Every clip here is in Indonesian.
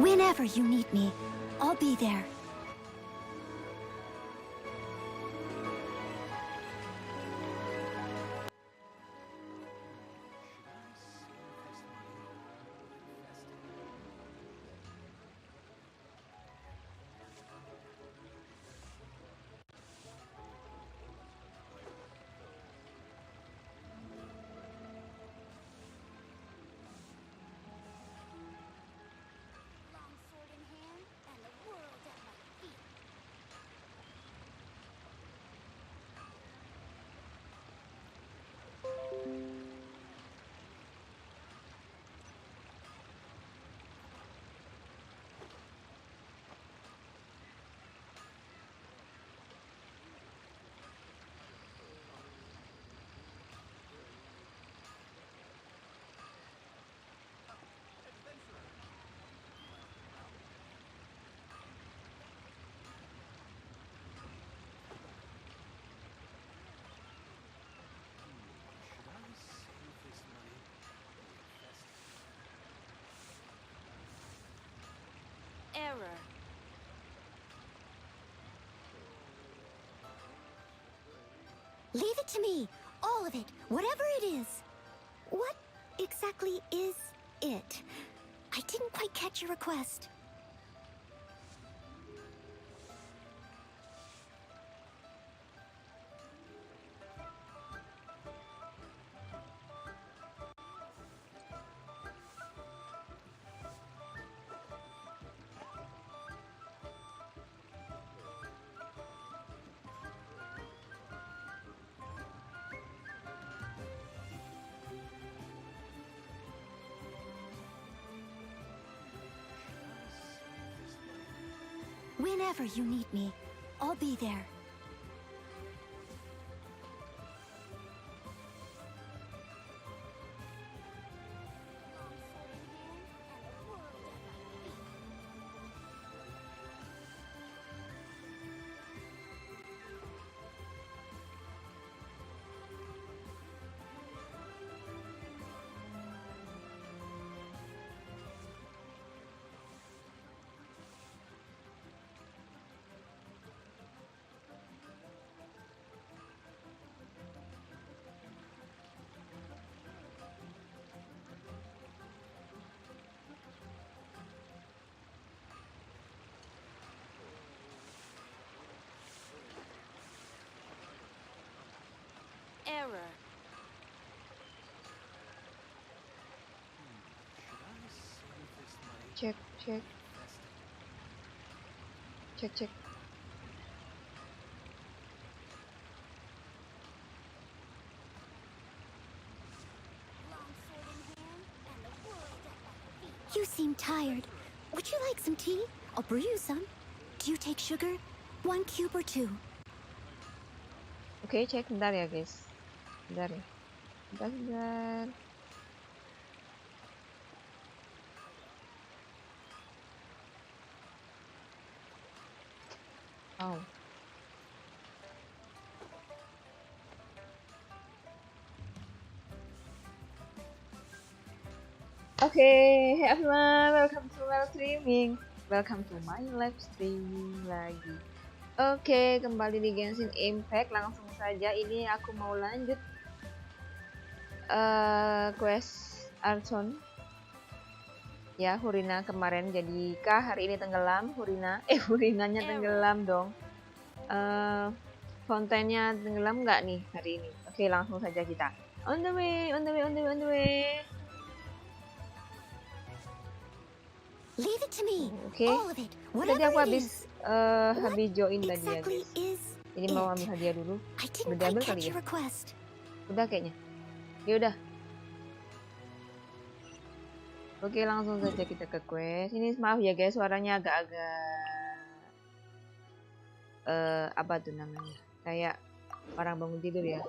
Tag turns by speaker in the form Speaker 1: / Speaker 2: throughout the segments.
Speaker 1: Whenever you need me, I'll be there.
Speaker 2: Error.
Speaker 1: Leave it to me. All of it. Whatever it is. What exactly is it? I didn't quite catch your request. Whenever you need me, I'll be there.
Speaker 2: Error.
Speaker 3: Cek.
Speaker 1: You seem tired. Would you like some tea? I'll brew you some. Do you take sugar? 1 cube or 2?
Speaker 3: Oke, cek bentar ya guys. Bentar ya. Bentar. Oh. Oke, hey everyone, welcome to my streaming. Welcome to my live streaming lagi. Oke, kembali di Genshin Impact. Langsung saja ini aku mau lanjut quest archon. Ya, Hurina kemarin jadikah hari ini tenggelam Hurina? Hurinanya tenggelam dong. Fountainnya tenggelam nggak nih hari ini? Oke, langsung saja kita. On the way.
Speaker 1: Leave it to me.
Speaker 3: Oke.
Speaker 1: All of it.
Speaker 3: Tadi
Speaker 1: Whatever
Speaker 3: aku
Speaker 1: it
Speaker 3: habis
Speaker 1: is.
Speaker 3: habis join tadi ya
Speaker 1: Exactly
Speaker 3: guys.
Speaker 1: is
Speaker 3: Ini mau ambil hadiah dulu.
Speaker 1: I
Speaker 3: Udah
Speaker 1: didn't
Speaker 3: diambil
Speaker 1: quite
Speaker 3: kali
Speaker 1: catch
Speaker 3: ya?
Speaker 1: your request.
Speaker 3: Udah kayaknya. Ya udah. Oke, langsung saja kita ke quest. Ini maaf ya guys, suaranya agak-agak apa tuh namanya? Kayak orang bangun tidur ya.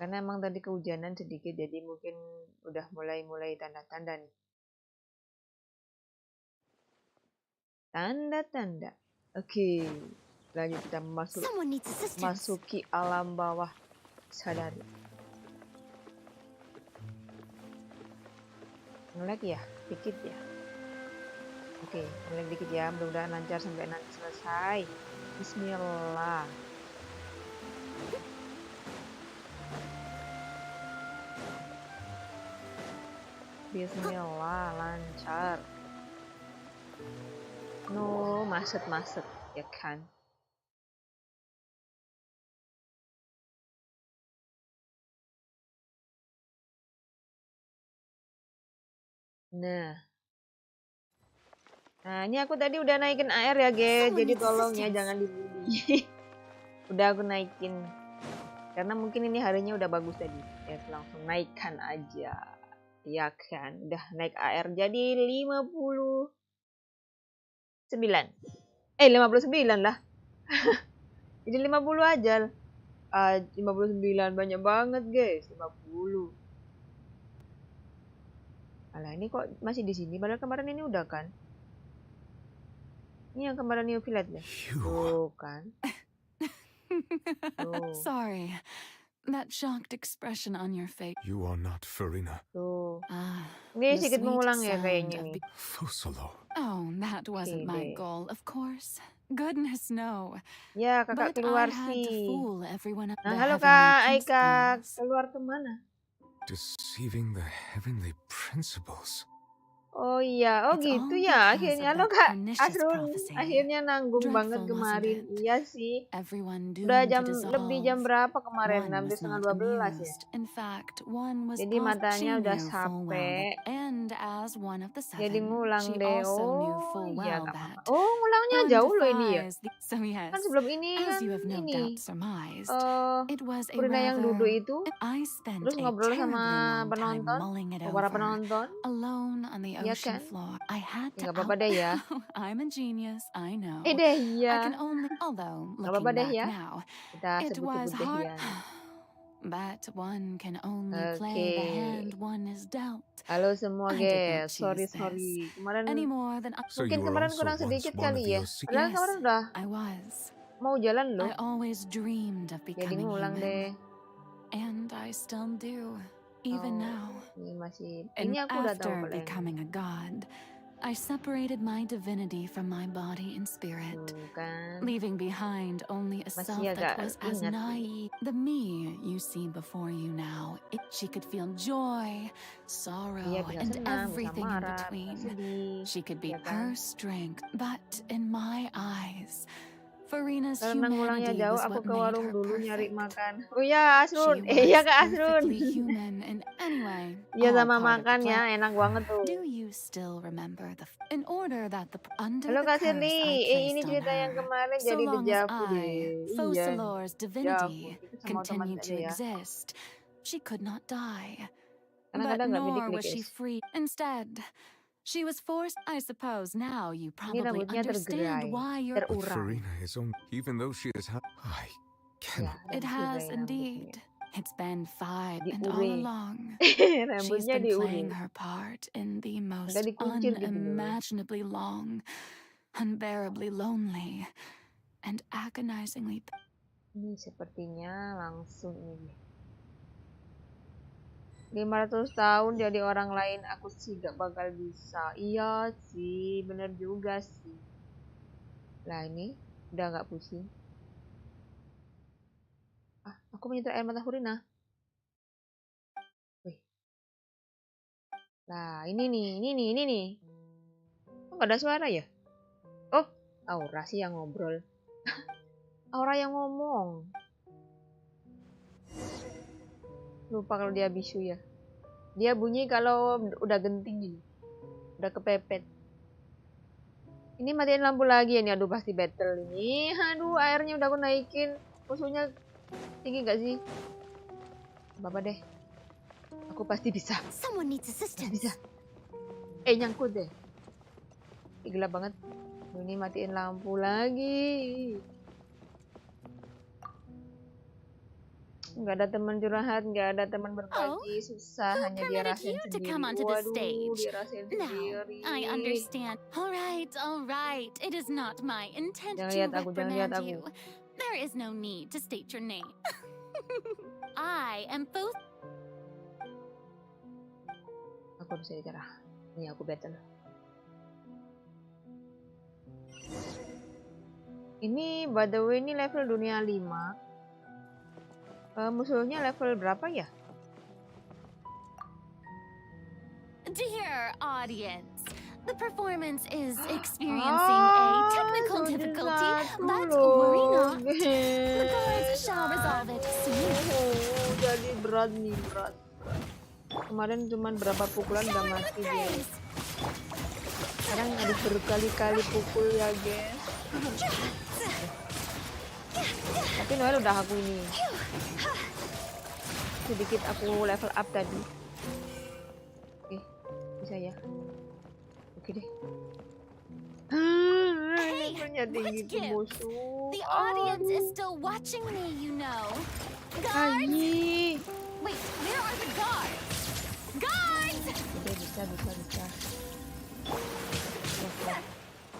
Speaker 3: Karena emang tadi kehujanan sedikit, jadi mungkin udah mulai tanda-tanda nih. Tanda-tanda. Oke. Lanjut kita masuki alam bawah sadari. Nge-lag ya, dikit ya. Oke, mulai dikit ya, mudah-mudahan lancar sampai nanti selesai. Bismillah. Bismillah, lancar. No, maset-maset, ya kan? Nah, ini aku tadi udah naikin air ya, guys. Jadi tolong ya jangan dibully. Udah aku naikin. Karena mungkin ini harinya udah bagus tadi. Ya, langsung naikkan aja. Ya kan, udah naik air jadi 59. 59 lah. Jadi 50 aja. 59 banyak banget, guys. 50. Alah, ini kok masih di sini? Padahal kemarin ini udah kan? Ini yang kemarin new village ya? Tuh kan.
Speaker 2: Sorry. That shocked expression on your face.
Speaker 4: You are not Farina.
Speaker 3: Tuh.
Speaker 2: The
Speaker 3: Ini sedikit
Speaker 2: sweet
Speaker 3: mengulang ya
Speaker 2: sound
Speaker 3: kayaknya
Speaker 2: of
Speaker 3: nih.
Speaker 4: Fusalo.
Speaker 2: Oh, that wasn't my
Speaker 3: deh.
Speaker 2: goal, of course. Goodness, no.
Speaker 3: Ya, kakak
Speaker 2: But
Speaker 3: keluar
Speaker 2: I had to
Speaker 3: sih.
Speaker 2: fool everyone.
Speaker 3: Nah,
Speaker 2: The
Speaker 3: halo
Speaker 2: heavenly
Speaker 3: Kak Aika.
Speaker 2: principles.
Speaker 3: Keluar kemana?
Speaker 4: Deceiving the heavenly principles.
Speaker 3: Oh iya, oh
Speaker 2: It's
Speaker 3: gitu
Speaker 2: all
Speaker 3: ya.
Speaker 2: because
Speaker 3: Akhirnya
Speaker 2: of
Speaker 3: lo
Speaker 2: that
Speaker 3: Kak
Speaker 2: pernicious
Speaker 3: Asrun
Speaker 2: prophecy.
Speaker 3: akhirnya nanggung banget
Speaker 2: Dreadful,
Speaker 3: kemarin.
Speaker 2: wasn't it?
Speaker 3: Iya sih.
Speaker 2: Everyone
Speaker 3: Udah
Speaker 2: doomed
Speaker 3: jam
Speaker 2: to
Speaker 3: lebih jam
Speaker 2: dissolve.
Speaker 3: berapa kemarin?
Speaker 2: One
Speaker 3: Hampir
Speaker 2: was
Speaker 3: setengah
Speaker 2: not
Speaker 3: 12 ya.
Speaker 2: amused. In fact, one was
Speaker 3: Jadi
Speaker 2: puzzled.
Speaker 3: matanya
Speaker 2: She
Speaker 3: udah
Speaker 2: knew full well
Speaker 3: capek.
Speaker 2: that, and as one of the
Speaker 3: Jadi
Speaker 2: seven,
Speaker 3: ngulang
Speaker 2: she
Speaker 3: deh.
Speaker 2: also knew
Speaker 3: Oh
Speaker 2: full
Speaker 3: iya
Speaker 2: well
Speaker 3: Kak Mama.
Speaker 2: that
Speaker 3: Oh ngulangnya
Speaker 2: one
Speaker 3: jauh loh ini ya.
Speaker 2: defies the... So yes,
Speaker 3: Kan sebelum ini
Speaker 2: as
Speaker 3: kan
Speaker 2: you have no
Speaker 3: ini.
Speaker 2: doubt surmised, it was a
Speaker 3: Purina yang duduk
Speaker 2: rather...
Speaker 3: itu.
Speaker 2: I spent
Speaker 3: Terus
Speaker 2: a
Speaker 3: ngobrol
Speaker 2: terribly
Speaker 3: sama
Speaker 2: long time
Speaker 3: penonton.
Speaker 2: mulling it
Speaker 3: Para
Speaker 2: over.
Speaker 3: penonton.
Speaker 2: Alone on the
Speaker 3: Iya
Speaker 2: ocean
Speaker 3: kan?
Speaker 2: floor. I had
Speaker 3: Ya
Speaker 2: to
Speaker 3: nggak apa-apa deh ya.
Speaker 2: I'm a genius, I know.
Speaker 3: Deh
Speaker 2: I can
Speaker 3: ya.
Speaker 2: only, although
Speaker 3: Nggak apa-apa
Speaker 2: looking
Speaker 3: deh
Speaker 2: back
Speaker 3: ya.
Speaker 2: now,
Speaker 3: Kita
Speaker 2: it was
Speaker 3: sebut-sebut deh
Speaker 2: hard.
Speaker 3: ya.
Speaker 2: But one can only
Speaker 3: Oke.
Speaker 2: play the hand one is dealt.
Speaker 3: Halo semua
Speaker 2: I did not
Speaker 3: guys. Sorry.
Speaker 2: choose this
Speaker 3: Kemarin
Speaker 2: any more than
Speaker 4: So
Speaker 3: mungkin
Speaker 4: you were
Speaker 3: kemarin
Speaker 4: also
Speaker 3: kurang
Speaker 4: once
Speaker 3: sedikit
Speaker 4: one
Speaker 3: kali
Speaker 4: of
Speaker 3: ya.
Speaker 4: your
Speaker 3: Padahal
Speaker 2: yes,
Speaker 3: kemarin udah
Speaker 2: I was.
Speaker 3: mau jalan loh.
Speaker 2: I always dreamed of
Speaker 3: Jadi
Speaker 2: becoming
Speaker 3: ngulang
Speaker 2: human,
Speaker 3: deh.
Speaker 2: and I still do, even now.
Speaker 3: Ini masih.
Speaker 2: And
Speaker 3: Ini aku udah tahu
Speaker 2: after
Speaker 3: kalau yang
Speaker 2: becoming a god, I separated my divinity from my body and spirit,
Speaker 3: kan.
Speaker 2: leaving behind only a self
Speaker 3: Masih agak
Speaker 2: that was as
Speaker 3: ingat.
Speaker 2: naive. The me you see before you now, she could feel joy, sorrow,
Speaker 3: Dia bisa
Speaker 2: and
Speaker 3: senang, bisa
Speaker 2: everything in
Speaker 3: marah, bisa
Speaker 2: between.
Speaker 3: sedih.
Speaker 2: She could be
Speaker 3: Ya kan?
Speaker 2: her strength, but in my eyes, Farina's
Speaker 3: Karena ngulangnya
Speaker 2: humanity
Speaker 3: jauh,
Speaker 2: was
Speaker 3: aku
Speaker 2: what
Speaker 3: ke
Speaker 2: made
Speaker 3: warung
Speaker 2: her
Speaker 3: dulu nyari
Speaker 2: perfect.
Speaker 3: makan. Oh ya Asrun,
Speaker 2: She
Speaker 3: iya
Speaker 2: was
Speaker 3: Kak Asrun.
Speaker 2: perfectly human in any way.
Speaker 3: Iya
Speaker 2: all
Speaker 3: sama
Speaker 2: part of the
Speaker 3: makan
Speaker 2: plan.
Speaker 3: ya, enak banget tuh.
Speaker 2: Do you still remember in order that under
Speaker 3: Halo
Speaker 2: the
Speaker 3: Kak
Speaker 2: curse
Speaker 3: Sirli,
Speaker 2: I
Speaker 3: ini
Speaker 2: placed on
Speaker 3: cerita yang
Speaker 2: her,
Speaker 3: kemarin
Speaker 2: so
Speaker 3: jadi
Speaker 2: long as
Speaker 3: dejavu deh.
Speaker 2: I,
Speaker 3: Iya,
Speaker 2: Focalor's
Speaker 3: dejavu.
Speaker 2: divinity,
Speaker 3: Itu sama
Speaker 2: continued
Speaker 3: otomatis
Speaker 2: to
Speaker 3: aja ya.
Speaker 2: exist, she could not die.
Speaker 3: Karena
Speaker 2: But
Speaker 3: kadang nggak
Speaker 2: nor
Speaker 3: midik
Speaker 2: was she
Speaker 3: guys.
Speaker 2: free. Instead, she was forced. I suppose now you
Speaker 3: Ini
Speaker 2: probably
Speaker 3: rambutnya tergerai,
Speaker 2: understand why you're...
Speaker 4: But
Speaker 3: terurai.
Speaker 4: Farina is only, even though she is I
Speaker 3: Ya,
Speaker 4: cannot.
Speaker 2: It has indeed. It's been 5 and all
Speaker 3: Diure.
Speaker 2: along. She's
Speaker 3: Rambutnya
Speaker 2: been playing
Speaker 3: diure.
Speaker 2: her part in the most
Speaker 3: Agak dikuncir gitu loh.
Speaker 2: unimaginably long, unbearably lonely, and agonizingly...
Speaker 3: Ini sepertinya langsung ini. 500 tahun jadi orang lain aku sih gak bakal bisa. Iya sih, bener juga sih. Lah ini udah gak pusing. Aku menyentuh air mata Hurina. Wih. Nah, ini nih. Kok gak ada suara ya? Oh, Aura sih yang ngobrol. Aura yang ngomong. Lupa kalau dia bisu ya. Dia bunyi kalau udah genting gini. Udah kepepet. Ini matiin lampu lagi ya nih. Aduh pasti battle ini. Aduh airnya udah aku naikin. Musuhnya tinggi gak sih? Apa deh. Aku pasti bisa.
Speaker 1: Someone needs assistance.
Speaker 3: Bisa. Nyangkut deh. Gelap banget. Ini matiin lampu lagi. Nggak ada teman curhat, nggak ada teman berbagi, susah hanya dia rasain sendiri. Waduh, dia rasain sendiri.
Speaker 2: I understand. All right. It is not my intent
Speaker 3: Jangan
Speaker 2: to
Speaker 3: lihat aku, jangan lihat
Speaker 2: reprimand
Speaker 3: aku.
Speaker 2: you. There is no need to state your name. I am both...
Speaker 3: Aku harus cari cara. Ini aku battle. Ini by the way ini level dunia 5. Musuhnya level berapa ya?
Speaker 2: Dear audience, the performance is experiencing a technical difficulty, but worry not. The guards shall resolve it soon.
Speaker 3: Jadi berat nih, berat. Kemarin cuman berapa pukulan udah mati dia. Sekarang harus berkali-kali pukul ya, guys. Tapi Noel udah aku ini. Sedikit aku level up tadi. Oke, bisa ya. Oke deh. Levelnya tinggi tuh musuh.
Speaker 2: The audience is still watching me, you know. Guards! Wait, where are the guards? Guards!
Speaker 3: Udah bisa.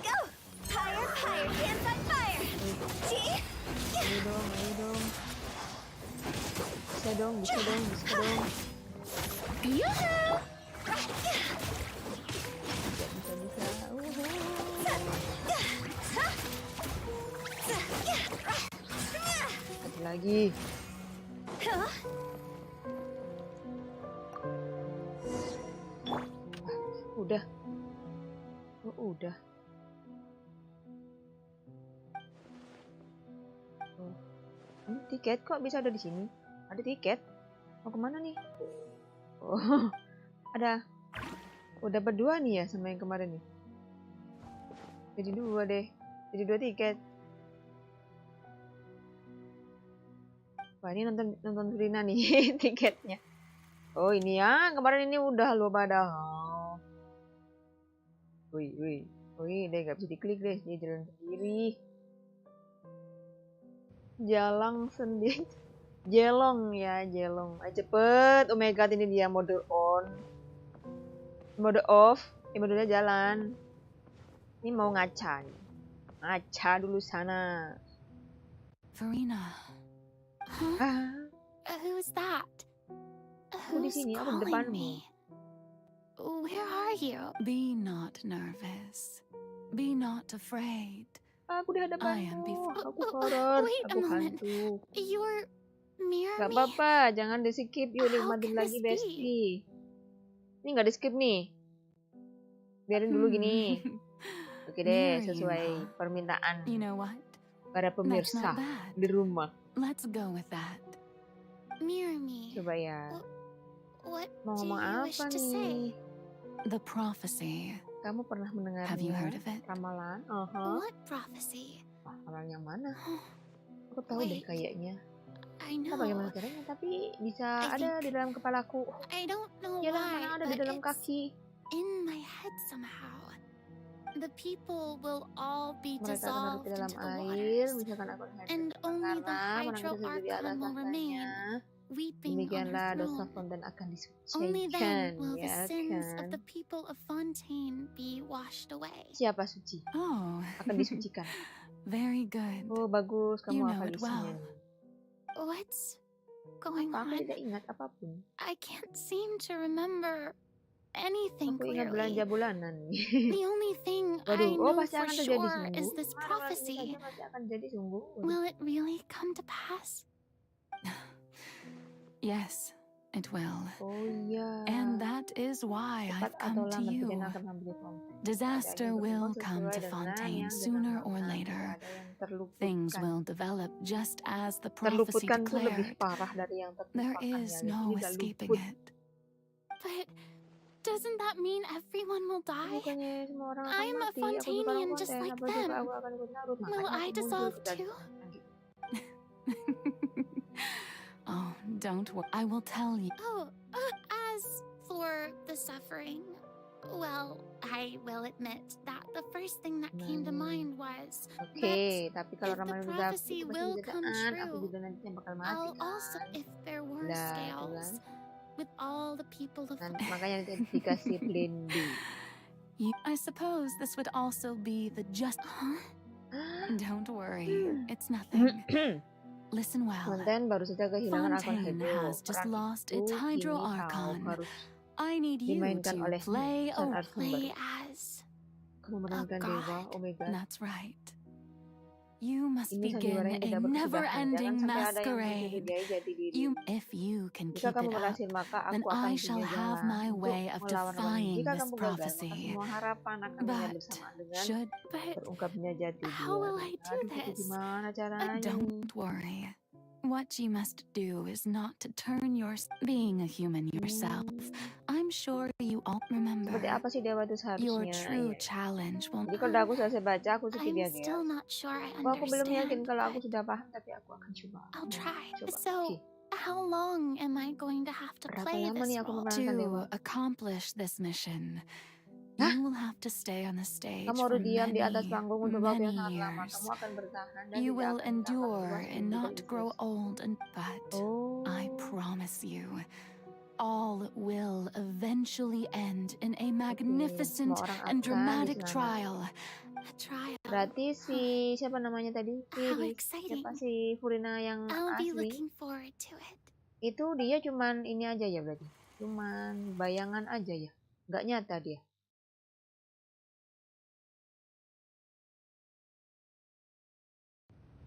Speaker 1: Go! Higher, higher, hands on fire! See?
Speaker 3: Ayo dong. Bisa dong.
Speaker 2: Yoo-hoo!
Speaker 3: Satu lagi. Udah. Udah. Ini tiket kok bisa ada di sini? Ada tiket? Mau kemana nih? Oh, ada. Udah berdua nih ya sama yang kemarin nih. Jadi 2 deh. Jadi 2 tiket. Wah, ini nonton Serena nih tiketnya. Oh, ini ya. Kemarin ini udah lo pada. Wih, deh gak bisa diklik deh. Dia jalan sendiri. Jelong. Ayo cepet. Oh my god, ini dia mode on. Mode off. Modenya jalan. Ini mau ngaca nih. Ngaca dulu sana.
Speaker 2: Farina. Who's that?
Speaker 3: Aku di sini, aku di
Speaker 2: calling
Speaker 3: depanmu.
Speaker 2: me? Where are you? Be not nervous. Be not afraid.
Speaker 3: Aku di
Speaker 2: I am
Speaker 3: hadapanmu.
Speaker 2: before.
Speaker 3: Aku horor.
Speaker 2: Wait a
Speaker 3: Aku
Speaker 2: moment.
Speaker 3: hantu.
Speaker 2: You're near
Speaker 3: Gak
Speaker 2: me.
Speaker 3: apa-apa, jangan di skip. Yuk
Speaker 2: How
Speaker 3: nikmatin
Speaker 2: can
Speaker 3: lagi
Speaker 2: this
Speaker 3: Besti. Ini gak di skip nih. Biarin dulu gini. Oke deh,
Speaker 2: Near you,
Speaker 3: sesuai
Speaker 2: huh?
Speaker 3: permintaan
Speaker 2: You know what?
Speaker 3: para
Speaker 2: That's
Speaker 3: pemirsa
Speaker 2: not bad.
Speaker 3: di rumah.
Speaker 2: Let's go with that. Near me.
Speaker 3: Coba ya.
Speaker 2: What
Speaker 3: Mau
Speaker 2: do
Speaker 3: ngomong
Speaker 2: you wish
Speaker 3: apa
Speaker 2: to say?
Speaker 3: nih?
Speaker 2: The prophecy.
Speaker 3: Kamu pernah mendengarnya?
Speaker 2: Have you heard of it?
Speaker 3: Ramalan?
Speaker 2: What prophecy?
Speaker 3: Ramalan yang mana? Aku tahu deh
Speaker 2: Wait.
Speaker 3: kayaknya.
Speaker 2: I
Speaker 3: Entah
Speaker 2: know.
Speaker 3: bagaimana caranya, tapi bisa
Speaker 2: I
Speaker 3: ada
Speaker 2: think-
Speaker 3: di dalam kepalaku.
Speaker 2: I don't know
Speaker 3: Yalah,
Speaker 2: why,
Speaker 3: mana ada di
Speaker 2: but
Speaker 3: dalam
Speaker 2: it's
Speaker 3: kaki.
Speaker 2: in my head somehow. The people will all be
Speaker 3: Mereka akan larut
Speaker 2: dissolved
Speaker 3: di dalam
Speaker 2: into the
Speaker 3: air,
Speaker 2: waters,
Speaker 3: misalkan aku
Speaker 2: and only the
Speaker 3: karena orang kita sendiri di atas
Speaker 2: hydro archon will remain,
Speaker 3: tahtanya.
Speaker 2: weeping on
Speaker 3: Demikianlah
Speaker 2: her
Speaker 3: dosa
Speaker 2: throne.
Speaker 3: fontaine akan
Speaker 2: Only then
Speaker 3: disucikan,
Speaker 2: will the
Speaker 3: ya
Speaker 2: sins of
Speaker 3: kan?
Speaker 2: the people of Fontaine be washed away.
Speaker 3: Siapa suci?
Speaker 2: Oh,
Speaker 3: Akan disucikan.
Speaker 2: very good.
Speaker 3: Oh bagus,
Speaker 2: You
Speaker 3: kamu
Speaker 2: know
Speaker 3: hafal
Speaker 2: it
Speaker 3: isinya.
Speaker 2: well. What's going
Speaker 3: Aku
Speaker 2: on?
Speaker 3: tidak ingat apapun.
Speaker 2: I can't seem to remember anything
Speaker 3: Aku ingat
Speaker 2: clearly.
Speaker 3: belanja bulanan.
Speaker 2: The only thing I
Speaker 3: Waduh,
Speaker 2: know
Speaker 3: pasti
Speaker 2: for
Speaker 3: akan terjadi
Speaker 2: sure
Speaker 3: sungguh.
Speaker 2: is this
Speaker 3: Kemarin ini
Speaker 2: prophecy.
Speaker 3: saja pasti akan jadi sungguh.
Speaker 2: Will it really come to pass? Yes, it will.
Speaker 3: Oh iya.
Speaker 2: And that is why
Speaker 3: Cepat
Speaker 2: I've
Speaker 3: atau
Speaker 2: come to
Speaker 3: lambat
Speaker 2: you.
Speaker 3: bencana akan menjadi fontaine.
Speaker 2: Disaster
Speaker 3: Keadaannya
Speaker 2: will
Speaker 3: berkembang
Speaker 2: come
Speaker 3: sesuai
Speaker 2: to
Speaker 3: dengan
Speaker 2: Fontaine
Speaker 3: yang
Speaker 2: sooner or
Speaker 3: dilakukan.
Speaker 2: later.
Speaker 3: Tidak ada yang terluputkan.
Speaker 2: Things will develop just as the prophecy
Speaker 3: Terluputkan itu lebih
Speaker 2: declared.
Speaker 3: parah dari yang
Speaker 2: There
Speaker 3: terlupakan
Speaker 2: is
Speaker 3: ya.
Speaker 2: no
Speaker 3: Jadi tidak
Speaker 2: escaping
Speaker 3: luput.
Speaker 2: it. But doesn't that mean everyone will die?
Speaker 3: Bukannya semua orang akan
Speaker 2: I'm a
Speaker 3: mati. Aku juga orang
Speaker 2: Fontainian just
Speaker 3: fontaine.
Speaker 2: like
Speaker 3: Apa juga
Speaker 2: them.
Speaker 3: aku akan ikut larut.
Speaker 2: Will
Speaker 3: Makanya
Speaker 2: I
Speaker 3: aku muncul
Speaker 2: dissolve
Speaker 3: kita
Speaker 2: too?
Speaker 3: lanjut.
Speaker 2: Oh, don't worry. I will tell you.
Speaker 1: Oh, as for the suffering, well, I will admit that the first thing that came to mind was
Speaker 3: Oke, tapi kalau
Speaker 1: if the
Speaker 3: ramalan sudah
Speaker 1: prophecy
Speaker 3: aku
Speaker 1: will
Speaker 3: pasti
Speaker 1: come
Speaker 3: kenyataan, aku
Speaker 1: true,
Speaker 3: juga nantinya bakal mati
Speaker 1: I'll
Speaker 3: kan.
Speaker 1: also, if there were
Speaker 3: Lah,
Speaker 1: scales, with all the people of
Speaker 3: Dan makanya nanti dikasih blending.
Speaker 2: I suppose this would also be the just. Huh? Don't worry, it's nothing. Listen well.
Speaker 3: Fontaine baru saja kehilangan akun
Speaker 2: Fontaine
Speaker 3: hydro.
Speaker 2: has just
Speaker 3: Peran
Speaker 2: lost
Speaker 3: itu
Speaker 2: its hydro
Speaker 3: kini
Speaker 2: archon.
Speaker 3: kau harus
Speaker 2: I need you
Speaker 3: dimainkan
Speaker 2: to
Speaker 3: olehnya,
Speaker 2: play
Speaker 3: sang
Speaker 2: a
Speaker 3: arsumber.
Speaker 1: play as
Speaker 3: Kamu memerankan
Speaker 1: a
Speaker 3: dewa
Speaker 1: god.
Speaker 3: Omega.
Speaker 2: That's right. You must
Speaker 3: Ini
Speaker 2: begin
Speaker 3: sandiwara yang
Speaker 2: a
Speaker 3: tidak berkesudahan. Jangan
Speaker 2: never-ending
Speaker 3: sampai ada yang
Speaker 2: masquerade.
Speaker 3: mencurigai jati diri.
Speaker 2: If you can
Speaker 3: Jika
Speaker 2: keep
Speaker 3: kamu
Speaker 2: it up,
Speaker 3: berhasil, maka
Speaker 2: then
Speaker 3: aku akan
Speaker 2: I shall
Speaker 3: punya
Speaker 2: have
Speaker 3: jalan
Speaker 2: my
Speaker 3: untuk
Speaker 2: way of
Speaker 3: melawan ramalan.
Speaker 2: defying
Speaker 3: Jika
Speaker 2: this
Speaker 3: kamu gagal, maka
Speaker 2: prophecy.
Speaker 3: semua harapan akan lenyap
Speaker 2: But
Speaker 3: bersamaan dengan
Speaker 2: but
Speaker 3: terungkapnya jati
Speaker 2: how
Speaker 3: diri.
Speaker 2: will I do
Speaker 3: Aduh, itu
Speaker 2: this?
Speaker 3: gimana caranya nih?
Speaker 2: Don't worry. What you must do is not to turn your being a human yourself. I'm sure you all remember.
Speaker 3: Seperti apa sih dewa itu
Speaker 2: Your
Speaker 3: seharusnya?
Speaker 2: true
Speaker 3: Iya.
Speaker 2: challenge will.
Speaker 3: Jadi kalau aku selesai baca, aku seperti
Speaker 2: I'm
Speaker 3: dia,
Speaker 2: still
Speaker 3: guys.
Speaker 2: not sure I
Speaker 3: Aku belum yakin
Speaker 2: understand.
Speaker 3: kalau aku sudah paham, tapi aku akan coba.
Speaker 2: I'll try.
Speaker 3: Coba.
Speaker 2: So,
Speaker 3: Oke.
Speaker 2: how long am I going to have to
Speaker 3: Berapa
Speaker 2: play
Speaker 3: lama
Speaker 2: this
Speaker 3: nih aku
Speaker 2: role?
Speaker 3: memerankan dewa?
Speaker 2: To accomplish this mission,
Speaker 3: Hah?
Speaker 2: you will have to stay on the stage
Speaker 3: Kamu
Speaker 2: for
Speaker 3: harus diam di atas
Speaker 2: many,
Speaker 3: panggung untuk waktu yang
Speaker 2: many
Speaker 3: sangat lama.
Speaker 2: years.
Speaker 3: Kamu akan bertahan dan
Speaker 2: You
Speaker 3: tidak
Speaker 2: will
Speaker 3: akan
Speaker 2: endure
Speaker 3: puas
Speaker 2: and
Speaker 3: dan
Speaker 2: not
Speaker 3: tidak
Speaker 2: grow
Speaker 3: istirahat.
Speaker 2: old, but
Speaker 3: Oh.
Speaker 2: I promise you, all will eventually end in a magnificent
Speaker 3: semua orang
Speaker 2: and
Speaker 3: akan
Speaker 2: dramatic
Speaker 3: diselamatkan.
Speaker 2: trial. A trial.
Speaker 3: Berarti si siapa namanya tadi?
Speaker 2: How
Speaker 3: Siapa
Speaker 2: exciting.
Speaker 3: si Furina yang
Speaker 2: I'll be
Speaker 3: asli?
Speaker 2: looking forward to it.
Speaker 3: Itu dia cuman ini aja ya berarti. Cuman bayangan aja ya. Nggak nyata dia.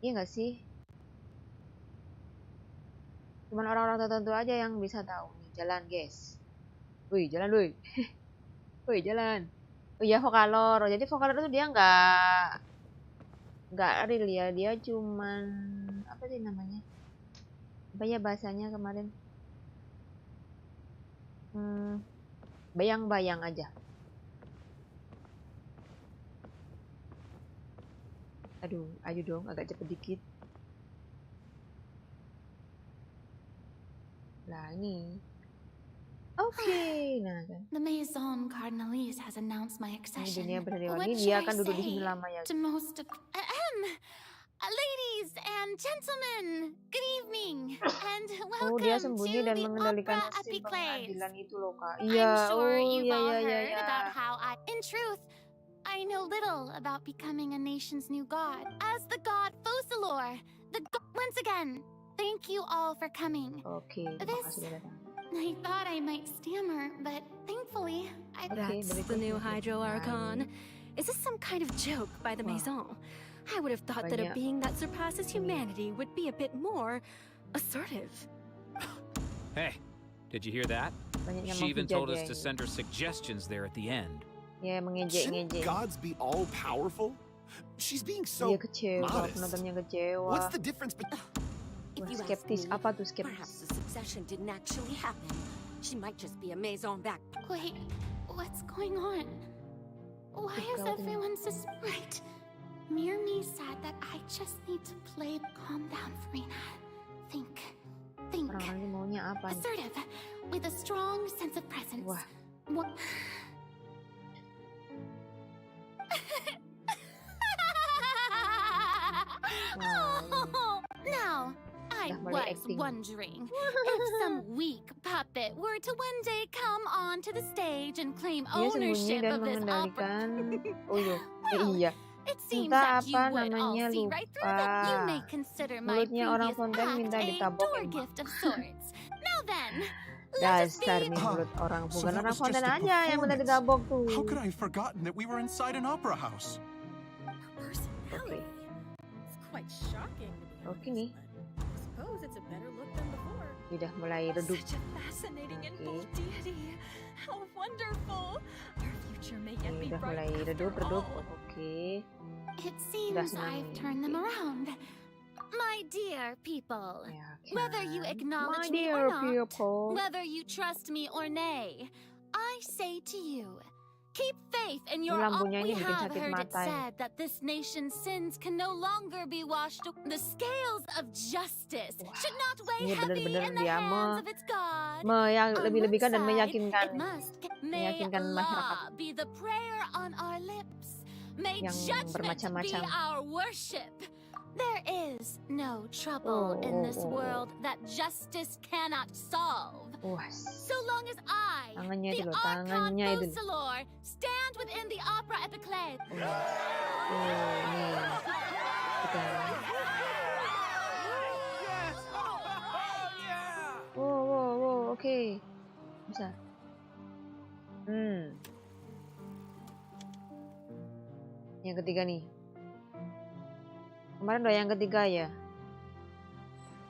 Speaker 3: Iya nggak sih? Cuman orang-orang tertentu aja yang bisa tahu. Jalan guys. Wih jalan wih. Wih jalan. Oh iya vokalor. Jadi vokalor itu dia nggak real ya. Dia cuman apa sih namanya? Apa ya bahasanya kemarin? Bayang-bayang aja. Aduh, ayo dong agak cepet dikit. Lah ini. Oke, nah kan.
Speaker 2: The Maison Cardinalise has announced my
Speaker 3: Ini
Speaker 2: accession.
Speaker 3: dunia berseriwangi,
Speaker 2: What
Speaker 3: dia
Speaker 2: should
Speaker 3: akan
Speaker 2: I
Speaker 3: duduk di
Speaker 2: say
Speaker 3: sini lama ya.
Speaker 2: to most of ladies and gentlemen, good evening and
Speaker 3: Oh, dia
Speaker 2: welcome
Speaker 3: sembunyi
Speaker 2: to
Speaker 3: dan
Speaker 2: the
Speaker 3: mengendalikan
Speaker 2: opera
Speaker 3: mesin
Speaker 2: apiclaise.
Speaker 3: pengadilan itu loh, Kak.
Speaker 2: I'm
Speaker 3: Iya,
Speaker 2: sure
Speaker 3: oh
Speaker 2: you've
Speaker 3: iya
Speaker 2: all
Speaker 3: iya iya
Speaker 2: heard
Speaker 3: iya.
Speaker 2: about how in truth, I know little about becoming a nation's new god. As the god Focalor, once again, thank you all for coming.
Speaker 3: Oke, terima kasih sudah datang.
Speaker 2: I thought I might stammer, but thankfully,
Speaker 5: That's the new Hydro Archon. Is this some kind of joke by the Maison? I would have thought that a being that surpasses humanity would be a bit more assertive.
Speaker 6: Hey, did you hear that? She even told us to send her suggestions there at the end.
Speaker 3: Ya,
Speaker 7: Shouldn't
Speaker 3: mengejek-ngejek.
Speaker 7: gods be all powerful? She's being
Speaker 3: Dia
Speaker 7: so
Speaker 3: kecewa,
Speaker 7: modest.
Speaker 3: penontonnya kecewa.
Speaker 7: What's the difference between
Speaker 3: Wah, skeptis, apa tuh skeptis?
Speaker 5: Perhaps the succession didn't actually happen. She might just be a Maison back.
Speaker 2: wait, what's going on? Why is everyone so right? Mirmi said that I just need to play calm down, Farina. Think.
Speaker 3: Orang-orang ini maunya apa nih?
Speaker 2: Assertive, with a strong sense of presence.
Speaker 3: Wah.
Speaker 2: What? Now, I was wondering if some weak puppet were to one day come onto the stage and claim
Speaker 3: Dia sembunyi
Speaker 2: ownership
Speaker 3: dan
Speaker 2: of this opera.
Speaker 3: mengendalikan. Oh iya,
Speaker 2: Well,
Speaker 3: iya.
Speaker 2: It seems
Speaker 3: Entah
Speaker 2: that you
Speaker 3: apa
Speaker 2: would all
Speaker 3: namanya,
Speaker 2: see right through that. You may
Speaker 3: lupa.
Speaker 2: consider my
Speaker 3: Mulutnya orang
Speaker 2: previous
Speaker 3: fontaine
Speaker 2: act
Speaker 3: minta
Speaker 2: a
Speaker 3: ditabok
Speaker 2: door
Speaker 3: emang.
Speaker 2: gift of sorts. Now then, let us
Speaker 3: Dasar
Speaker 2: be
Speaker 3: nih mulut orang.
Speaker 8: So
Speaker 3: Bukan
Speaker 8: that
Speaker 3: orang
Speaker 8: was just
Speaker 3: fontaine
Speaker 8: a
Speaker 3: aja yang minta
Speaker 8: performance.
Speaker 3: ditabok tuh.
Speaker 8: How could I have forgotten that we were inside an opera house?
Speaker 3: Oke.
Speaker 9: It's quite shocking to be
Speaker 3: Oke
Speaker 9: honest,
Speaker 3: nih.
Speaker 9: but I suppose it's a better look than before.
Speaker 3: Udah mulai redup.
Speaker 9: Such a fascinating and
Speaker 3: Oke.
Speaker 9: bold deity. How wonderful. Our future may yet be
Speaker 3: Udah mulai
Speaker 9: bright
Speaker 3: redup,
Speaker 9: after
Speaker 3: redup.
Speaker 9: all.
Speaker 3: Oke.
Speaker 2: It seems I've turned them around. My dear people,
Speaker 3: Ya,
Speaker 2: whether you
Speaker 3: kan.
Speaker 2: acknowledge
Speaker 3: My
Speaker 2: me
Speaker 3: dear
Speaker 2: or not,
Speaker 3: people.
Speaker 2: whether you trust me or nay, I say to you, keep faith in your
Speaker 3: lampunya
Speaker 2: We
Speaker 3: ini bikin
Speaker 2: have
Speaker 3: sakit
Speaker 2: heard it
Speaker 3: mata ya.
Speaker 2: said that this nation's sins can no longer be washed away. The scales of justice should not weigh
Speaker 3: Ini
Speaker 2: heavy
Speaker 3: benar-benar
Speaker 2: in the
Speaker 3: dia
Speaker 2: hands of its God.
Speaker 3: yang
Speaker 2: On
Speaker 3: lebih-lebihkan
Speaker 2: one
Speaker 3: dan
Speaker 2: side,
Speaker 3: meyakinkan.
Speaker 2: it must may
Speaker 3: Meyakinkan masyarakat.
Speaker 2: Allah be the prayer on our lips. May
Speaker 3: Yang
Speaker 2: judgment be
Speaker 3: bermacam-macam.
Speaker 2: our worship. There is no trouble in this world that justice cannot solve.
Speaker 3: Wah,
Speaker 2: So long as I,
Speaker 3: tangannya
Speaker 2: the
Speaker 3: itu loh,
Speaker 2: Archon
Speaker 3: tangannya itu.
Speaker 2: Focalor, stand within the opera apiclaise.
Speaker 3: Nih. Kita. Wow, oke. Bisa. Yang ketiga nih. Kemarin udah yang ketiga ya.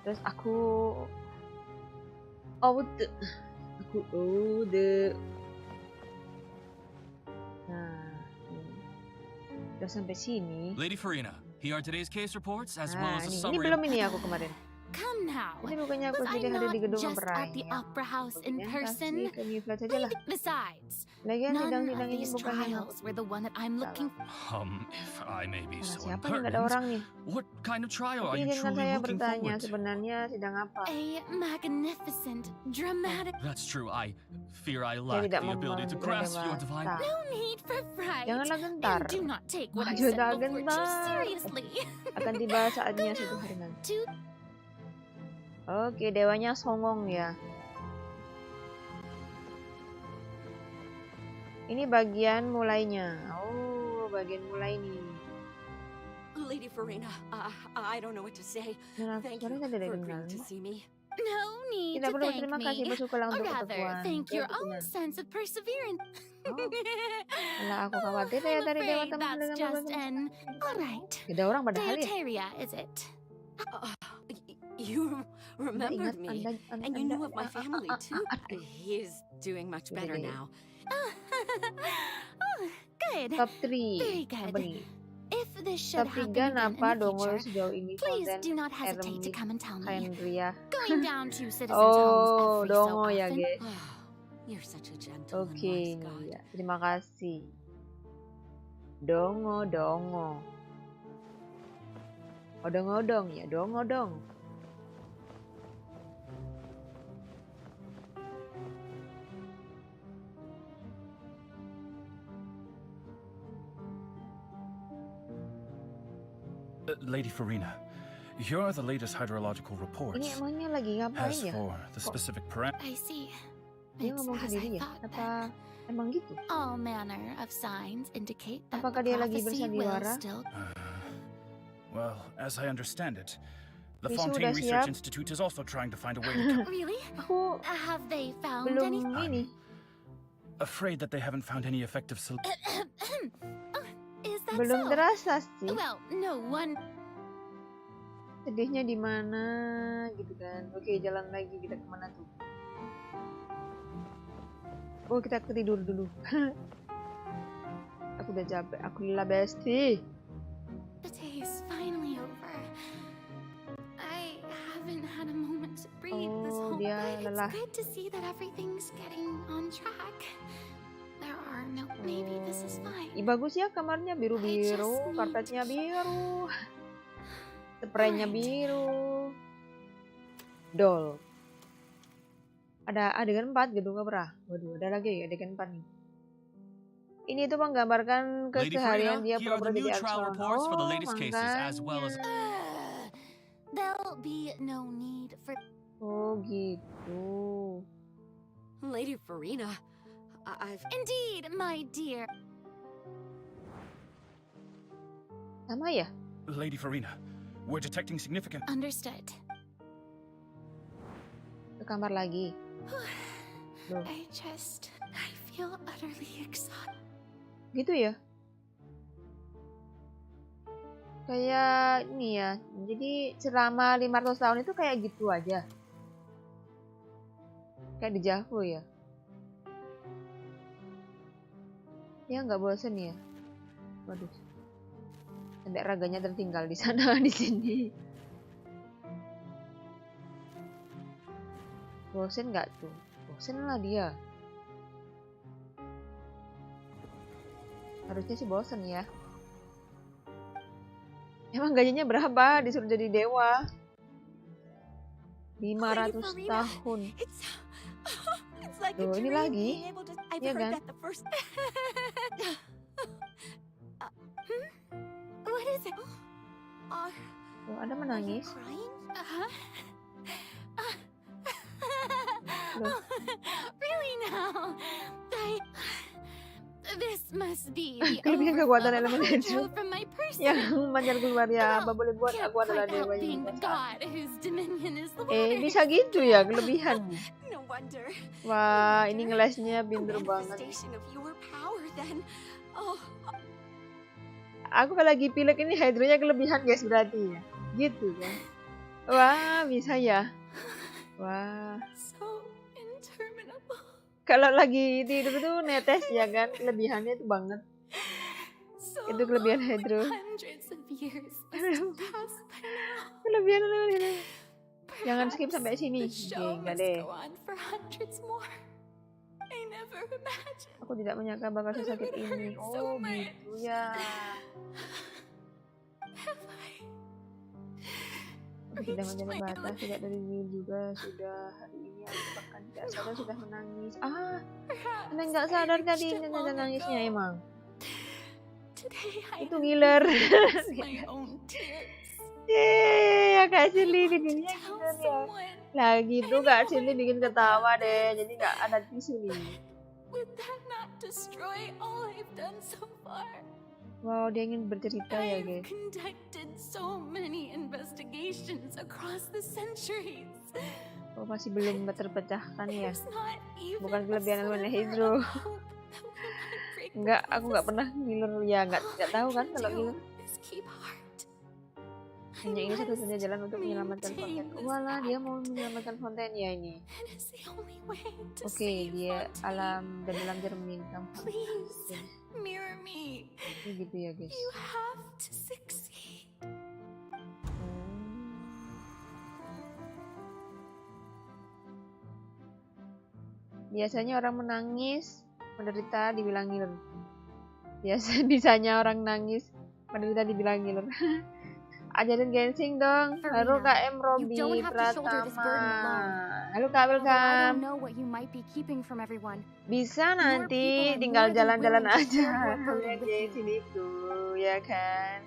Speaker 3: Terus aku Nah, udah sampai sini.
Speaker 10: Lady Farina, here are today's case reports as well as a
Speaker 3: Ini
Speaker 10: summary.
Speaker 3: belum ini aku kemarin.
Speaker 2: Come now.
Speaker 3: Ini bukannya aku
Speaker 2: Was I
Speaker 3: sendiri ada di
Speaker 2: not
Speaker 3: gedung
Speaker 2: just
Speaker 3: mempelai.
Speaker 2: at the opera house in person?
Speaker 3: Ke Niflat saja lah.
Speaker 2: Besides,
Speaker 3: Lagian
Speaker 2: none
Speaker 3: sidang-sidang
Speaker 2: of
Speaker 3: ini
Speaker 2: these
Speaker 3: bukan yang
Speaker 2: trials were the one that I'm looking for.
Speaker 10: If I may be
Speaker 3: Karena
Speaker 10: so
Speaker 3: siapa nih? Nggak ada
Speaker 10: impertinent,
Speaker 3: orang nih.
Speaker 10: what kind of trial are
Speaker 3: Tapi
Speaker 10: you
Speaker 3: izinkan
Speaker 10: truly
Speaker 3: saya
Speaker 10: looking
Speaker 3: bertanya,
Speaker 10: forward to?
Speaker 3: sebenarnya sidang apa?
Speaker 2: A magnificent, dramatic.
Speaker 10: That's true. I fear I
Speaker 3: Saya
Speaker 10: lack
Speaker 3: tidak
Speaker 10: the ability to grasp your divine.
Speaker 3: dewasa.
Speaker 2: No need for fright.
Speaker 3: Janganlah gentar.
Speaker 2: And do not take what I
Speaker 3: Maju
Speaker 2: said
Speaker 3: tak
Speaker 2: before too
Speaker 3: gentar.
Speaker 2: seriously.
Speaker 3: Akan tiba saatnya suatu hari nanti.
Speaker 2: To
Speaker 3: Oke, dewanya songong ya. Ini bagian mulainya. Oh, bagian mulai nih.
Speaker 9: Lady Farina, I don't know what to say.
Speaker 3: Nah,
Speaker 9: Thank you
Speaker 3: suaranya
Speaker 9: for
Speaker 3: tidak
Speaker 9: agreeing to
Speaker 3: dengar.
Speaker 9: see me.
Speaker 2: no need
Speaker 3: Tidak
Speaker 2: to
Speaker 3: perlu
Speaker 2: thank
Speaker 3: terima kasih,
Speaker 2: me.
Speaker 3: bersyukurlah
Speaker 2: Or
Speaker 3: untuk
Speaker 2: rather,
Speaker 3: keteguhan.
Speaker 2: thank your
Speaker 3: Keteguhan.
Speaker 2: own sense of perseverance.
Speaker 3: Oh, Malah aku khawatir ya
Speaker 2: I'm
Speaker 3: tadi dewa
Speaker 2: afraid
Speaker 3: teman
Speaker 2: that's
Speaker 3: dengan
Speaker 2: just an... Alright.
Speaker 3: Beda orang padahal ya.
Speaker 2: Deuteria, is it?
Speaker 9: You
Speaker 3: Anda
Speaker 9: remembered
Speaker 3: ingat,
Speaker 9: me, and you knew of my family too. He is doing much better now.
Speaker 2: Oh, good.
Speaker 3: Top 3.
Speaker 2: Very good.
Speaker 3: Apa nih?
Speaker 2: If this should
Speaker 3: Top
Speaker 2: happen
Speaker 3: 3
Speaker 2: again in
Speaker 3: napa
Speaker 2: the
Speaker 3: dongol
Speaker 2: future,
Speaker 3: sejauh ini
Speaker 2: please
Speaker 3: konten
Speaker 2: do not hesitate to come and tell me.
Speaker 3: Henria.
Speaker 2: Going down to citizens'
Speaker 3: Oh,
Speaker 2: homes every so
Speaker 3: dongo ya
Speaker 2: often.
Speaker 3: guys.
Speaker 9: You're such a gentle and
Speaker 3: Oke,
Speaker 9: wise
Speaker 3: ini
Speaker 9: god.
Speaker 3: ya. Terima kasih. Dongo. Odong-odong ya, dongodong.
Speaker 8: Lady Farina, here are the latest hydrological reports.
Speaker 3: Ini emangnya lagi ngapain
Speaker 8: As
Speaker 3: ya?
Speaker 8: for the specific parameters,
Speaker 2: I see.
Speaker 3: Dia
Speaker 2: It's
Speaker 3: ngomong
Speaker 2: as I
Speaker 3: sendiri ya?
Speaker 2: thought
Speaker 3: Apa
Speaker 2: then.
Speaker 3: emang gitu?
Speaker 2: All manner of signs indicate that
Speaker 3: Apakah
Speaker 2: the
Speaker 3: dia lagi
Speaker 2: prophecy will
Speaker 3: bersandiwara?
Speaker 2: still...
Speaker 8: well, as I understand it, the
Speaker 3: Ini
Speaker 8: Fontaine
Speaker 3: sudah
Speaker 8: Research
Speaker 3: siap?
Speaker 8: Institute is also trying to find a way to
Speaker 2: Really?
Speaker 3: Aku
Speaker 2: Have they found
Speaker 3: belum
Speaker 2: anything?
Speaker 3: ini.
Speaker 8: afraid that they haven't found any effective solution.
Speaker 2: Is that
Speaker 3: Belum
Speaker 2: so?
Speaker 3: terasa sih.
Speaker 2: Well, no one...
Speaker 3: Sedihnya di mana gitu kan. Oke, jalan lagi, kita kemana tuh? Oh, kita ketidur dulu. Aku udah capek, aku lelah besti.
Speaker 2: The day is finally over. I haven't had a moment to breathe this
Speaker 3: Oh,
Speaker 2: whole
Speaker 3: dia
Speaker 2: night.
Speaker 3: lelah.
Speaker 2: It's good to see that everything's getting on track. There are no... Maybe this is fine.
Speaker 3: Ih, bagus ya kamarnya, biru-biru, karpetnya biru, spraynya biru. Doll. Ada adegan 4 gedung opera. Waduh, ada lagi adegan 4 nih. Ini tuh menggambarkan
Speaker 10: Lady
Speaker 3: keseharian
Speaker 10: Farina,
Speaker 3: dia
Speaker 10: here are the
Speaker 3: pura-pura
Speaker 10: new
Speaker 3: jadi
Speaker 10: trial
Speaker 3: archon.
Speaker 10: reports for the latest cases as well as.
Speaker 2: There'll be no need for...
Speaker 3: Oh gitu.
Speaker 9: Lady Farina, I've...
Speaker 2: Indeed, my dear.
Speaker 3: Sama ya?
Speaker 8: Lady Farina, we're detecting significant.
Speaker 2: Understood.
Speaker 3: Ke kamar lagi. Loh,
Speaker 2: I feel utterly exhausted.
Speaker 3: gitu ya? Kayak ini ya. Jadi selama 500 tahun itu kayak gitu aja. Kayak di Javu ya. Ya nggak bosen ya. Waduh. Sampai raganya tertinggal di sana di sini. Bosen nggak tuh? Bosen lah dia. Harusnya sih bosen ya. Emang gajinya berapa disuruh jadi dewa? 500 tahun.
Speaker 9: It's like
Speaker 3: Loh,
Speaker 9: a
Speaker 3: ini
Speaker 9: dream
Speaker 3: lagi.
Speaker 9: being able to... I've
Speaker 3: Iya
Speaker 9: heard
Speaker 3: kan?
Speaker 9: that the first...
Speaker 2: What is it?
Speaker 3: Loh, ada menangis.
Speaker 9: Crying?
Speaker 3: Loh,
Speaker 2: Really now? This must be the
Speaker 3: kelebihan kekuatan elemen
Speaker 2: overflow
Speaker 3: hidup
Speaker 2: from my person.
Speaker 3: yang mancar keluar ya. Apa boleh buat
Speaker 2: Can't
Speaker 3: aku adalah
Speaker 2: quite help
Speaker 3: dewa
Speaker 2: being
Speaker 3: yang
Speaker 2: the
Speaker 3: biasa.
Speaker 2: god whose dominion is the water.
Speaker 3: Bisa gitu ya kelebihan.
Speaker 9: No wonder.
Speaker 3: Wah, ini ngelesnya
Speaker 9: A
Speaker 3: pinter banget.
Speaker 9: manifestation of your power then. Oh,
Speaker 3: Aku kalau lagi pilek ini hydronya kelebihan guys berarti ya. Gitu kan. Wah, bisa ya. Wah.
Speaker 2: So interminable.
Speaker 3: Kalau lagi tidur tuh netes ya kan, kelebihannya itu banget.
Speaker 2: So
Speaker 3: Itu kelebihan
Speaker 2: long,
Speaker 3: hydro.
Speaker 2: hundreds of years must have passed by now.
Speaker 3: Kelebihan hydro. Jangan skip sampai sini.
Speaker 2: The show
Speaker 3: Oke, enggak
Speaker 2: must
Speaker 3: deh.
Speaker 2: go on for hundreds more. I never imagined.
Speaker 3: Aku tidak menyangka bakal sesakit ini. Oh, gitu ya.
Speaker 2: Have I
Speaker 3: Aku sudah
Speaker 2: reached
Speaker 3: mencapai
Speaker 2: my
Speaker 3: batas,
Speaker 2: limit?
Speaker 3: tidak dari dulu juga sudah hari ini aku bahkan tidak sadar sudah menangis. Ah,
Speaker 2: Perhaps
Speaker 3: Nenek nggak
Speaker 2: I
Speaker 3: sadar
Speaker 2: reached
Speaker 3: tadi
Speaker 2: it
Speaker 3: Nenek
Speaker 2: long
Speaker 3: nangisnya
Speaker 2: ago.
Speaker 3: emang.
Speaker 2: Today I
Speaker 3: Itu
Speaker 2: have
Speaker 3: ngiler.
Speaker 2: witnessed my own tears.
Speaker 3: Ya Kak Shirley
Speaker 2: I
Speaker 3: di
Speaker 2: want to
Speaker 3: dunia
Speaker 2: tell
Speaker 3: gitu ya.
Speaker 2: someone.
Speaker 3: Lagi tuh Kak Shirley bikin ketawa deh, jadi nggak ada tisu nih.
Speaker 2: Would that not destroy all I've done so far?
Speaker 3: Wow, dia ingin bercerita ya
Speaker 2: I've
Speaker 3: guys.
Speaker 2: conducted so many investigations across the centuries.
Speaker 3: Oh, masih belum terpecahkan ya.
Speaker 2: There's not even
Speaker 3: Bukan
Speaker 2: a
Speaker 3: kelebihan elemen
Speaker 2: sliver
Speaker 3: hydro.
Speaker 2: of hope that when I break the
Speaker 3: Enggak, aku nggak
Speaker 2: process,
Speaker 3: pernah ngiler ya, nggak tahu
Speaker 2: all I
Speaker 3: kan
Speaker 2: can
Speaker 3: kalau
Speaker 2: do
Speaker 3: ngiler.
Speaker 2: is keep heart.
Speaker 3: Hanya
Speaker 2: I
Speaker 3: ini satu-satunya
Speaker 2: must
Speaker 3: jalan untuk menyelamatkan
Speaker 2: maintain
Speaker 3: Fontaine.
Speaker 2: this
Speaker 3: Walah, dia
Speaker 2: act.
Speaker 3: mau menyelamatkan Fontaine ya ini.
Speaker 2: It is the only way to
Speaker 3: Oke,
Speaker 2: save
Speaker 3: dia
Speaker 2: Fontaine.
Speaker 3: alam dan dalam cermin kamu.
Speaker 2: Please, mirror me.
Speaker 3: Ini gitu ya guys.
Speaker 2: You have to succeed.
Speaker 3: Biasanya orang menangis, menderita dibilang ngiler. Bisanya orang nangis, menderita dibilang ngiler. Ajarin genshin dong. Halo Kak M Robi
Speaker 5: don't have to shoulder this burden
Speaker 3: Pratama.
Speaker 5: alone.
Speaker 3: Halo Kak,
Speaker 5: Although I
Speaker 3: welcome.
Speaker 5: don't know what you might be keeping from everyone.
Speaker 3: Bisa nanti
Speaker 5: people are
Speaker 3: tinggal
Speaker 5: more than
Speaker 3: jalan-jalan
Speaker 5: willing to
Speaker 3: aja
Speaker 5: share your burden
Speaker 3: lihat
Speaker 5: with you.
Speaker 3: genshin itu, ya kan.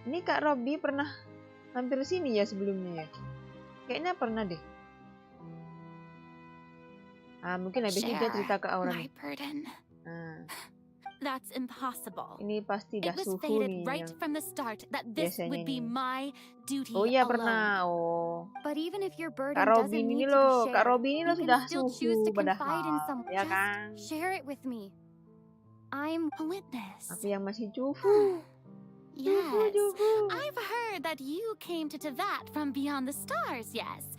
Speaker 3: Ini Kak Robi pernah hampir sini ya sebelumnya ya. Kayaknya pernah deh. Ah, mungkin habis ini dia cerita ke Aura
Speaker 2: my
Speaker 3: nih.
Speaker 2: burden.
Speaker 3: Nah,
Speaker 2: That's impossible.
Speaker 3: ini pasti
Speaker 2: It
Speaker 3: dah
Speaker 2: was
Speaker 3: suhu
Speaker 2: fated
Speaker 3: nih
Speaker 2: right
Speaker 3: yang
Speaker 2: from the start that this
Speaker 3: biasanya
Speaker 2: would be
Speaker 3: nih.
Speaker 2: my duty
Speaker 3: Oh iya
Speaker 2: alone.
Speaker 3: pernah. Oh,
Speaker 5: But even if your burden
Speaker 3: Kak
Speaker 5: doesn't
Speaker 3: Robin
Speaker 5: need
Speaker 3: ini
Speaker 5: to be
Speaker 3: loh, Kak
Speaker 5: shared,
Speaker 3: Robin ini
Speaker 5: you
Speaker 3: loh
Speaker 5: can
Speaker 3: sudah
Speaker 5: still choose
Speaker 3: suhu
Speaker 5: to confide in
Speaker 3: padahal,
Speaker 5: someone.
Speaker 3: ya
Speaker 5: Just
Speaker 3: kan?
Speaker 5: share it with me. I'm
Speaker 2: A witness.
Speaker 3: Aku yang masih cufu.
Speaker 2: Yes.
Speaker 3: Cufu.
Speaker 2: I've heard that you came to Tevat from beyond the stars, yes.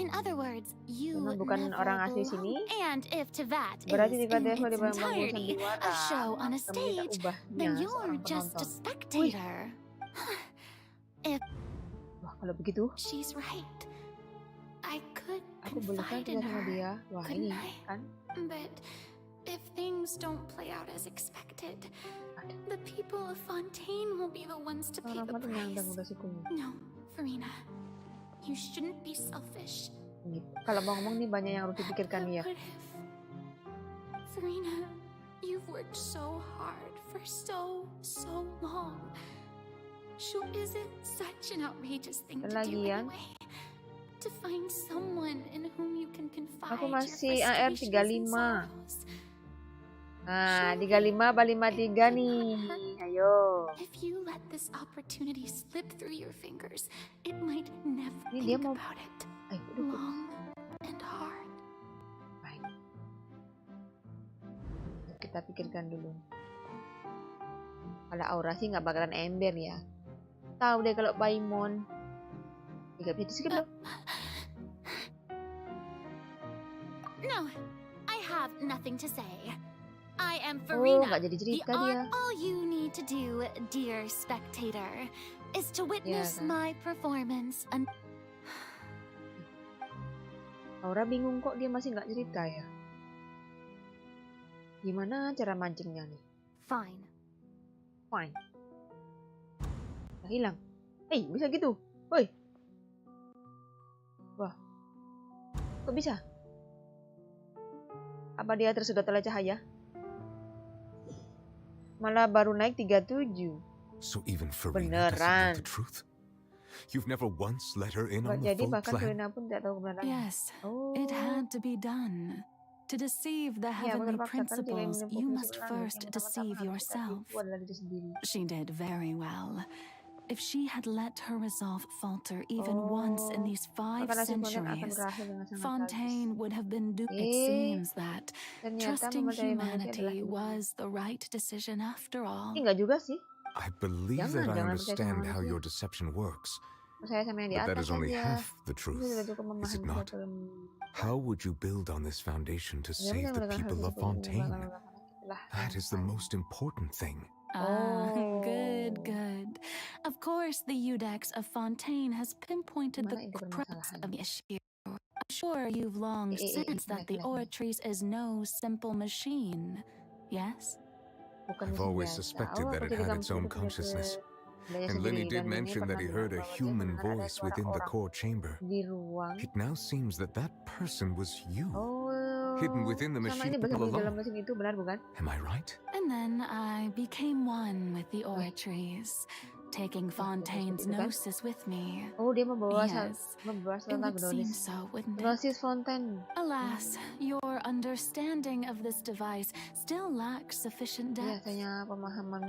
Speaker 2: In other words, you
Speaker 3: Memang bukan
Speaker 2: never
Speaker 3: orang asli
Speaker 2: belong.
Speaker 3: sini.
Speaker 2: And if Tevat
Speaker 3: Berarti
Speaker 2: is
Speaker 3: jika
Speaker 2: in
Speaker 3: dia
Speaker 2: its
Speaker 3: di bawah bangku
Speaker 2: entirety
Speaker 3: sandiwara,
Speaker 2: a show on a
Speaker 3: kamu minta
Speaker 2: stage,
Speaker 3: ubahnya
Speaker 2: then you're
Speaker 3: seorang
Speaker 2: just a
Speaker 3: penonton.
Speaker 2: spectator.
Speaker 3: Wah, kalau begitu,
Speaker 2: She's right. I could
Speaker 3: aku boleh kan
Speaker 2: confide in
Speaker 3: tinggal sama
Speaker 2: her,
Speaker 3: dia. Wah,
Speaker 2: couldn't
Speaker 3: ini
Speaker 2: I?
Speaker 3: kan.
Speaker 2: But if things don't play out as expected, the people of Fontaine will be the ones to pay
Speaker 3: Orang
Speaker 2: the
Speaker 3: mati yang
Speaker 2: price.
Speaker 3: udah sukunya.
Speaker 2: No, Farina. You shouldn't be selfish.
Speaker 3: Gitu. Kalau mau ngomong nih banyak yang harus dipikirkan ya.
Speaker 2: What if... Farina, you've worked so hard for so long. Is it such an outrageous thing to do
Speaker 3: Lagian,
Speaker 2: anyway? To find someone in whom you can confide
Speaker 3: aku
Speaker 2: your
Speaker 3: masih AR
Speaker 2: frustrations
Speaker 3: 35.
Speaker 2: and sorrows.
Speaker 3: Nah, 35 apa 53 nih? Ayo.
Speaker 2: If you let this opportunity slip through your fingers, it might never
Speaker 3: Ini dia
Speaker 2: think
Speaker 3: mau.
Speaker 2: about it.
Speaker 3: Aduh.
Speaker 2: Long and hard.
Speaker 3: Baik. Kita pikirkan dulu. Kalau Aura sih nggak bakalan ember ya. Tahu deh kalau Paimon. Nggak bisa di-skip loh.
Speaker 2: No, I have nothing to say. I am
Speaker 3: Oh,
Speaker 2: Farina.
Speaker 3: nggak jadi cerita dia.
Speaker 2: All you need to do, dear spectator, is to witness
Speaker 3: kan?
Speaker 2: my performance.
Speaker 3: Aura bingung kok dia masih nggak cerita ya. Gimana cara mancingnya nih?
Speaker 5: Fine.
Speaker 3: Fine. Udah hilang. Bisa gitu. Woi. Wah. Kok bisa? Apa dia tersedot oleh cahaya? Malah baru naik 37.
Speaker 4: So even Farina doesn't know the truth? You've never once let her in on the
Speaker 3: Jadi
Speaker 4: full
Speaker 3: bahkan
Speaker 4: plan?
Speaker 3: Farina pun tidak tahu kebenaran.
Speaker 11: Yes,
Speaker 3: Oh.
Speaker 11: it had to be done. To deceive the
Speaker 3: Ya,
Speaker 11: heavenly
Speaker 3: terpaksa kan jika ingin
Speaker 11: principles,
Speaker 3: menempuh
Speaker 11: you
Speaker 3: prinsip
Speaker 11: must
Speaker 3: langit,
Speaker 11: first
Speaker 3: yang
Speaker 11: deceive
Speaker 3: pertama-tama harus
Speaker 11: yourself.
Speaker 3: ditipu adalah diri sendiri.
Speaker 11: She did very well. If she had let her resolve falter even once in these 5
Speaker 3: Maka nasib Fontaine akan
Speaker 11: centuries,
Speaker 3: berakhir dengan sangat
Speaker 11: Fontaine would have been doomed. It
Speaker 3: Eh,
Speaker 11: seems that
Speaker 3: ternyata
Speaker 11: trusting
Speaker 3: mempercayai manusia adalah
Speaker 11: humanity
Speaker 3: hidup.
Speaker 11: was the right decision after all.
Speaker 3: Enggak juga sih.
Speaker 4: I believe that I understand how your deception works,
Speaker 3: Percaya sama yang di
Speaker 4: but that
Speaker 3: atas
Speaker 4: is only
Speaker 3: aja.
Speaker 4: half the
Speaker 3: Itu sudah
Speaker 4: truth,
Speaker 3: cukup
Speaker 4: is it
Speaker 3: memahami
Speaker 4: not?
Speaker 3: suatu
Speaker 4: How would you build on this foundation to save the people of Fontaine? That is the most important thing.
Speaker 11: Good, good. Of course, the Udex of Fontaine has pinpointed the crux of the issue. I'm sure you've long sensed that the Oratrice is no simple machine, yes?
Speaker 4: I've always suspected that it had its own consciousness. And Lenny did mention that he heard a human voice within the core chamber. It now seems that that person was you, hidden within the machine all along. Am I right?
Speaker 11: And then I became one with the Oratrice, taking Fontaine's gnosis with me.
Speaker 3: Dia membawa
Speaker 11: Yes, it would seem so, wouldn't it?
Speaker 3: Gnosis fontaine.
Speaker 11: Alas, your understanding of this device still lacks sufficient depth.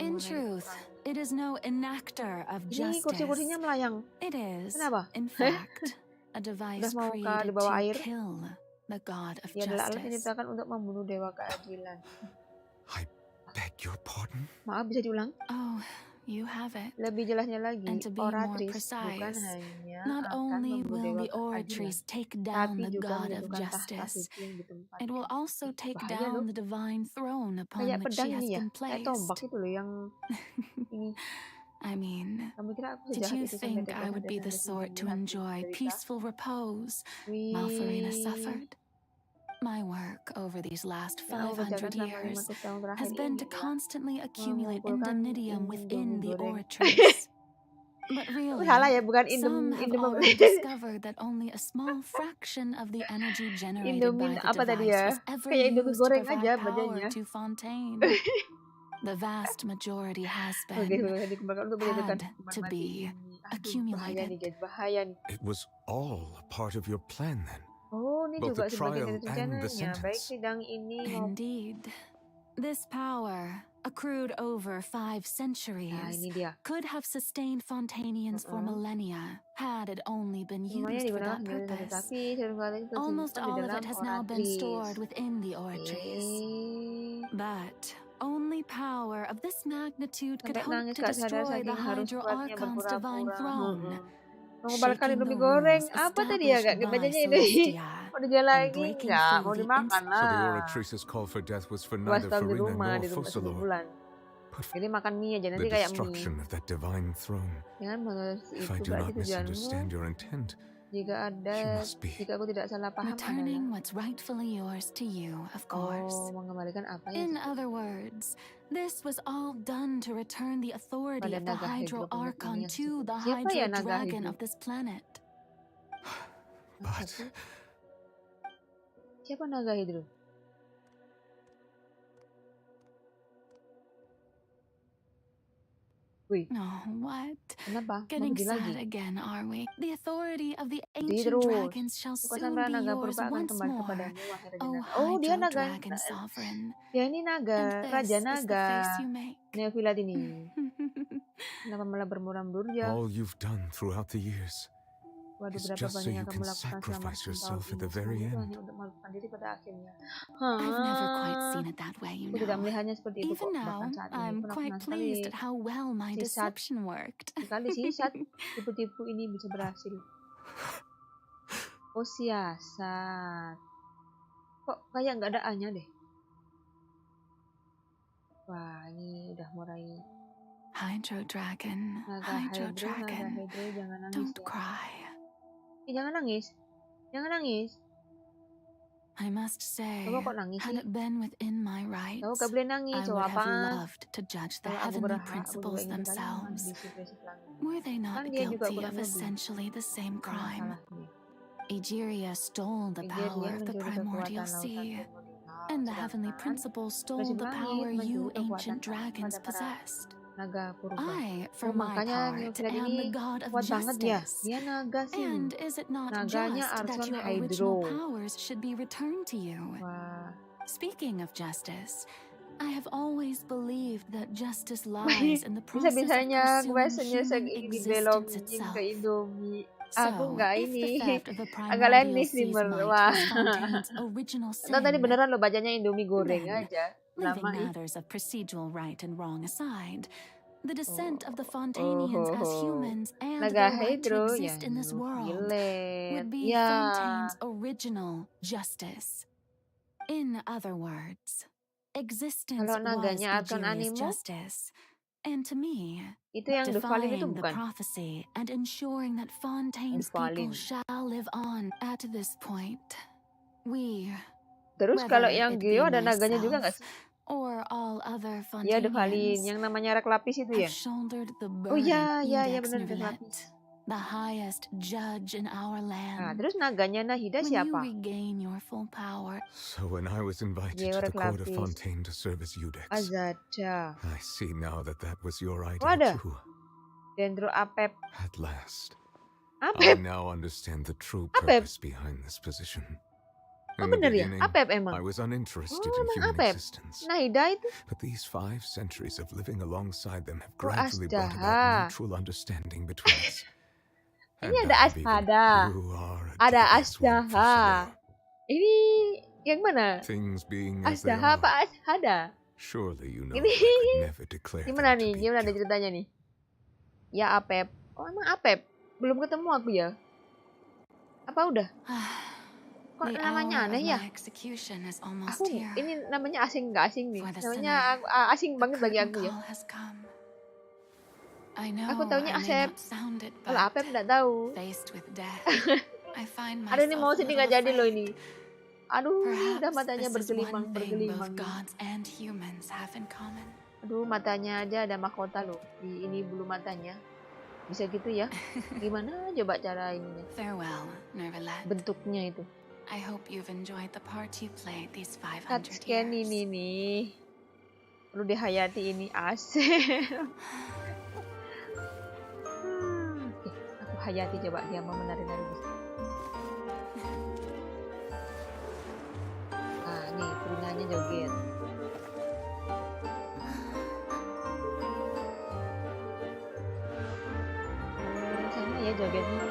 Speaker 11: In truth, it is no enactor of justice.
Speaker 3: Kursi-kursinya melayang.
Speaker 11: It is,
Speaker 3: Kenapa?
Speaker 11: in fact, a device
Speaker 3: Udah mau ke
Speaker 11: created
Speaker 3: di bawah
Speaker 11: to
Speaker 3: air?
Speaker 11: kill the god of
Speaker 3: Dia adalah alat yang
Speaker 11: justice.
Speaker 3: diciptakan untuk membunuh dewa keadilan.
Speaker 4: I beg your pardon?
Speaker 3: Maaf, bisa diulang?
Speaker 11: Oh, you have it.
Speaker 3: Lebih jelasnya lagi,
Speaker 11: And to be more
Speaker 3: Oratrice bukan
Speaker 11: precise,
Speaker 3: hanya
Speaker 11: not
Speaker 3: akan
Speaker 11: only
Speaker 3: membunuh
Speaker 11: will
Speaker 3: dewa
Speaker 11: the
Speaker 3: keadilan,
Speaker 11: Oratrice take down
Speaker 3: tapi
Speaker 11: the
Speaker 3: juga
Speaker 11: god of
Speaker 3: menjatuhkan tahta
Speaker 11: justice,
Speaker 3: suci yang ditempatkan.
Speaker 11: it will also take
Speaker 3: Bahaya
Speaker 11: down
Speaker 3: loh.
Speaker 11: the divine throne upon
Speaker 3: Kayak
Speaker 11: which
Speaker 3: pedang
Speaker 11: she has
Speaker 3: ini ya,
Speaker 11: been
Speaker 3: kayak tombak
Speaker 11: placed.
Speaker 3: itu loh yang ini.
Speaker 11: I mean,
Speaker 3: Kamu kira aku
Speaker 11: did
Speaker 3: sejahat
Speaker 11: you
Speaker 3: itu sampai
Speaker 11: think
Speaker 3: tega
Speaker 11: I would
Speaker 3: sampai
Speaker 11: be the
Speaker 3: sampai
Speaker 11: sort to
Speaker 3: segini hati
Speaker 11: enjoy
Speaker 3: menderita?
Speaker 11: peaceful repose while Farina
Speaker 3: Wih,
Speaker 11: suffered? My work over these last
Speaker 3: yang aku kerjakan
Speaker 11: 500
Speaker 3: selama
Speaker 11: years
Speaker 3: 500 tahun terakhir
Speaker 11: has been
Speaker 3: ini
Speaker 11: to
Speaker 3: adalah
Speaker 11: constantly accumulate
Speaker 3: mengumpulkan
Speaker 11: indemnitium within
Speaker 3: Indomie
Speaker 11: the
Speaker 3: goreng.
Speaker 11: Oratrice. But
Speaker 3: Salah
Speaker 11: really,
Speaker 3: ya, bukan
Speaker 11: some have already discovered that only a small fraction of the energy generated
Speaker 3: Indomie
Speaker 11: by the
Speaker 3: apa tadi
Speaker 11: device
Speaker 3: ya?
Speaker 11: was ever
Speaker 3: Kayak Indomie
Speaker 11: used to
Speaker 3: goreng
Speaker 11: provide
Speaker 3: aja
Speaker 11: power
Speaker 3: badannya.
Speaker 11: to Fontaine. The vast majority has
Speaker 3: Oke,
Speaker 11: been,
Speaker 3: sebenarnya dikembangkan untuk menyatukan
Speaker 11: had
Speaker 3: hukuman
Speaker 11: to
Speaker 3: mati
Speaker 11: be,
Speaker 3: ini. Aduh, bahaya nih
Speaker 11: accumulated.
Speaker 3: guys, bahaya nih.
Speaker 4: It was all a part of your plan then.
Speaker 3: Oh, ini
Speaker 4: Both
Speaker 3: juga
Speaker 4: the
Speaker 3: sebagian
Speaker 4: trial
Speaker 3: dari
Speaker 4: and the
Speaker 3: rencananya. Baik
Speaker 4: sentence.
Speaker 3: sidang ini maupun...
Speaker 11: Indeed. This power, accrued over 5
Speaker 3: Nah,
Speaker 11: centuries,
Speaker 3: ini dia.
Speaker 11: could have sustained Fontainians for millennia, had it only been
Speaker 3: Semuanya
Speaker 11: used for
Speaker 3: digunakan
Speaker 11: that
Speaker 3: sebagai senjata,
Speaker 11: purpose.
Speaker 3: tapi seringkali itu
Speaker 11: Almost
Speaker 3: disimpan di
Speaker 11: all of
Speaker 3: dalam
Speaker 11: it has now been stored
Speaker 3: Oratrice.
Speaker 11: within the Oratrice. But only power of this magnitude could
Speaker 3: Sampai
Speaker 11: hope
Speaker 3: nangis
Speaker 11: to
Speaker 3: gak sadar
Speaker 11: destroy the
Speaker 3: saking harus
Speaker 11: Hydro
Speaker 3: kuatnya
Speaker 11: Archon's divine
Speaker 3: berpura-pura.
Speaker 11: throne,
Speaker 3: Mengumpulkan
Speaker 11: shaking
Speaker 3: Indomie
Speaker 11: the
Speaker 3: goreng.
Speaker 11: rules
Speaker 3: Apa tadi ya? Gak
Speaker 11: established by
Speaker 3: bacanya ini.
Speaker 11: Celestia,
Speaker 3: Mau dijual
Speaker 11: and
Speaker 3: lagi?
Speaker 11: breaking
Speaker 3: Enggak,
Speaker 11: through
Speaker 3: mau
Speaker 11: the
Speaker 3: dimakan
Speaker 4: So the
Speaker 3: lah.
Speaker 4: Oratrice's call for death was for
Speaker 3: Gua
Speaker 4: neither
Speaker 3: stop di
Speaker 4: Farina
Speaker 3: rumah,
Speaker 4: nor
Speaker 3: di rumah
Speaker 4: Fussalor,
Speaker 3: sebulan.
Speaker 4: but
Speaker 3: Jadi makan mie aja,
Speaker 4: the
Speaker 3: nanti kayak mie.
Speaker 4: destruction of that divine throne.
Speaker 3: Jangan menurut
Speaker 4: If
Speaker 3: itu
Speaker 4: I do
Speaker 3: berarti
Speaker 4: not misunderstand
Speaker 3: tujuanmu
Speaker 4: your intent,
Speaker 3: jika aku tidak salah paham
Speaker 11: returning
Speaker 3: adalah
Speaker 11: what's rightfully yours to you, of course.
Speaker 3: mengembalikan apa
Speaker 11: In
Speaker 3: yang
Speaker 11: other words, this was all done to return the authority
Speaker 3: pada
Speaker 11: of the
Speaker 3: naga
Speaker 11: Hydro
Speaker 3: Hydro penghuni
Speaker 11: Archon
Speaker 3: yang
Speaker 11: to the
Speaker 3: siapa ya
Speaker 11: Hydro
Speaker 3: naga
Speaker 11: Dragon
Speaker 3: Hydro?
Speaker 11: of this planet.
Speaker 4: but
Speaker 3: Siapa naga Hydro? Wih,
Speaker 11: Oh, what?
Speaker 3: kenapa? Mau
Speaker 11: Getting
Speaker 3: pergi lagi?
Speaker 11: sad again, are we? The authority of the
Speaker 3: Jadi
Speaker 11: ancient
Speaker 3: terus.
Speaker 11: dragons shall
Speaker 3: Bukan
Speaker 11: soon
Speaker 3: sampai
Speaker 11: be
Speaker 3: naga
Speaker 11: yours
Speaker 3: purba akan
Speaker 11: once
Speaker 3: kembali
Speaker 11: more.
Speaker 3: kepadamu, wahai Raja
Speaker 11: Oh,
Speaker 3: Naga. Oh, dia
Speaker 11: Hydro
Speaker 3: naga.
Speaker 11: Dragon Sovereign.
Speaker 3: Ya ini naga,
Speaker 11: And this
Speaker 3: Raja
Speaker 11: is the
Speaker 3: Naga.
Speaker 11: face you make.
Speaker 3: Neofilat ini. Kenapa malah bermuram durja?
Speaker 4: all you've done throughout the years
Speaker 3: Waduh,
Speaker 4: is
Speaker 3: berapa
Speaker 4: just so
Speaker 3: banyak
Speaker 4: you
Speaker 3: yang kamu
Speaker 4: can
Speaker 3: lakukan selama
Speaker 4: sacrifice
Speaker 3: ratusan tahun
Speaker 4: yourself at
Speaker 3: ini.
Speaker 4: the very
Speaker 3: Semua itu
Speaker 4: end.
Speaker 3: hanya untuk melakukan diri pada akhirnya.
Speaker 11: I've never quite seen it that way, you
Speaker 3: Aku tidak
Speaker 11: know.
Speaker 3: melihatnya seperti itu kok.
Speaker 11: Even
Speaker 3: Bahkan
Speaker 11: now,
Speaker 3: saat ini
Speaker 11: I'm
Speaker 3: pun aku
Speaker 11: quite
Speaker 3: senang sekali.
Speaker 11: pleased at how well my
Speaker 3: Sisat.
Speaker 11: deception worked.
Speaker 3: Sekali sisat, tipu-tipu ini bisa berhasil. Oh, siasat. Kok kayak nggak ada A-nya deh. Wah, ini udah mulai
Speaker 11: Hydro Dragon,
Speaker 3: naga
Speaker 11: Hydro
Speaker 3: Hydro,
Speaker 11: Dragon,
Speaker 3: jangan nangis
Speaker 11: don't
Speaker 3: ya.
Speaker 11: cry.
Speaker 3: Jangan nangis. Jangan nangis.
Speaker 11: I must say,
Speaker 3: Kamu kok nangis
Speaker 11: had
Speaker 3: sih?
Speaker 11: it been within my rights,
Speaker 3: Kamu gak boleh nangis,
Speaker 11: I
Speaker 3: cowok
Speaker 11: would have
Speaker 3: apaan?
Speaker 11: loved to judge the
Speaker 3: Kalau aku
Speaker 11: heavenly
Speaker 3: berhak, aku juga
Speaker 11: principles
Speaker 3: ingin sekali
Speaker 11: themselves.
Speaker 3: menghabisi prinsip langit.
Speaker 11: Were they
Speaker 3: Kan
Speaker 11: not
Speaker 3: dia juga
Speaker 11: guilty
Speaker 3: kurang
Speaker 11: of
Speaker 3: lebih
Speaker 11: essentially the same
Speaker 3: sama
Speaker 11: crime?
Speaker 3: salahnya.
Speaker 11: Egeria stole the
Speaker 3: Dia
Speaker 11: power of the
Speaker 3: mencuri
Speaker 11: primordial
Speaker 3: kekuatan
Speaker 11: sea,
Speaker 3: lautan
Speaker 11: and the heavenly
Speaker 3: sedangkan
Speaker 11: principles stole
Speaker 3: prinsip
Speaker 11: the
Speaker 3: langit
Speaker 11: power
Speaker 3: mencuri
Speaker 11: you
Speaker 3: kekuatan
Speaker 11: ancient dragons
Speaker 3: pada para
Speaker 11: possessed.
Speaker 3: naga purba.
Speaker 11: I, for
Speaker 3: Oh,
Speaker 11: my
Speaker 3: makanya
Speaker 11: part,
Speaker 3: Neofilat
Speaker 11: am
Speaker 3: ini
Speaker 11: the god of
Speaker 3: kuat banget dia.
Speaker 11: justice.
Speaker 3: Dia naga sih.
Speaker 11: And is it not
Speaker 3: Naganya
Speaker 11: just that
Speaker 3: Archon
Speaker 11: your
Speaker 3: Hydro.
Speaker 11: original powers should be returned to you?
Speaker 3: Wah.
Speaker 11: Speaking of justice, I have always believed that justice lies in the process of
Speaker 3: Bisa-bisanya
Speaker 11: pursuing
Speaker 3: questnya
Speaker 11: human existence
Speaker 3: dibelokin
Speaker 11: itself.
Speaker 3: ke Indomie.
Speaker 11: So,
Speaker 3: Aku nggak
Speaker 11: if the
Speaker 3: ini.
Speaker 11: theft of the
Speaker 3: Agak lain
Speaker 11: primordial
Speaker 3: nih
Speaker 11: sea's
Speaker 3: streamer.
Speaker 11: might
Speaker 3: Wah.
Speaker 11: was Fontaine's original
Speaker 3: Ntar tadi
Speaker 11: sin,
Speaker 3: beneran lo bacanya Indomie goreng
Speaker 11: Then,
Speaker 3: aja.
Speaker 11: leaving
Speaker 3: Lama ih.
Speaker 11: matters of procedural right and wrong aside, The descent of the Fontainians as humans and
Speaker 3: Naga
Speaker 11: their right to
Speaker 3: Hydro,
Speaker 11: exist
Speaker 3: ya,
Speaker 11: in this world
Speaker 3: Violet.
Speaker 11: would be
Speaker 3: Ya.
Speaker 11: Fontaine's original justice. In other words, existence
Speaker 3: Kalau
Speaker 11: was
Speaker 3: naganya Archon
Speaker 11: Ejiri's
Speaker 3: Animo,
Speaker 11: justice. And to me,
Speaker 3: itu yang Devalin itu
Speaker 11: defying the
Speaker 3: bukan?
Speaker 11: prophecy and ensuring that Fontaine's people shall live on at this point. We,
Speaker 3: Terus kalau
Speaker 11: whether
Speaker 3: yang
Speaker 11: it be
Speaker 3: Geo ada naganya juga
Speaker 11: myself
Speaker 3: nggak sih?
Speaker 11: or all other
Speaker 3: Iya, Devalin,
Speaker 11: Fontainians,
Speaker 3: yang namanya rek lapis itu ya?
Speaker 11: have shouldered the
Speaker 3: Oh
Speaker 11: burden
Speaker 3: ya, ya, ya
Speaker 11: Iudex
Speaker 3: benar rek
Speaker 11: Neuvillette,
Speaker 3: lapis.
Speaker 11: the highest judge in our
Speaker 3: Nah,
Speaker 11: land.
Speaker 3: terus naganya Nahida
Speaker 11: When you
Speaker 3: siapa?
Speaker 11: regain your full power,
Speaker 4: So when I was invited
Speaker 3: Geo
Speaker 4: to
Speaker 3: rek
Speaker 4: the court of
Speaker 3: lapis.
Speaker 4: Fontaine to serve as Iudex,
Speaker 3: Azada.
Speaker 4: I see now that that was your idea
Speaker 3: Wadah.
Speaker 4: too.
Speaker 3: Dendro Apep.
Speaker 4: At last, I
Speaker 3: Apep?
Speaker 4: now understand the true
Speaker 3: Apep?
Speaker 4: purpose behind this position.
Speaker 3: Oh
Speaker 4: In the
Speaker 3: bener ya?
Speaker 4: beginning,
Speaker 3: Apep emang?
Speaker 4: I was uninterested
Speaker 3: Oh
Speaker 4: in
Speaker 3: emang
Speaker 4: human
Speaker 3: Apep?
Speaker 4: existence.
Speaker 3: Nahida itu?
Speaker 4: But these 5 centuries of living alongside them have
Speaker 3: Oh
Speaker 4: gradually brought
Speaker 3: Asdaha.
Speaker 4: about mutual understanding between us.
Speaker 3: Ini
Speaker 4: And
Speaker 3: ada
Speaker 4: I have even-
Speaker 3: Astada.
Speaker 4: You are a
Speaker 3: Ada
Speaker 4: devious one for
Speaker 3: Asdaha.
Speaker 4: sure.
Speaker 3: Ini yang mana?
Speaker 4: Things being as they
Speaker 3: Asdaha
Speaker 4: are,
Speaker 3: apa Ashada?
Speaker 4: surely you know
Speaker 3: Ini
Speaker 4: I could never declare
Speaker 3: gimana
Speaker 4: them to
Speaker 3: nih?
Speaker 4: be
Speaker 3: Gimana
Speaker 4: pure.
Speaker 3: ceritanya nih? Ya Apep. Oh emang Apep? Belum ketemu aku ya? Apa udah? Kok
Speaker 11: the
Speaker 3: namanya
Speaker 11: hour
Speaker 3: aneh
Speaker 11: of
Speaker 3: ya?
Speaker 11: my execution is
Speaker 3: Aku
Speaker 11: almost here.
Speaker 3: ini namanya asing nggak asing nih?
Speaker 11: For the
Speaker 3: Namanya asing
Speaker 11: The
Speaker 3: banget bagi
Speaker 11: curtain
Speaker 3: aku ya.
Speaker 11: call has come. I know
Speaker 3: Aku taunya
Speaker 11: I may
Speaker 3: Asep.
Speaker 11: not sound it,
Speaker 3: Kalau
Speaker 11: but
Speaker 3: Apep nggak tahu.
Speaker 11: faced with death, I find
Speaker 3: Aduh ini
Speaker 11: myself
Speaker 3: mau
Speaker 11: a
Speaker 3: sini
Speaker 11: little
Speaker 3: nggak jadi loh
Speaker 11: afraid.
Speaker 3: ini. Aduh udah
Speaker 11: Perhaps
Speaker 3: matanya
Speaker 11: this is
Speaker 3: bergelimang
Speaker 11: one thing
Speaker 3: bergelimang.
Speaker 11: both gods and humans have in common.
Speaker 3: Aduh matanya aja ada mahkota loh di ini bulu matanya. Bisa gitu ya? Gimana coba cara ininya?
Speaker 11: Farewell, Neuvillette.
Speaker 3: Bentuknya itu.
Speaker 11: I hope you've enjoyed the part you played these 500
Speaker 3: Touchscan
Speaker 11: years.
Speaker 3: ini nih. Perlu dihayati ini asik. Oke, aku hayati coba dia mau menari-nari bisa. Ah, nih Perinanya joget. Sama ya jogetnya.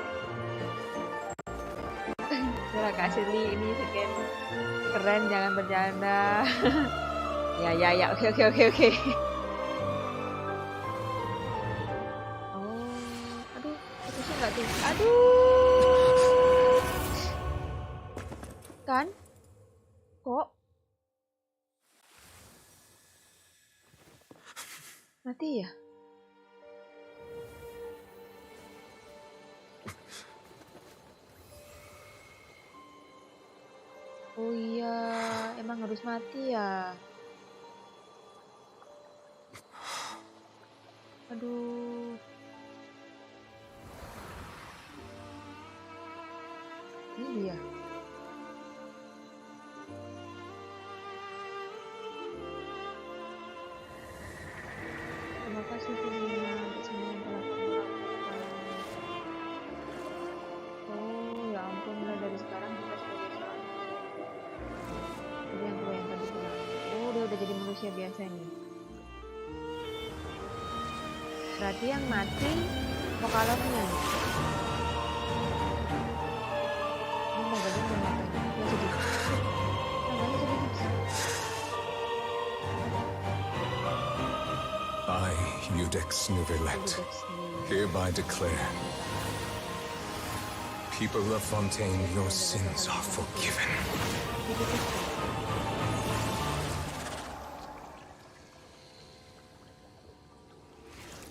Speaker 3: Terima kasih Li, ini scan keren, jangan bercanda. Ya, oke. Oh, aduh, putusnya nggak tuh, aduh, kan, kok, mati ya? Oh iya, emang harus mati ya? Aduh. Ini dia. Terima kasih Firina untuk semua yang telah kamu lakukan. Oh ya ampun, mulai dari sekarang kita sebagai seorang. Jadi yang tua yang tadi bilang, oh dia udah jadi manusia biasa nih. Berarti yang mati vokalornya. Ini naganya udah mati. Ya sedih. Naganya sedih.
Speaker 4: I, Iudex Neuvillette, hereby declare, people of Fontaine, your sins are forgiven.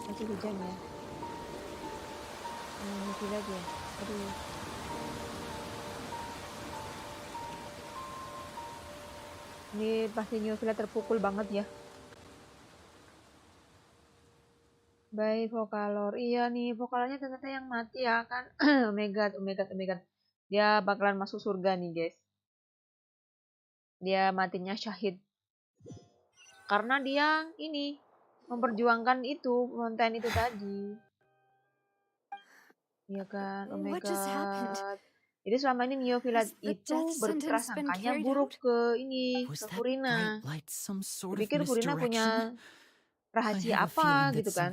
Speaker 3: Masih hujan ya. Mati lagi ya. Aduh. Ini pasti Neuvillette terpukul banget ya. Baik, vokalor. Iya nih, vokalornya ternyata yang mati ya kan. Oh my god. Dia bakalan masuk surga nih, guys. Dia matinya syahid. Karena dia ini memperjuangkan itu, fontaine itu tadi. Iya kan? Oh my god. Jadi selama ini Neuvillette itu berprasangkanya buruk ke ini, ke Furina. Pikir Furina punya rahasia apa gitu kan.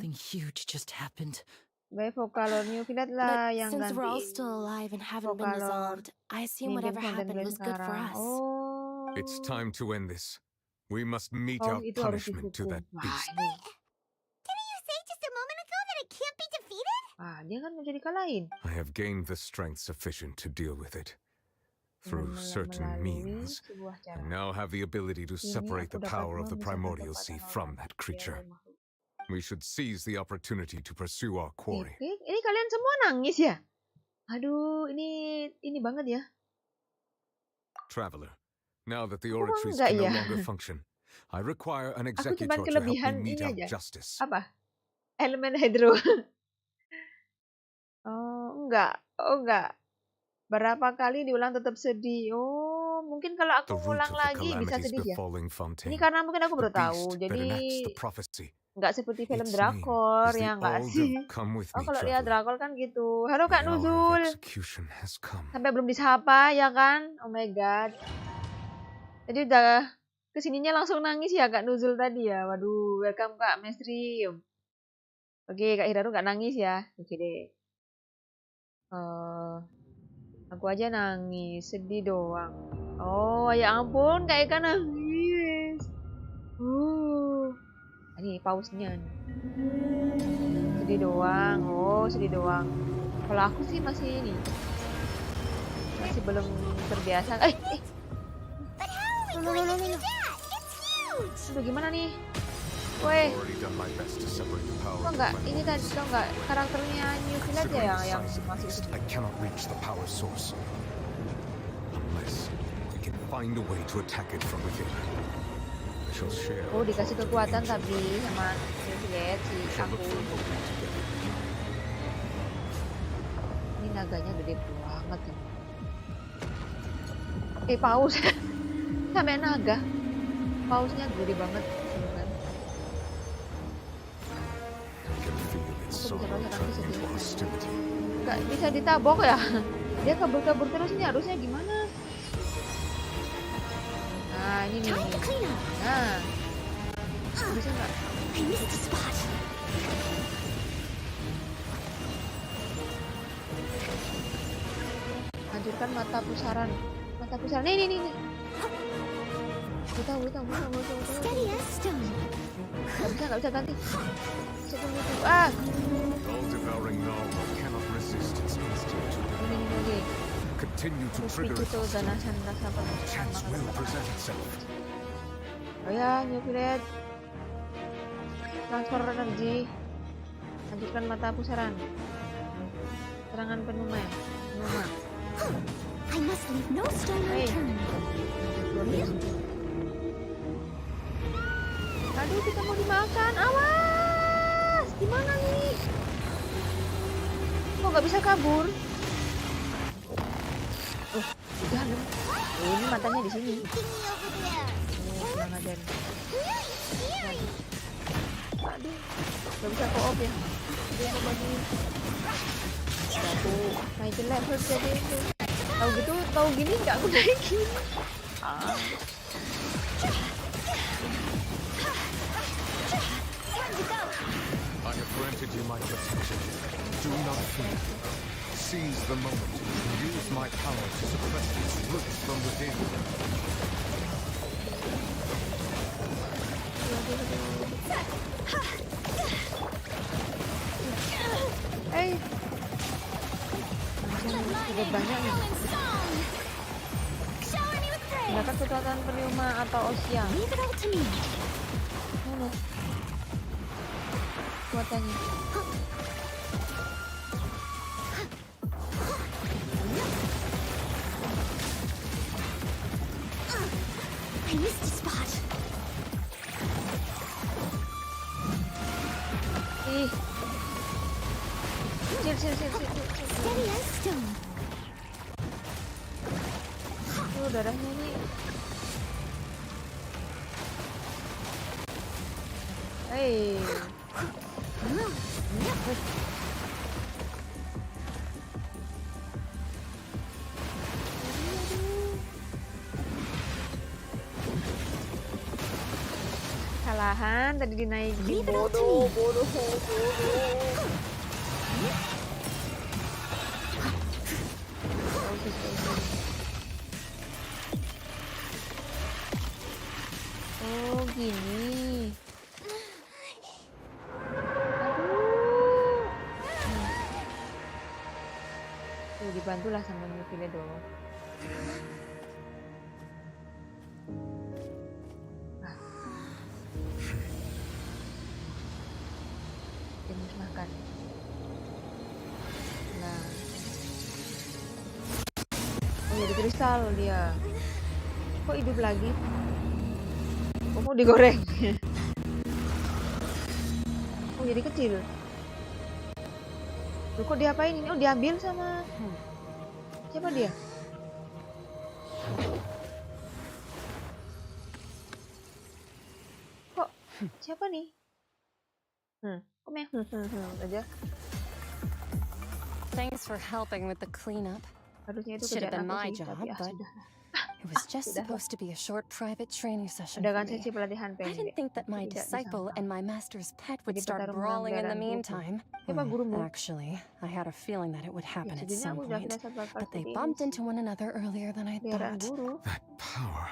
Speaker 3: Baik, vokalor Neuvillette lah yang
Speaker 5: since we're all
Speaker 3: gantiin
Speaker 5: still alive and haven't been
Speaker 3: vokalor
Speaker 5: dissolved, I assume whatever happened was good for us.
Speaker 3: Oh.
Speaker 4: It's time to end this. We must meet
Speaker 3: Oh,
Speaker 4: our
Speaker 3: itu harus
Speaker 4: punishment to
Speaker 3: dihukum.
Speaker 4: that
Speaker 3: Wah,
Speaker 4: beast.
Speaker 3: ini.
Speaker 1: Didn't you say
Speaker 3: Dia kan menjadi kalahin.
Speaker 4: I have gained the strength sufficient to deal with it through certain means, and now have the ability to separate the power of the primordial sea from that creature. We should seize the opportunity to pursue our quarry.
Speaker 3: Ini kalian semua nangis ya? Aduh, ini banget ya.
Speaker 4: Traveler, now that the oratories can no longer function, I require an executor to help me mete out justice.
Speaker 3: Apa? Elemen hydro. Enggak. Berapa kali diulang tetap sedih. Mungkin kalau aku ulang lagi bisa sedih ya. Ini karena mungkin aku baru tahu. Jadi nggak seperti film drakor ya nggak sih? Kalau lihat drakor kan gitu. Halo Kak Nuzul. Sampai belum disapa ya kan? Oh my god. Jadi udah kesininya langsung nangis ya Kak Nuzul tadi ya. Waduh, welcome Kak Mainstream. Oke, Kak Hiraru nggak nangis ya. Oke deh. Aku aja nangis, sedih doang. Oh, ya ampun, Kak Eka nangis. Ini pausnya nih. Sedih doang. Sedih doang. Kalau aku sih masih belum terbiasa. Udah gimana nih? Weh. Kok enggak ini tadi kok enggak karakternya New Village ya yang masih
Speaker 4: I cannot reach the power source unless we can find a way to attack it from within. I shall share.
Speaker 3: Dikasih kekuatan tapi sama New Village si aku. Ini naganya gede banget ya. Paus. Sampai naga. Pausnya gede banget. Nggak bisa ditabok ya. Dia kabur-kabur terus, ini harusnya gimana? Nah ini nih. Nah bisa nggak? Hancurkan mata pusaran. Nih. Gue tahu. Nggak bisa ganti. Tunggu. Ini.
Speaker 4: Continue to trigger it. Chance will present itself.
Speaker 3: Oh ya, New Village. Transfer energi. Lanjutkan mata pusaran. Serangan penuma.
Speaker 1: I must leave no stone unturned.
Speaker 3: Aduh, kita mau dimakan. Awas! Gimana nih? Kok nggak bisa kabur? Di dalam. Ini matanya di sini. Tenang aja. Aduh, nggak bisa co-op ya. Dia mau bagi. Aku naikin level jadi itu. Tahu gini nggak aku naikin.
Speaker 4: I have granted you my protection. Do not fear. Seize the moment and use my power to suppress its roots from within.
Speaker 3: Sudah banyak nih. Gunakan kekuatan peniuma atau osiang. Mana? Kekuatannya.
Speaker 1: I missed a spot.
Speaker 3: Chill.
Speaker 1: Steady as stone.
Speaker 3: Darahnya nih. Kalahan tadi dinaikin. Bodoh. Oh gini. dibantulah sama Nufile dong. Dia musnahkan. Nah. Oh, jadi kristal dia. Kok hidup lagi? Kok mau digoreng? Oh, jadi kecil. Loh, kok diapain ini? Oh, diambil sama siapa dia? Kok siapa nih? Kok meh aja.
Speaker 5: Thanks for helping with the cleanup.
Speaker 3: Harusnya itu
Speaker 5: Should have
Speaker 3: kerjaan
Speaker 5: been my
Speaker 3: aku sih,
Speaker 5: job,
Speaker 3: tapi
Speaker 5: but
Speaker 3: sudah.
Speaker 5: it was just supposed to be a short private training session
Speaker 3: Ada
Speaker 5: for
Speaker 3: kan
Speaker 5: me.
Speaker 3: sesi pelatihan
Speaker 5: I didn't
Speaker 3: pendek.
Speaker 5: think that my
Speaker 3: Tidak
Speaker 5: disciple
Speaker 3: disangka.
Speaker 5: and my master's pet would
Speaker 3: Jadi
Speaker 5: start
Speaker 3: petarung
Speaker 5: brawling in the
Speaker 3: pelanggaran hukum.
Speaker 5: meantime.
Speaker 3: Siapa gurumu?
Speaker 5: Actually, I had a feeling that it would happen at
Speaker 3: Sejujurnya
Speaker 5: some
Speaker 3: aku sudah
Speaker 5: point,
Speaker 3: firasat bakal
Speaker 5: but they
Speaker 3: seperti
Speaker 5: bumped
Speaker 3: ini
Speaker 5: into one another earlier than I
Speaker 3: peliharaan
Speaker 5: thought.
Speaker 3: guru.
Speaker 4: That power.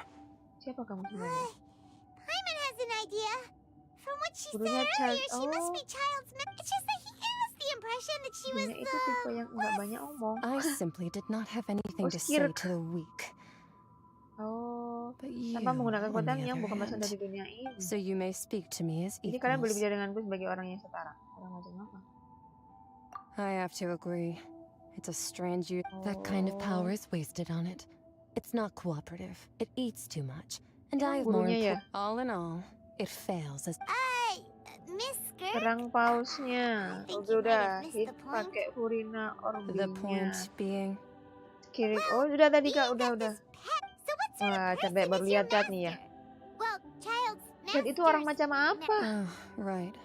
Speaker 3: Siapa kamu sebenarnya?
Speaker 1: Paimon has an idea. From what she said
Speaker 3: Gurunya
Speaker 1: earlier,
Speaker 3: Child.
Speaker 1: she must
Speaker 3: Oh,
Speaker 1: be Child's It's just that he gave us the impression that she was
Speaker 3: gurunya itu tipe yang nggak banyak omong.
Speaker 5: I simply did not have anything
Speaker 3: Oh,
Speaker 5: to say
Speaker 3: skirk.
Speaker 5: to the weak.
Speaker 3: Oh,
Speaker 5: But you,
Speaker 3: tanpa menggunakan
Speaker 5: on the
Speaker 3: kekuatan yang
Speaker 5: other
Speaker 3: bukan berasal
Speaker 5: hand,
Speaker 3: dari dunia ini.
Speaker 5: so you may speak to me as
Speaker 3: Jadi kalian boleh
Speaker 5: equals.
Speaker 3: bicara denganku sebagai orang yang setara. Orang macam apa?
Speaker 5: I have to agree. It's a strange That kind of power is wasted on it. It's not cooperative. It eats too much. And I have more
Speaker 3: gurunya ya?
Speaker 5: All in all, it fails as
Speaker 1: Miss Skirt.
Speaker 3: Serang pausnya.
Speaker 1: think
Speaker 3: Oke,
Speaker 1: you might
Speaker 3: udah
Speaker 1: have missed
Speaker 3: hit
Speaker 1: the point.
Speaker 3: pakai Furina
Speaker 5: the
Speaker 3: orbinya.
Speaker 5: point being.
Speaker 3: Kirik. Oh, sudah tadi Kak, udah.
Speaker 1: So what sort
Speaker 3: Wah,
Speaker 1: of
Speaker 3: sampai
Speaker 1: person
Speaker 3: baru
Speaker 1: is your
Speaker 3: lihat cat nih ya.
Speaker 1: master? Well, Child's
Speaker 3: Cat itu orang
Speaker 1: master's
Speaker 3: macam apa?
Speaker 5: Oh, right.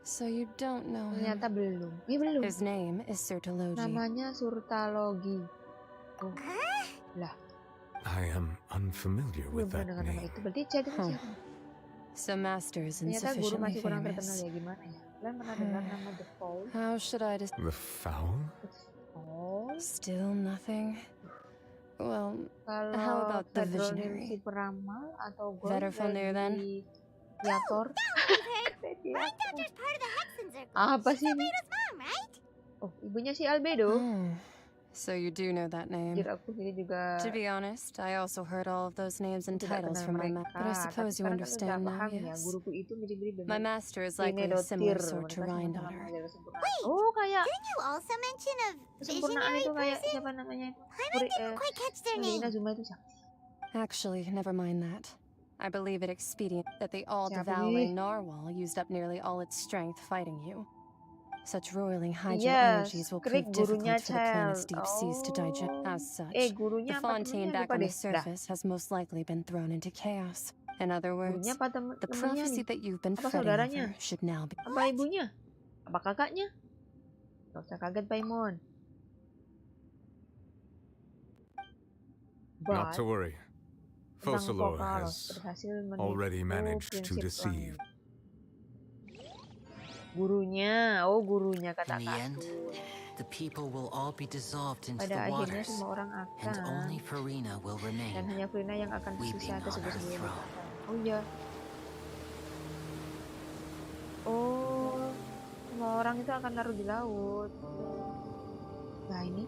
Speaker 5: So you don't know him.
Speaker 3: Ternyata belum. Belum.
Speaker 5: His name is Surtology.
Speaker 3: Namanya Surtalogi. Oh. Lah,
Speaker 4: I am unfamiliar
Speaker 3: belum
Speaker 4: with
Speaker 3: pernah
Speaker 4: that
Speaker 3: dengar nama
Speaker 4: name.
Speaker 3: itu. Berarti Cat itu siapa?
Speaker 5: So master is
Speaker 3: Ternyata guru
Speaker 5: insufficiently
Speaker 3: masih kurang terkenal
Speaker 5: famous.
Speaker 3: ya, gimana ya? Kalian pernah dengar nama The Fowl?
Speaker 5: How should I just...
Speaker 4: The fowl?
Speaker 3: The Fowl?
Speaker 5: Still nothing? Well,
Speaker 3: Kalau
Speaker 5: how about the
Speaker 3: Fedronil
Speaker 5: visionary?
Speaker 3: si peramal atau Gold
Speaker 5: Better familiar then?
Speaker 3: Yator?
Speaker 1: My doctor's part of the Hexen Circle.
Speaker 3: Apa
Speaker 1: She's
Speaker 3: sih ini?
Speaker 1: Albedo's mom, right?
Speaker 3: Oh, ibunya si Albedo.
Speaker 5: So you do know that name.
Speaker 3: Jujur aku sendiri juga
Speaker 5: To be honest, I also heard all of those names and
Speaker 3: tidak
Speaker 5: titles
Speaker 3: kenal
Speaker 5: from my
Speaker 3: mereka.
Speaker 5: but I suppose you
Speaker 3: Tapi sekarang kan udah
Speaker 5: understand now,
Speaker 3: paham ya,
Speaker 5: yes?
Speaker 3: guruku itu mirip-mirip
Speaker 5: My
Speaker 3: dengan
Speaker 5: master is likely a similar sort to Ryandotter.
Speaker 3: Oh, kayak
Speaker 1: Didn't you also mention a
Speaker 3: kesempurnaan
Speaker 1: visionary
Speaker 3: itu kayak
Speaker 1: person?
Speaker 3: siapa namanya itu?
Speaker 1: Paimon didn't quite catch their name.
Speaker 3: Inazuma itu siapa?
Speaker 5: Actually, never mind that. I believe it expedient that the
Speaker 3: Siapa
Speaker 5: all-devouring
Speaker 3: sih?
Speaker 5: narwhal used up nearly all its strength fighting you. Such roiling hydro
Speaker 3: Yes,
Speaker 5: energies will
Speaker 3: Krik
Speaker 5: prove
Speaker 3: gurunya
Speaker 5: difficult for the planet's deep
Speaker 3: Child.
Speaker 5: seas to digest.
Speaker 3: Oh.
Speaker 5: As such,
Speaker 3: Gurunya
Speaker 5: the
Speaker 3: apa
Speaker 5: fontaine
Speaker 3: temennya?
Speaker 5: back
Speaker 3: Lupa
Speaker 5: on the
Speaker 3: deh. Dah.
Speaker 5: surface has most likely been thrown into chaos. In other words,
Speaker 3: Gurunya apa
Speaker 5: the
Speaker 3: temennya
Speaker 5: prophecy
Speaker 3: nih?
Speaker 5: that you've been
Speaker 3: Apa
Speaker 5: fretting
Speaker 3: saudaranya?
Speaker 5: over should now be...
Speaker 3: Apa ibunya? Apa kakaknya? Gak usah kaget, Paimon.
Speaker 4: Not
Speaker 3: But
Speaker 4: to worry.
Speaker 3: Pedang
Speaker 4: Focalor
Speaker 3: Vokalos
Speaker 4: has
Speaker 3: berhasil
Speaker 4: already
Speaker 3: menipu
Speaker 4: managed to
Speaker 3: prinsip
Speaker 4: deceive.
Speaker 3: langit. Gurunya, gurunya kata
Speaker 12: In the end,
Speaker 3: Kasur.
Speaker 12: the people will all be dissolved into
Speaker 3: Pada
Speaker 12: the
Speaker 3: akhirnya
Speaker 12: waters,
Speaker 3: semua orang
Speaker 12: and
Speaker 3: akan,
Speaker 12: only Farina will
Speaker 3: dan
Speaker 12: remain.
Speaker 3: hanya Frina yang akan
Speaker 12: Weeping
Speaker 3: tersisa
Speaker 12: on
Speaker 3: tersebut
Speaker 12: her
Speaker 3: sebelum
Speaker 12: throne.
Speaker 3: ditangkap. Oh iya. Oh, semua orang itu akan larut di laut. Nah ini,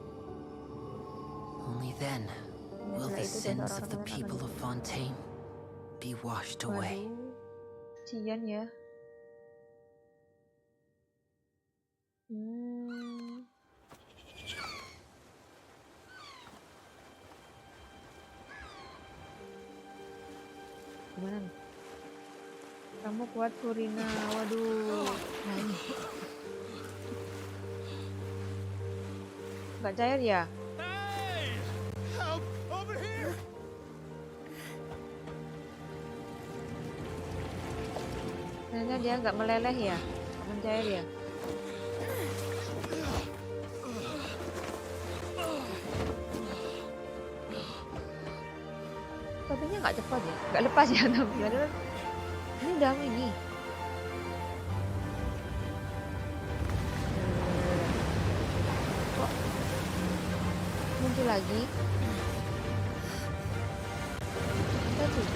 Speaker 12: Only then will
Speaker 3: setelah
Speaker 12: the
Speaker 3: itu
Speaker 12: sins
Speaker 3: dosa
Speaker 12: of the
Speaker 3: orang-orang
Speaker 12: people
Speaker 3: akan
Speaker 12: of Fontaine be washed away.
Speaker 3: waduh, cian ya. Gimana nih? Kamu kuat Furina, waduh. Nah ini. Nggak cair ya?
Speaker 7: Help! Over here!
Speaker 3: Ternyata dia nggak meleleh ya? Nggak mencair ya? Topinya nggak cepat ya? Nggak lepas ya tapi padahal ini udah ini. Kok muncul lagi? Kita tuh.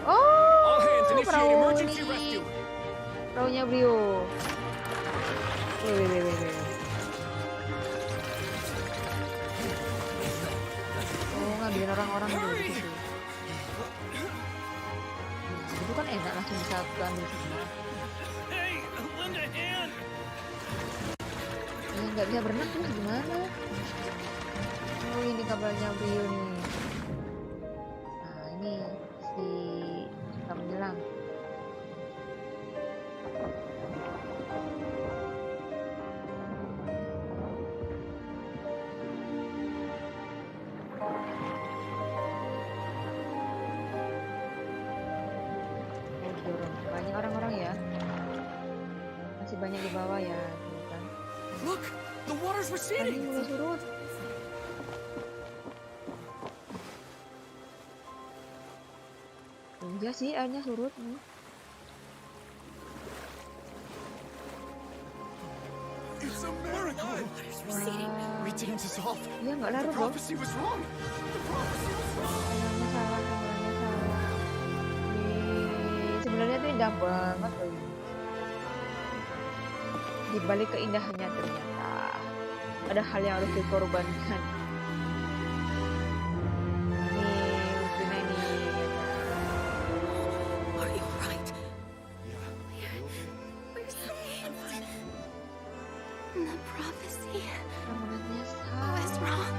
Speaker 6: All hands
Speaker 3: Oh,
Speaker 6: initiate emergency
Speaker 3: perahu
Speaker 6: rescue.
Speaker 3: perahunya Brio. Wih. Oh, ngambilin orang-orang dulu di situ. Itu kan enak, langsung bisa ambil semua. Nggak bisa berenang terus gimana? Oh, ini kabelnya Brio nih. Nah, ini si suka menyelam. Banyak orang-orang ya. Masih banyak di bawah ya, kan?
Speaker 7: Look, the water's receding.
Speaker 3: Mulai surut. Iya sih, airnya surut nih.
Speaker 7: It's a miracle. We didn't dissolve.
Speaker 3: Iya, nggak larut loh.
Speaker 7: Prophecy was wrong. The prophecy was wrong.
Speaker 3: Namanya salah. Sebenarnya tuh indah banget loh ini. Di balik keindahannya ternyata ada hal yang harus dikorbankan.
Speaker 2: The prophecy was wrong.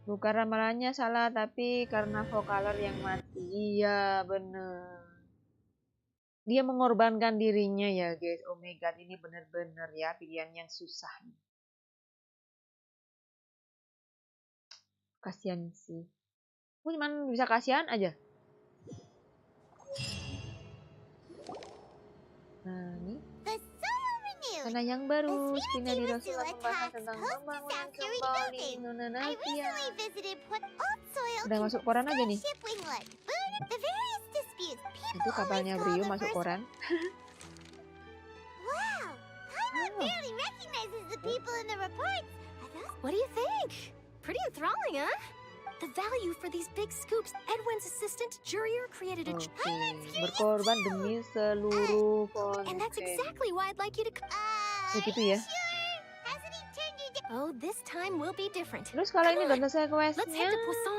Speaker 3: Bukan ramalannya salah, tapi karena vokaler yang mati. Iya, bener. Dia mengorbankan dirinya ya, guys. Oh my god, ini bener-bener ya pilihan yang susah. Kasihan sih. Aku cuma bisa kasihan aja. Nah, ini. Karena yang baru, Spina di Rasulullah membahas tentang pembangunan kembali Indonesia. Udah masuk koran aja nih. Itu kapalnya Brio masuk koran.
Speaker 5: What do you think? Pretty enthralling, huh? The value for these big scoops. Edwin's assistant, Jurier, created a...
Speaker 3: Berkorban demi seluruh
Speaker 5: And that's exactly why I'd like you to...
Speaker 3: Begitu ya.
Speaker 5: Oh, this time will be different.
Speaker 3: Terus kalau ini udah selesai
Speaker 5: Let's
Speaker 3: questnya,
Speaker 5: head to Poisson.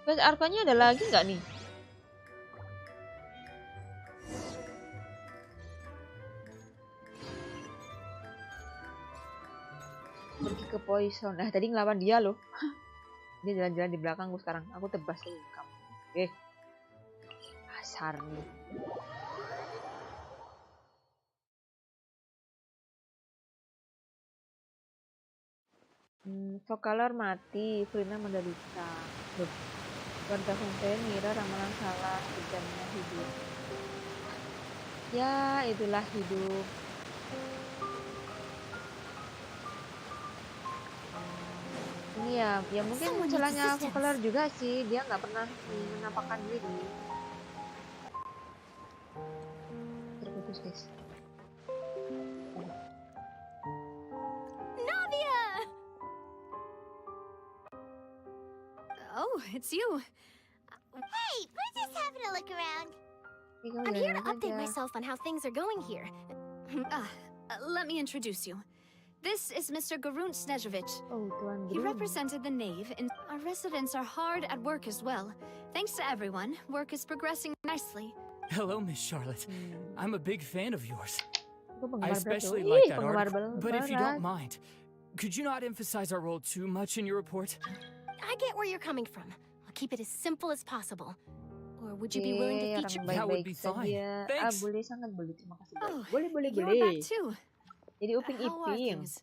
Speaker 3: quest archonnya ada lagi nggak nih? Pergi ke Poison. Nah, tadi ngelawan dia loh. Dia jalan-jalan di belakangku sekarang. Aku tebas nih kamu. Asar nih. Vokaler mati, Frina menderita. Warga Fontaine Mira ramalan salah, bencananya hidup. Ya, itulah hidup. Ini ya mungkin celahnya vokaler juga sih, dia nggak pernah menampakkan diri. Terputus guys.
Speaker 5: Oh, it's you.
Speaker 1: Hey, we're just having a look around.
Speaker 5: I'm here to update myself on how things are going here. Let me introduce you. This is Mr. Garunt Snezhevich.
Speaker 3: Oh, Tuan
Speaker 5: He
Speaker 3: Garunt.
Speaker 5: represented the Knave, and our residents are hard at work as well. Thanks to everyone, work is progressing nicely.
Speaker 10: Hello, Miss Charlotte. I'm a big fan of yours.
Speaker 3: Penggemar
Speaker 10: I especially
Speaker 3: berat.
Speaker 10: like
Speaker 3: Ih,
Speaker 10: that
Speaker 3: penggemar
Speaker 10: article, but if you
Speaker 3: berat.
Speaker 10: don't mind, could you not emphasize our role too much in your report?
Speaker 5: I get where you're coming from. I'll keep it as simple as possible. Or would you be willing to feature?
Speaker 3: Orang
Speaker 10: That would
Speaker 3: baik-baik
Speaker 10: be fine.
Speaker 3: saja.
Speaker 10: Thanks.
Speaker 3: Boleh, sangat boleh. Terima kasih.
Speaker 5: Oh,
Speaker 3: Boleh.
Speaker 5: you're back too.
Speaker 3: Jadi Upin
Speaker 5: How are
Speaker 3: Ipin.
Speaker 5: things?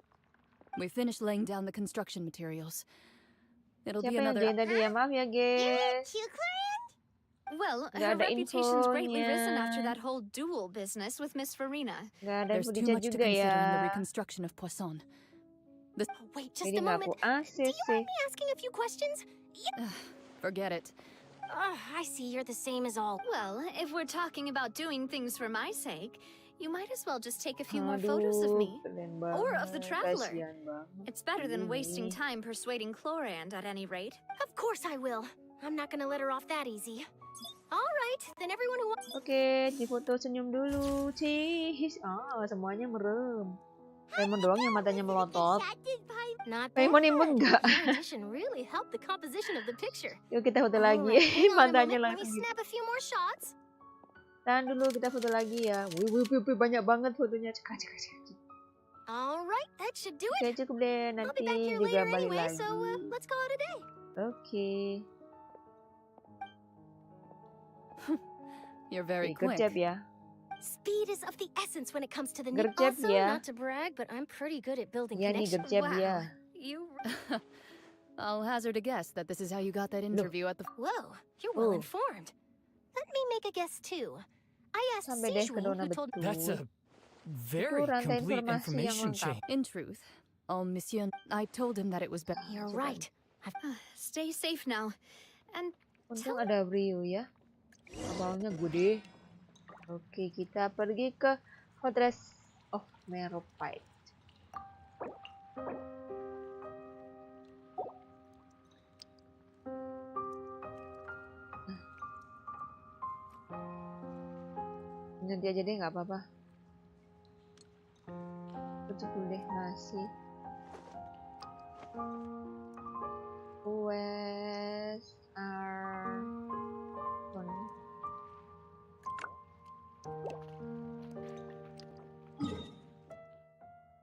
Speaker 13: We finished laying down the construction materials. It'll
Speaker 3: Siapa
Speaker 13: be
Speaker 3: yang
Speaker 13: another...
Speaker 3: join tadi ya? Maaf ya guys.
Speaker 5: Well,
Speaker 3: Nggak
Speaker 5: her
Speaker 3: ada
Speaker 5: reputation's greatly
Speaker 3: infonya.
Speaker 5: risen after that whole duel business with Miss Farina.
Speaker 3: Nggak ada
Speaker 13: There's
Speaker 3: info di
Speaker 13: too
Speaker 3: chat
Speaker 13: much to
Speaker 3: juga
Speaker 13: consider in the
Speaker 3: ya.
Speaker 13: reconstruction of Poisson.
Speaker 5: Oh, wait, just
Speaker 3: Jadi
Speaker 5: a
Speaker 3: nggak aku
Speaker 5: moment. Do you
Speaker 3: ACC.
Speaker 5: mind me asking a few questions?
Speaker 13: Forget it.
Speaker 5: I see you're the same as all. Well, if we're talking about doing things for my sake, You might as well just take a few more photos of me. Or of the traveler. It's better than wasting time persuading Chlorand at any rate.
Speaker 1: Of course I will. I'm not gonna let her off that easy. Alright, then everyone who wants...
Speaker 3: Oke, di foto senyum dulu. Cheese. Semuanya merem. Paimon doang yang matanya melotot. Paimon imut enggak?
Speaker 1: really helped the composition of the picture.
Speaker 3: Yuk kita foto lagi. Matanya
Speaker 1: Let me
Speaker 3: langsung gitu.
Speaker 1: snap a few more shots.
Speaker 3: Tahan dulu, kita foto lagi ya. Wih, banyak banget fotonya. Cek.
Speaker 1: Alright, that should do
Speaker 3: Oke,
Speaker 1: it.
Speaker 3: cukup deh.
Speaker 1: I'll
Speaker 3: Nanti
Speaker 1: be back here
Speaker 3: juga
Speaker 1: later
Speaker 3: balik
Speaker 1: anyway,
Speaker 3: lagi.
Speaker 1: so let's call it a day.
Speaker 3: Oke.
Speaker 13: You're very quick.
Speaker 3: Gercep ya.
Speaker 1: Speed is of the essence when it comes to the new.
Speaker 3: Gercep
Speaker 1: Also,
Speaker 3: ya.
Speaker 1: not to brag, but I'm pretty good at building
Speaker 3: Ya nih
Speaker 1: connections.
Speaker 3: gercep ya.
Speaker 1: You...
Speaker 13: I'll hazard a guess that this is how you got that interview at the...
Speaker 1: Whoa, you're well informed. Let me make a guess too. I asked
Speaker 3: Sampai deh ke
Speaker 1: Sijun
Speaker 3: Dona
Speaker 1: who told...
Speaker 10: That's a very
Speaker 3: rantai
Speaker 10: complete
Speaker 3: informasi yang
Speaker 10: information
Speaker 3: lengkap.
Speaker 10: chain.
Speaker 13: In truth, Monsieur, I told him that it was better.
Speaker 1: You're right.
Speaker 5: Stay safe now. And
Speaker 3: Untung ada Brio ya. Abangnya gede. Oke, kita pergi ke Fortress of Meropide. Nanti aja deh, nggak apa-apa. Tutup dulu deh, masih. West Archon.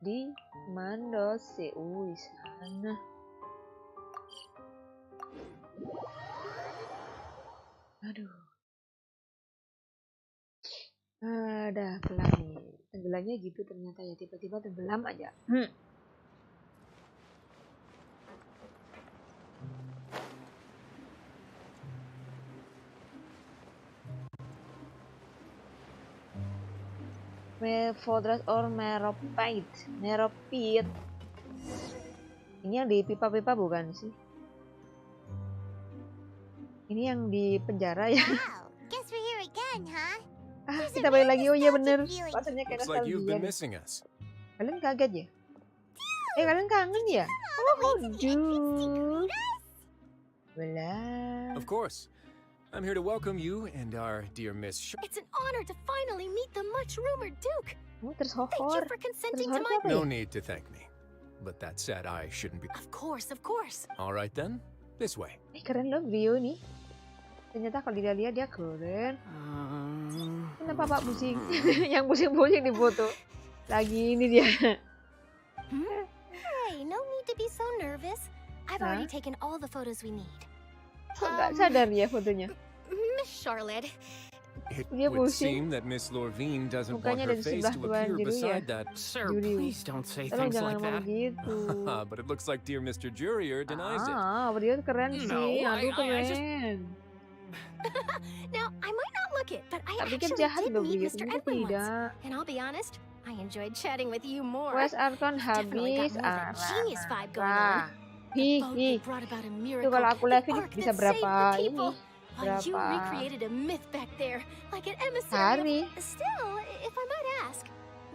Speaker 3: Di Mandose, di sana. Aduh. Ada kelar nih. Tenggelamnya gitu ternyata ya, tiba-tiba tenggelam aja. Fortress or Meropide. Ini yang di pipa-pipa bukan sih? Ini yang di penjara ya?
Speaker 1: Wow, guess we're here again, huh?
Speaker 3: Kita balik lagi. Oh iya bener. Rasanya kayak
Speaker 7: Looks like you've been
Speaker 3: nostalgia.
Speaker 7: missing us.
Speaker 3: Kalian kaget ya? Kalian kangen ya? Oh, dude. Belah.
Speaker 7: Of course. I'm here to welcome you and our dear Miss
Speaker 1: It's an honor to finally meet the much-rumored Duke.
Speaker 3: Terus
Speaker 1: Thank you for consenting to my...
Speaker 7: No need to thank me. But that said, I shouldn't be...
Speaker 1: Of course, of course.
Speaker 7: All right then, this way.
Speaker 3: Keren loh Brio nih. Ternyata kalau dilihat dia keren. Kenapa Pak pusing? Yang pusing-pusing di foto. Lagi ini dia.
Speaker 1: Hey, no need to be so nervous. I've already taken all the photos we need.
Speaker 3: Kok nggak sadar ya fotonya?
Speaker 1: Miss Charlotte.
Speaker 7: It would seem that Miss Lorvine doesn't want her face to appear beside that.
Speaker 10: Sir, please don't say things like that.
Speaker 7: But it looks like dear Mr. Jurier denies it.
Speaker 3: Beliau keren sih. Aduh
Speaker 10: I just...
Speaker 3: keren.
Speaker 1: Now, I might not look it, but I
Speaker 3: Tapi kan
Speaker 1: actually
Speaker 3: jahat
Speaker 1: did
Speaker 3: loh
Speaker 1: meet
Speaker 3: Brio.
Speaker 1: Mr.
Speaker 3: Ternyata
Speaker 1: Edwin once.
Speaker 3: tidak.
Speaker 1: And I'll be honest, I enjoyed chatting with you more.
Speaker 3: West Archon
Speaker 1: Definitely
Speaker 3: habis.
Speaker 1: got more of a genius vibe going on.
Speaker 3: Hihi.
Speaker 1: Brought about a
Speaker 3: Itu
Speaker 1: miracle.
Speaker 3: kalau aku live ini
Speaker 1: Arc
Speaker 3: bisa
Speaker 1: that
Speaker 3: berapa
Speaker 1: saved the
Speaker 3: ini?
Speaker 1: people. You
Speaker 3: Berapa
Speaker 1: recreated a myth back there, like an
Speaker 3: hari?
Speaker 1: emissary. Still, if I might ask,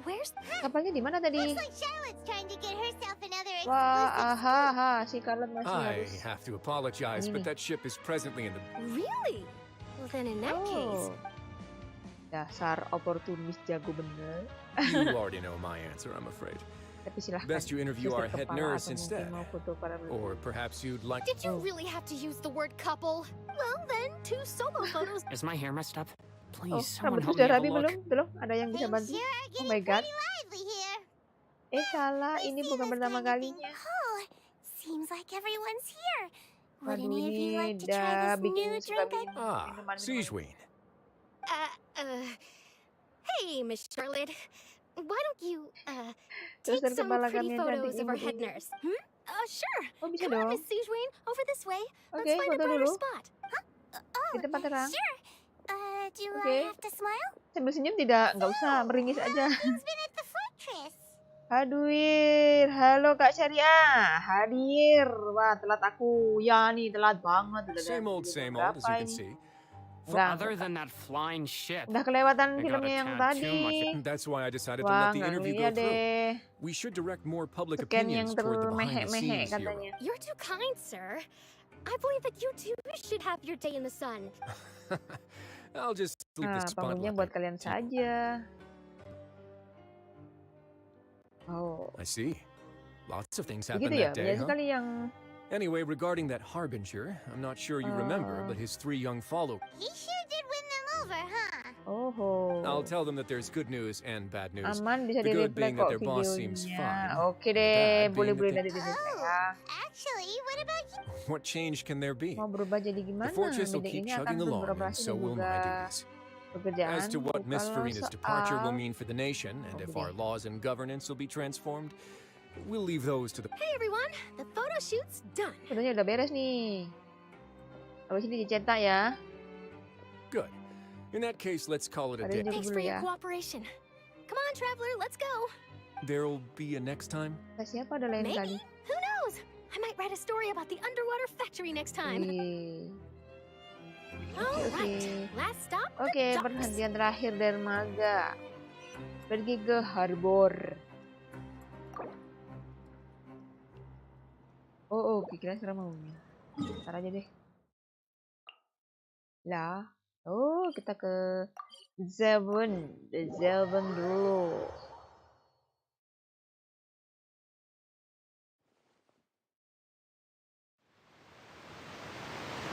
Speaker 1: where's
Speaker 3: Kapalnya di mana tadi?
Speaker 1: Looks like Charlotte's trying to get herself another
Speaker 3: Wah, si Charlotte masih
Speaker 7: I
Speaker 3: harus.
Speaker 7: have to apologize, but that ship is presently in the...
Speaker 1: Really? Well, then in that case...
Speaker 3: Dasar oportunis jago bener.
Speaker 7: You already know my answer, I'm afraid.
Speaker 3: Tapi silahkan.
Speaker 7: Best you interview our head nurse instead.
Speaker 3: Or
Speaker 7: perhaps you'd like...
Speaker 1: Did you really have to use the word couple? Well, then, 2 solo photos.
Speaker 10: Is my hair messed up? Please,
Speaker 3: rambut
Speaker 10: someone help
Speaker 3: sudah
Speaker 10: me have a
Speaker 3: rapi
Speaker 10: look.
Speaker 3: belum? Ada yang bisa bantu? Oh my god. Salah, ini bukan pertama kalinya.
Speaker 1: Oh, seems like everyone's here. Would
Speaker 3: Waduh,
Speaker 1: any of you like to
Speaker 3: ini
Speaker 1: try
Speaker 3: dah
Speaker 1: this
Speaker 3: bikin
Speaker 1: new
Speaker 3: suka
Speaker 1: drink?
Speaker 3: minuman.
Speaker 7: Sijween.
Speaker 1: Hey, Miss Charlotte. Why don't you,
Speaker 3: Terus
Speaker 1: take
Speaker 3: dari
Speaker 1: some
Speaker 3: kepala
Speaker 1: pretty
Speaker 3: kami yang
Speaker 1: photos
Speaker 3: cantik
Speaker 1: of our
Speaker 3: ini.
Speaker 1: head nurse? Sure.
Speaker 3: Oh, bisa
Speaker 1: Come on,
Speaker 3: dong.
Speaker 1: Miss Sijween, over this way. Let's
Speaker 3: Oke,
Speaker 1: find a
Speaker 3: foto
Speaker 1: brighter
Speaker 3: dulu.
Speaker 1: spot.
Speaker 3: Di tempat terang.
Speaker 1: Sure. Do
Speaker 3: Oke.
Speaker 1: I have to smile?
Speaker 3: Sambil senyum tidak, nggak usah, meringis aja.
Speaker 1: Who's been at the fortress?
Speaker 3: Hadir, halo Kak Syariah, hadir. Wah, telat aku. Ya nih, telat banget. Udah
Speaker 7: Same old, as you can see.
Speaker 10: Other than that flying ship.
Speaker 3: Udah kelewatan
Speaker 10: I got
Speaker 3: filmnya
Speaker 10: a
Speaker 3: yang
Speaker 10: tad
Speaker 3: tadi.
Speaker 10: too much.
Speaker 7: That's why I decided to
Speaker 3: Wah,
Speaker 7: let the
Speaker 3: nggak
Speaker 7: interview
Speaker 3: ngeliat
Speaker 7: go through.
Speaker 3: deh.
Speaker 7: We should direct more public
Speaker 3: Scan yang
Speaker 7: opinions toward the
Speaker 3: termehe-mehe
Speaker 7: behind-the-scenes hero.
Speaker 3: katanya.
Speaker 5: You're too kind, sir. I believe that you too should have your day in the sun.
Speaker 7: I'll just leave the
Speaker 3: Panggungnya
Speaker 7: spotlight.
Speaker 3: buat kalian saja. Oh.
Speaker 7: I see. Lots of things happened
Speaker 3: Begitu ya,
Speaker 7: that day,
Speaker 3: banyak
Speaker 7: huh?
Speaker 3: sekali yang...
Speaker 7: Anyway, regarding that harbinger, I'm not sure you remember, but his 3 young followers.
Speaker 1: He sure did win them over, huh?
Speaker 3: Oh.
Speaker 7: I'll tell them that there's good news and bad news.
Speaker 3: Aman, bisa
Speaker 7: The good
Speaker 3: di-replay
Speaker 7: being that
Speaker 3: kok
Speaker 7: their boss seems
Speaker 3: videonya.
Speaker 7: fine.
Speaker 3: Oke
Speaker 7: The
Speaker 3: deh,
Speaker 7: bad
Speaker 3: boleh
Speaker 7: being
Speaker 3: dari
Speaker 7: that
Speaker 3: di-replay ya.
Speaker 1: Actually, what about you?
Speaker 7: What change can there be?
Speaker 3: Mau berubah jadi gimana?
Speaker 7: The fortress will
Speaker 3: Meeting
Speaker 7: keep
Speaker 3: ini akan
Speaker 7: chugging along, and
Speaker 3: beroperasi
Speaker 7: so
Speaker 3: dan
Speaker 7: will
Speaker 3: juga
Speaker 7: my duties.
Speaker 3: pekerjaan.
Speaker 7: As to what Miss
Speaker 3: Kalau
Speaker 7: Farina's departure will
Speaker 3: soal...
Speaker 7: mean for the nation, and if our laws and governance will be transformed, we'll leave those to the...
Speaker 5: Hey everyone, the photo shoot's done.
Speaker 3: Fotonya udah beres nih. Habis ini dicetak ya.
Speaker 7: Good. In that case, let's call it a day.
Speaker 5: Thanks for your cooperation. Come on, traveler, let's go.
Speaker 7: There'll be a next time?
Speaker 3: Siapa ada lain kali?
Speaker 5: Maybe? Who knows? I might write a story about the underwater factory next time. Alright, last stop.
Speaker 3: Oke, perhentian terakhir dermaga. Pergi ke harbor. Oh, kira sekarang mau. Ntar aja deh. Lah. Oh, kita ke Zelven dulu.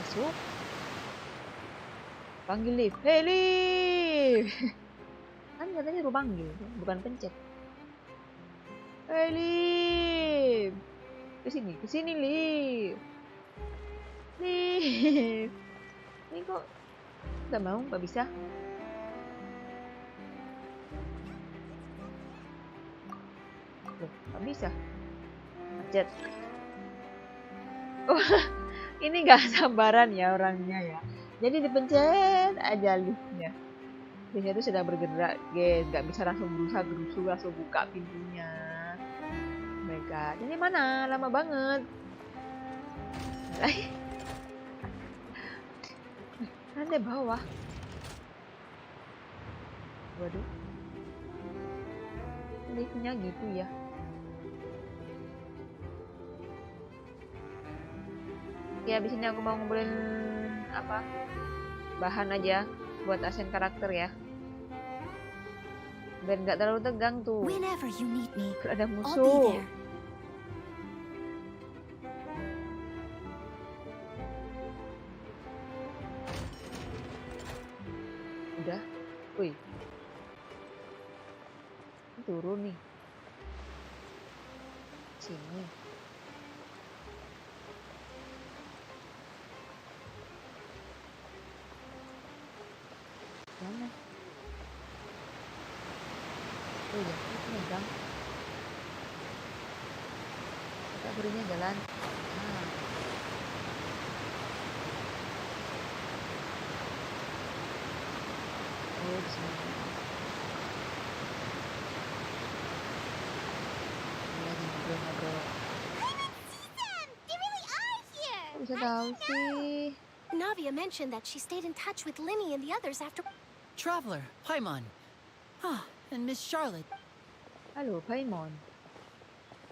Speaker 3: Masuk. Panggil lift. Hey, lift! Kan katanya lu panggil, bukan pencet. Hey, lift! Kesini, lift! Lift! Ini kok nggak mau, nggak bisa. Loh, nggak bisa. Pencet. Oh, ini nggak sabaran ya orangnya ya. Jadi dipencet aja liftnya. Liftnya itu sedang bergerak, guys. Nggak bisa langsung berusaha gerusu langsung buka pintunya. Mereka, ini mana? Lama banget. Lantai bawah. Waduh. Liftnya gitu ya. Oke, abis ini aku mau ngumpulin apa? Bahan aja buat asen karakter ya. Biar nggak terlalu tegang tuh.
Speaker 1: Whenever you need me,
Speaker 3: ada
Speaker 1: I'll
Speaker 3: musuh.
Speaker 1: be there.
Speaker 3: Udah. Wih. Turun nih. Sini. Mana? Oh iya, itu megang. Kita berinya jalan. Nah. Oh, di sini. Lagi ngobrol-ngobrol. Kok bisa tahu sih?
Speaker 5: Navia mentioned that she stayed in touch with Linny and the others after...
Speaker 12: Traveler, Paimon. Ah, and Miss Charlotte.
Speaker 3: Halo, Paimon.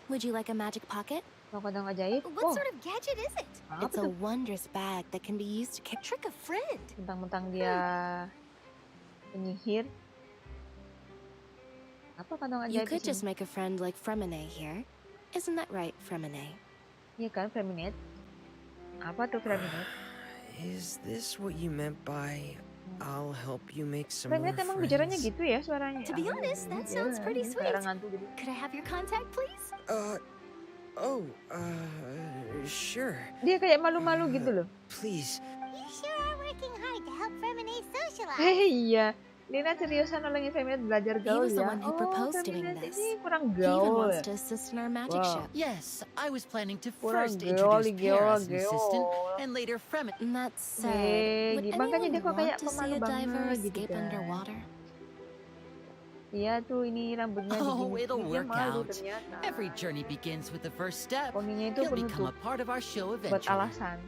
Speaker 5: Would you like a magic pocket?
Speaker 3: Mau kodong ajaib?
Speaker 5: What sort of gadget is it?
Speaker 3: Apa
Speaker 5: It's a
Speaker 3: tuh?
Speaker 5: wondrous bag that can be used to trick a friend.
Speaker 3: Mentang-mentang dia penyihir. Apa kodong
Speaker 5: You
Speaker 3: ajaib
Speaker 5: could
Speaker 3: di
Speaker 5: just
Speaker 3: sini?
Speaker 5: make a friend like Fremine here. Isn't that right, Fremine?
Speaker 3: Iya kan, Feminate. Apa tuh Feminate?
Speaker 14: Is this what you meant by I'll help you make some more
Speaker 3: Feminate emang bicaranya
Speaker 14: friends?
Speaker 3: gitu ya suaranya.
Speaker 5: To be honest, that sounds pretty sweet.
Speaker 3: Kayak orang ngantuk gitu.
Speaker 5: Could I have your contact, please?
Speaker 14: Sure.
Speaker 3: Dia kayak malu-malu gitu loh.
Speaker 14: Please.
Speaker 1: You sure are working hard to help Femine socialize.
Speaker 3: Iya. Lina seriusan nolongin Feminate belajar
Speaker 5: He
Speaker 3: gaul
Speaker 5: was the
Speaker 3: ya.
Speaker 5: one who proposed doing
Speaker 3: Feminate
Speaker 5: this.
Speaker 3: ini kurang
Speaker 5: He even
Speaker 3: gaul.
Speaker 5: wants to assist in our magic
Speaker 3: Wow.
Speaker 5: show.
Speaker 12: Yes, I was planning to
Speaker 3: Kurang
Speaker 12: first
Speaker 3: gaul,
Speaker 12: introduce Pear as an
Speaker 3: gaul.
Speaker 12: assistant, and later Fremen.
Speaker 5: And that said, would
Speaker 3: makanya dia
Speaker 5: anyone
Speaker 3: kok kayak
Speaker 5: want to see
Speaker 3: pemalu
Speaker 5: a diver
Speaker 3: banget gitu
Speaker 5: escape
Speaker 3: kan.
Speaker 5: underwater?
Speaker 3: Iya tuh ini rambutnya
Speaker 12: Oh,
Speaker 3: digini.
Speaker 12: it'll
Speaker 3: Dia
Speaker 12: work
Speaker 3: malu
Speaker 12: out.
Speaker 3: ternyata.
Speaker 12: Every journey begins with the first step.
Speaker 3: Poninya itu
Speaker 12: He'll become
Speaker 3: penutup
Speaker 12: a part of our show
Speaker 3: buat
Speaker 12: eventually.
Speaker 3: alasan.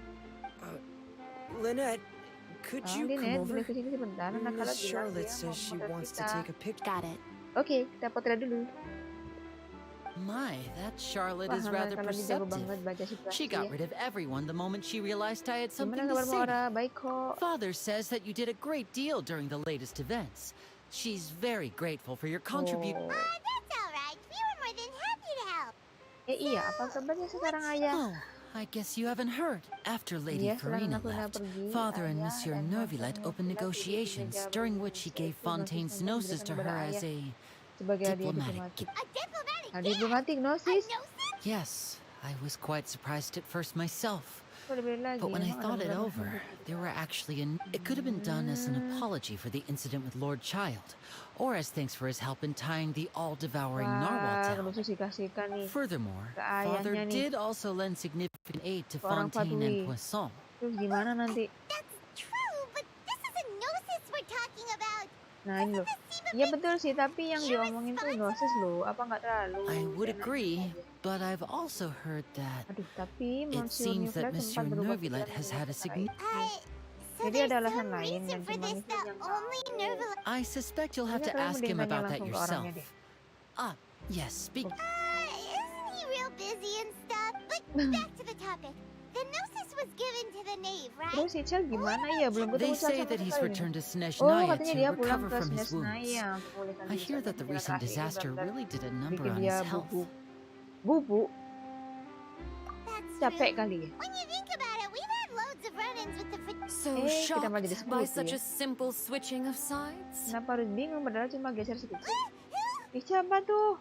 Speaker 14: Lynette, Could you come
Speaker 3: Lynette,
Speaker 14: over?
Speaker 3: boleh kesini sebentar. Anak kalau
Speaker 14: Miss
Speaker 3: bilang
Speaker 14: Charlotte
Speaker 3: dia mau
Speaker 14: says she
Speaker 3: memotret
Speaker 14: wants to
Speaker 3: kita.
Speaker 14: take a picture.
Speaker 9: Got it.
Speaker 3: Oke, kita potret dulu.
Speaker 12: My, that Charlotte
Speaker 3: Wah,
Speaker 12: is
Speaker 3: anak
Speaker 12: rather
Speaker 3: kalau dia jago
Speaker 12: perceptive.
Speaker 3: banget baca situasi
Speaker 12: She
Speaker 3: ya.
Speaker 12: got rid of everyone the moment she realized I had something
Speaker 3: Gimana
Speaker 12: to
Speaker 3: kabar
Speaker 12: say.
Speaker 3: Maura? Baik kok.
Speaker 12: Father says that you did a great deal during the latest events. She's very grateful for your contribution.
Speaker 1: That's all right. We were more than happy to help.
Speaker 3: Iya, apa kabarnya sekarang ayah?
Speaker 12: Oh, I guess you haven't heard. After Lady
Speaker 3: Iya, setelah
Speaker 12: Farina
Speaker 3: anak-anak
Speaker 12: left,
Speaker 3: pergi,
Speaker 12: Father and
Speaker 3: ayah
Speaker 12: Monsieur
Speaker 3: dan
Speaker 12: Neuvillette
Speaker 3: Monsieur
Speaker 12: opened
Speaker 3: Neuvillette
Speaker 12: negotiations,
Speaker 3: meja
Speaker 12: during which he gave Fontaine's gnosis to her as a
Speaker 3: sebagai hadiah
Speaker 12: diplomatic
Speaker 3: diplomatik.
Speaker 1: A diplomatic
Speaker 3: Diplomatic gnosis?
Speaker 12: Yes, I was quite surprised at first myself.
Speaker 3: Kok dibeli lagi?
Speaker 12: But when I
Speaker 3: Emang ada
Speaker 12: thought it
Speaker 3: beberapa
Speaker 12: over,
Speaker 3: hadiah?
Speaker 12: there were actually it could have been done as an apology for the incident with Lord Child, or as thanks for his help in tying the all-devouring narwhal
Speaker 3: Wah,
Speaker 12: down.
Speaker 3: khusus dikasihkan nih.
Speaker 12: Furthermore,
Speaker 3: Ke ayahnya
Speaker 12: Father
Speaker 3: nih.
Speaker 12: did also lend significant aid to
Speaker 3: Ke orang
Speaker 12: Fontaine
Speaker 3: Fatui.
Speaker 12: and Poisson.
Speaker 3: Terus gimana nanti?
Speaker 1: That's true, but this is a gnosis we're talking about.
Speaker 3: Nah ini loh. Iya betul sih, tapi yang diomongin tuh gnosis loh. Apa nggak terlalu?
Speaker 12: I would
Speaker 3: enak
Speaker 12: agree,
Speaker 3: aja?
Speaker 12: but I've also heard that
Speaker 3: Aduh, tapi
Speaker 12: it
Speaker 3: Monsieur
Speaker 12: seems that
Speaker 3: Neuvillette
Speaker 12: Monsieur
Speaker 3: sempat berubah
Speaker 12: Neuvillette
Speaker 3: pikiran
Speaker 12: has
Speaker 3: mengenai
Speaker 12: had a
Speaker 3: perkara
Speaker 12: significant...
Speaker 3: itu.
Speaker 1: So
Speaker 3: Jadi
Speaker 1: there's
Speaker 3: ada alasan
Speaker 1: some
Speaker 3: lain
Speaker 1: reason
Speaker 3: dan
Speaker 1: for
Speaker 3: cuma
Speaker 1: this
Speaker 3: itu
Speaker 1: that
Speaker 3: yang
Speaker 1: only
Speaker 3: tahu.
Speaker 1: Neuvillette.
Speaker 12: I suspect you'll have to
Speaker 3: Kayaknya kalian
Speaker 12: ask
Speaker 3: mending
Speaker 12: him
Speaker 3: tanya
Speaker 12: about that
Speaker 3: langsung ke
Speaker 12: yourself.
Speaker 3: orangnya deh.
Speaker 12: Ah, yes, speak...
Speaker 1: Isn't he real busy and stuff? But back to the topic. The gnosis was given to the knave, right?
Speaker 3: Terus si Chel gimana ya? Belum ketemu
Speaker 12: They
Speaker 3: Chel
Speaker 12: say
Speaker 3: sama
Speaker 12: that he's
Speaker 3: sekali nih.
Speaker 12: returned to
Speaker 3: Oh,
Speaker 12: Snezhnaya
Speaker 3: katanya
Speaker 12: to
Speaker 3: dia pulang
Speaker 12: recover
Speaker 3: ke
Speaker 12: from his wounds.
Speaker 3: Snezhnaya. Pulihkan
Speaker 12: I
Speaker 3: diri
Speaker 12: hear
Speaker 3: saja.
Speaker 12: that the
Speaker 3: Yang
Speaker 12: recent
Speaker 3: terakhir ini
Speaker 12: disaster
Speaker 3: benar-benar
Speaker 12: really did a number
Speaker 3: bikin
Speaker 12: on
Speaker 3: dia
Speaker 12: his health.
Speaker 3: Bubu.
Speaker 1: That's
Speaker 3: Capek
Speaker 1: true.
Speaker 3: kali ya.
Speaker 1: When you think about it, we've had loads of run-ins with the
Speaker 13: So
Speaker 3: kita malah jadi
Speaker 13: shocked by
Speaker 3: sekutu
Speaker 13: such
Speaker 3: ya.
Speaker 13: a simple switching of sides?
Speaker 3: Kenapa harus bingung padahal cuma geser sedikit? Ih, siapa tuh?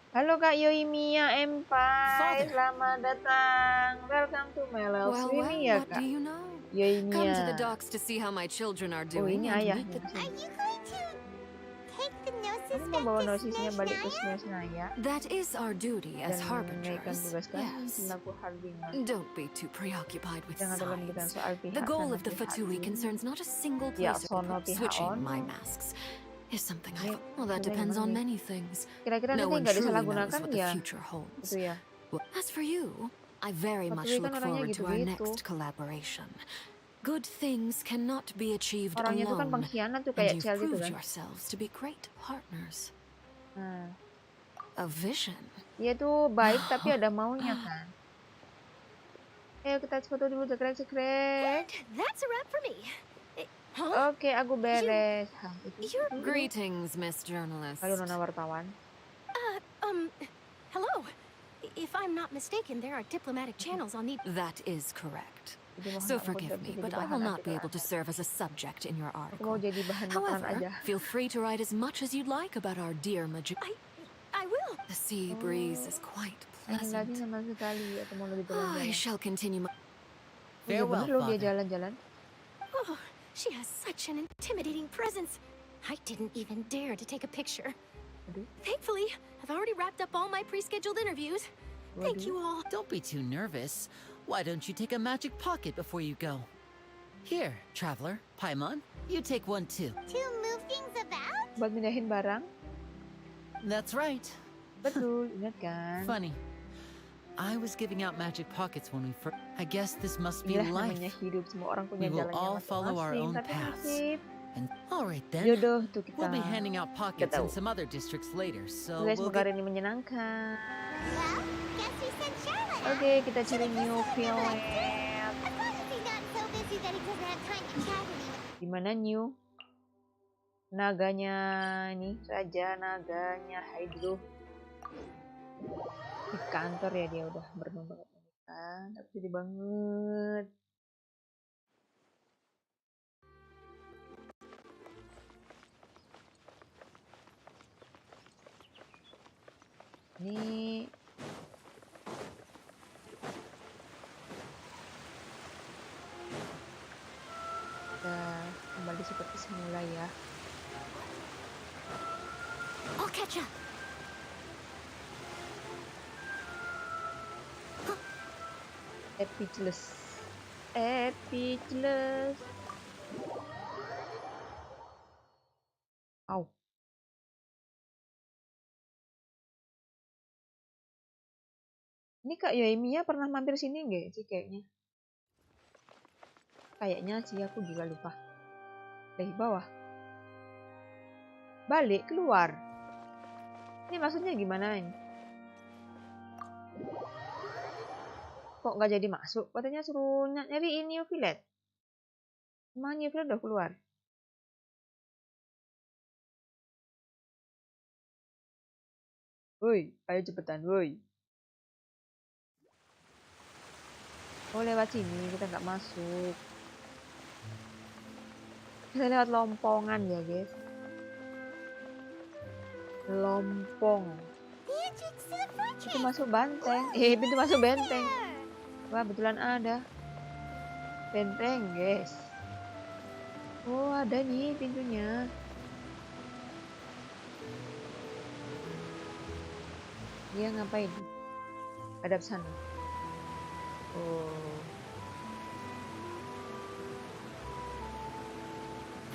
Speaker 3: Halo Kak Yoimiya Empai, selamat datang. Welcome to my live
Speaker 13: Well,
Speaker 3: streaming ya
Speaker 13: what
Speaker 3: Kak.
Speaker 13: do you know?
Speaker 3: Yoimiya.
Speaker 13: Come to the docks to see how my children are
Speaker 3: Oh
Speaker 13: doing
Speaker 3: ini
Speaker 13: and
Speaker 3: ayah.
Speaker 13: meet the...
Speaker 1: Are you going to take the gnosis
Speaker 3: Kamu mau
Speaker 1: back
Speaker 3: bawa
Speaker 1: to
Speaker 3: nosisnya balik ke
Speaker 1: Snezhnaya?
Speaker 3: Snezhnaya
Speaker 13: That is our duty as
Speaker 3: dan menaikkan
Speaker 13: harbingers.
Speaker 3: tugas kami
Speaker 13: Yes.
Speaker 3: selaku harbinger.
Speaker 13: Don't be too preoccupied with
Speaker 3: Jangan terlalu memikirkan
Speaker 13: sides.
Speaker 3: soal pihak
Speaker 13: The goal
Speaker 3: kanan
Speaker 13: of the
Speaker 3: pihak
Speaker 13: Fatui
Speaker 3: kiri.
Speaker 13: concerns not a single
Speaker 3: Ya,
Speaker 13: place
Speaker 3: sono
Speaker 13: or
Speaker 3: pihak
Speaker 13: switching
Speaker 3: ono.
Speaker 13: my masks is something
Speaker 3: Ini
Speaker 13: well, that
Speaker 3: maksudnya
Speaker 13: depends on
Speaker 3: gimana nih?
Speaker 13: many things.
Speaker 3: Kira-kira
Speaker 13: No
Speaker 3: nanti
Speaker 13: one
Speaker 3: nggak
Speaker 13: truly knows
Speaker 3: disalahgunakan
Speaker 13: what the
Speaker 3: ya?
Speaker 13: future holds.
Speaker 3: Itu ya.
Speaker 13: As for you, I very much
Speaker 3: Fatui kan
Speaker 13: look
Speaker 3: orangnya
Speaker 13: forward to our
Speaker 3: gitu-gitu.
Speaker 13: next collaboration. Good things cannot be achieved
Speaker 3: Orangnya tuh kan
Speaker 13: alone,
Speaker 3: pengkhianat tuh
Speaker 13: and
Speaker 3: kayak
Speaker 13: you've
Speaker 3: Chel gitu
Speaker 13: proved
Speaker 3: kan.
Speaker 13: yourselves to be great partners.
Speaker 3: Nah,
Speaker 13: A vision.
Speaker 3: dia tuh baik tapi ada maunya kan. Ayo kita foto dulu, cekrek.
Speaker 5: That's a wrap for me.
Speaker 3: Oke, aku beres. Hah, itu.
Speaker 13: Greetings, Miss Journalist.
Speaker 3: Halo nona wartawan.
Speaker 5: Hello. If I'm not mistaken, there are diplomatic channels on the...
Speaker 13: That is correct.
Speaker 3: Jadi mohon
Speaker 13: So
Speaker 3: maaf,
Speaker 13: forgive
Speaker 3: aku
Speaker 13: me,
Speaker 3: jadi
Speaker 13: but I
Speaker 3: bahan
Speaker 13: will not be
Speaker 3: artikel
Speaker 13: able to
Speaker 3: Anda.
Speaker 13: serve as a subject in your
Speaker 3: Aku mau
Speaker 13: article.
Speaker 3: jadi bahan makanan
Speaker 13: However,
Speaker 3: aja.
Speaker 13: feel free to write as much as you'd like about our dear Majid.
Speaker 5: I will.
Speaker 13: The sea breeze is quite
Speaker 3: Angin lagi
Speaker 13: pleasant.
Speaker 3: nyaman sekali. Atau mau lebih
Speaker 13: I
Speaker 3: jalan-jalan.
Speaker 13: shall continue my...
Speaker 3: Iya
Speaker 12: Farewell,
Speaker 3: bener loh dia
Speaker 12: Father.
Speaker 3: jalan-jalan.
Speaker 5: Oh, she has such an intimidating presence. I didn't even dare to take a picture.
Speaker 3: Aduh.
Speaker 5: Thankfully, I've already wrapped up all my pre-scheduled interviews. Thank you all.
Speaker 12: Don't be too nervous. Why don't you take a magic pocket before you go? Here, traveler, Paimon, you take one too.
Speaker 1: To move things about?
Speaker 3: Buat mindahin barang.
Speaker 12: That's right.
Speaker 3: Betul, ingat kan?
Speaker 12: Funny. I was giving out magic pockets when we first... I guess this must be
Speaker 3: Inilah
Speaker 12: life.
Speaker 3: namanya hidup, semua orang punya
Speaker 12: We will
Speaker 3: jalannya
Speaker 12: all follow our
Speaker 3: masing-masing.
Speaker 12: own
Speaker 3: Tapi
Speaker 12: paths.
Speaker 3: nasib
Speaker 12: And all right then.
Speaker 3: jodoh tuh kita.
Speaker 12: We'll be handing out pockets
Speaker 3: tahu.
Speaker 12: in some other districts later, so
Speaker 3: Semoga
Speaker 12: we'll
Speaker 3: semoga hari
Speaker 12: get...
Speaker 3: ini menyenangkan.
Speaker 1: Well, guess we sent Charlotte out.
Speaker 3: Oke, kita cari new film.
Speaker 1: As long as he's not so busy that he doesn't have time to chat anymore.
Speaker 3: Gimana new? Naganya nih, Raja Naganya Hydro. Di kantor ya dia udah berenang banget kan. Tapi sedih banget. Ini kita kembali seperti semula ya.
Speaker 5: I'll catch up.
Speaker 3: Speechless. Speechless. Au. Ini Kak Yoimiya pernah mampir sini nggak sih kayaknya? Kayaknya sih, aku juga lupa. Dari bawah. Balik, keluar. Ini maksudnya gimana ini? Kok nggak jadi masuk? Katanya suruh nyari New Village. Emang New Village udah keluar? Woi, ayo cepetan, woi. Oh, lewat sini, kita nggak masuk. Kita lewat lompongan ya, guys. Lompong. Pintu masuk banteng. Pintu masuk benteng. Wah, betulan ada. Benteng, guys. Oh, ada nih pintunya. Dia ngapain? Hadap sana. Oh.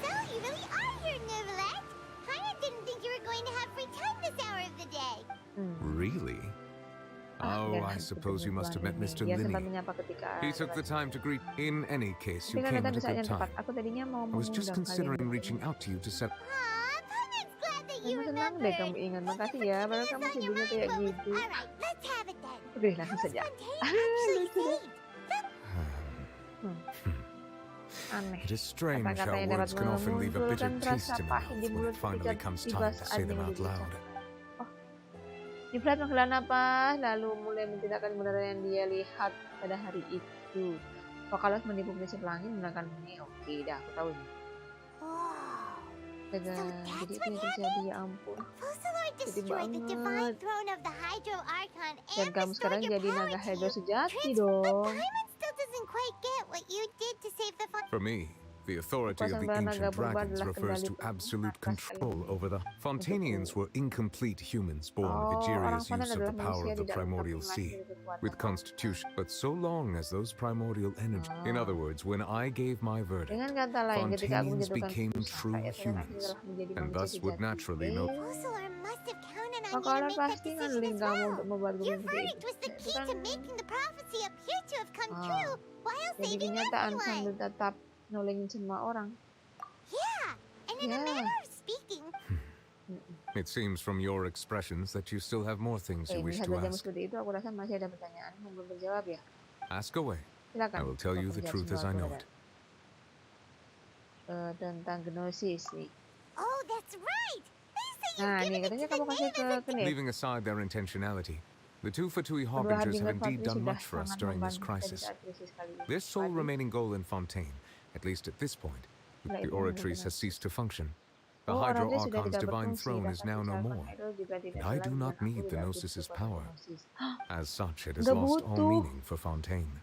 Speaker 1: So, you really are here, Neverland? I didn't think you were going to have free time this hour of the day.
Speaker 4: Really? Oh, I suppose you must have met Mr. Linny. He took the time to greet. In any case, you came at a good time. I was just considering reaching out to you to set.
Speaker 1: You
Speaker 3: senang deh kamu ingat, makasih ya, padahal kamu sibuknya kayak gitu. Oke, langsung saja. Aneh.
Speaker 4: It is strange how words can often leave a bitter taste in the mouth when it finally comes time to say them out loud.
Speaker 3: Oh, Niflat menghilang napas, lalu mulai menceritakan kebenaran yang dia lihat pada hari itu. Pokalos menipu prinsip langit menggunakan ini. Oke, dah aku tahu ini. Jadi itu yang terjadi, ya ampun. Sedih banget. Dan kamu sekarang jadi naga Hydro sejati dong.
Speaker 4: For me, the authority of the ancient dragons refers to absolute control over the Fontainians were incomplete humans born with Egeria's use of the power of the primordial sea, with constitution. But so long as those primordial energy, in other words, when I gave my verdict, Fontainians became true humans, and thus would naturally know.
Speaker 3: Makalah pasti ngandelin kamu untuk membuat gue jadi kenyataan sambil tetap nolongin semua orang.
Speaker 4: It seems from your expressions that you still have more things you wish to ask.
Speaker 3: Itu aku rasa masih ada pertanyaan yang belum terjawab ya.
Speaker 4: Ask away.
Speaker 3: Silakan.
Speaker 4: I will tell you the truth as I know it.
Speaker 3: Tentang gnosis nih.
Speaker 1: Oh, that's right.
Speaker 3: Nah, ini katanya kamu kasih ke Knit.
Speaker 4: Leaving aside their intentionality, the two Fatui Harbingers have indeed done much for us during this crisis. Their sole remaining goal in Fontaine, at least at this point, the Oratrice has ceased to function. The Hydro Archon's divine throne is now no more, and I do not need the Gnosis's power. As such, it has lost all meaning for Fontaine.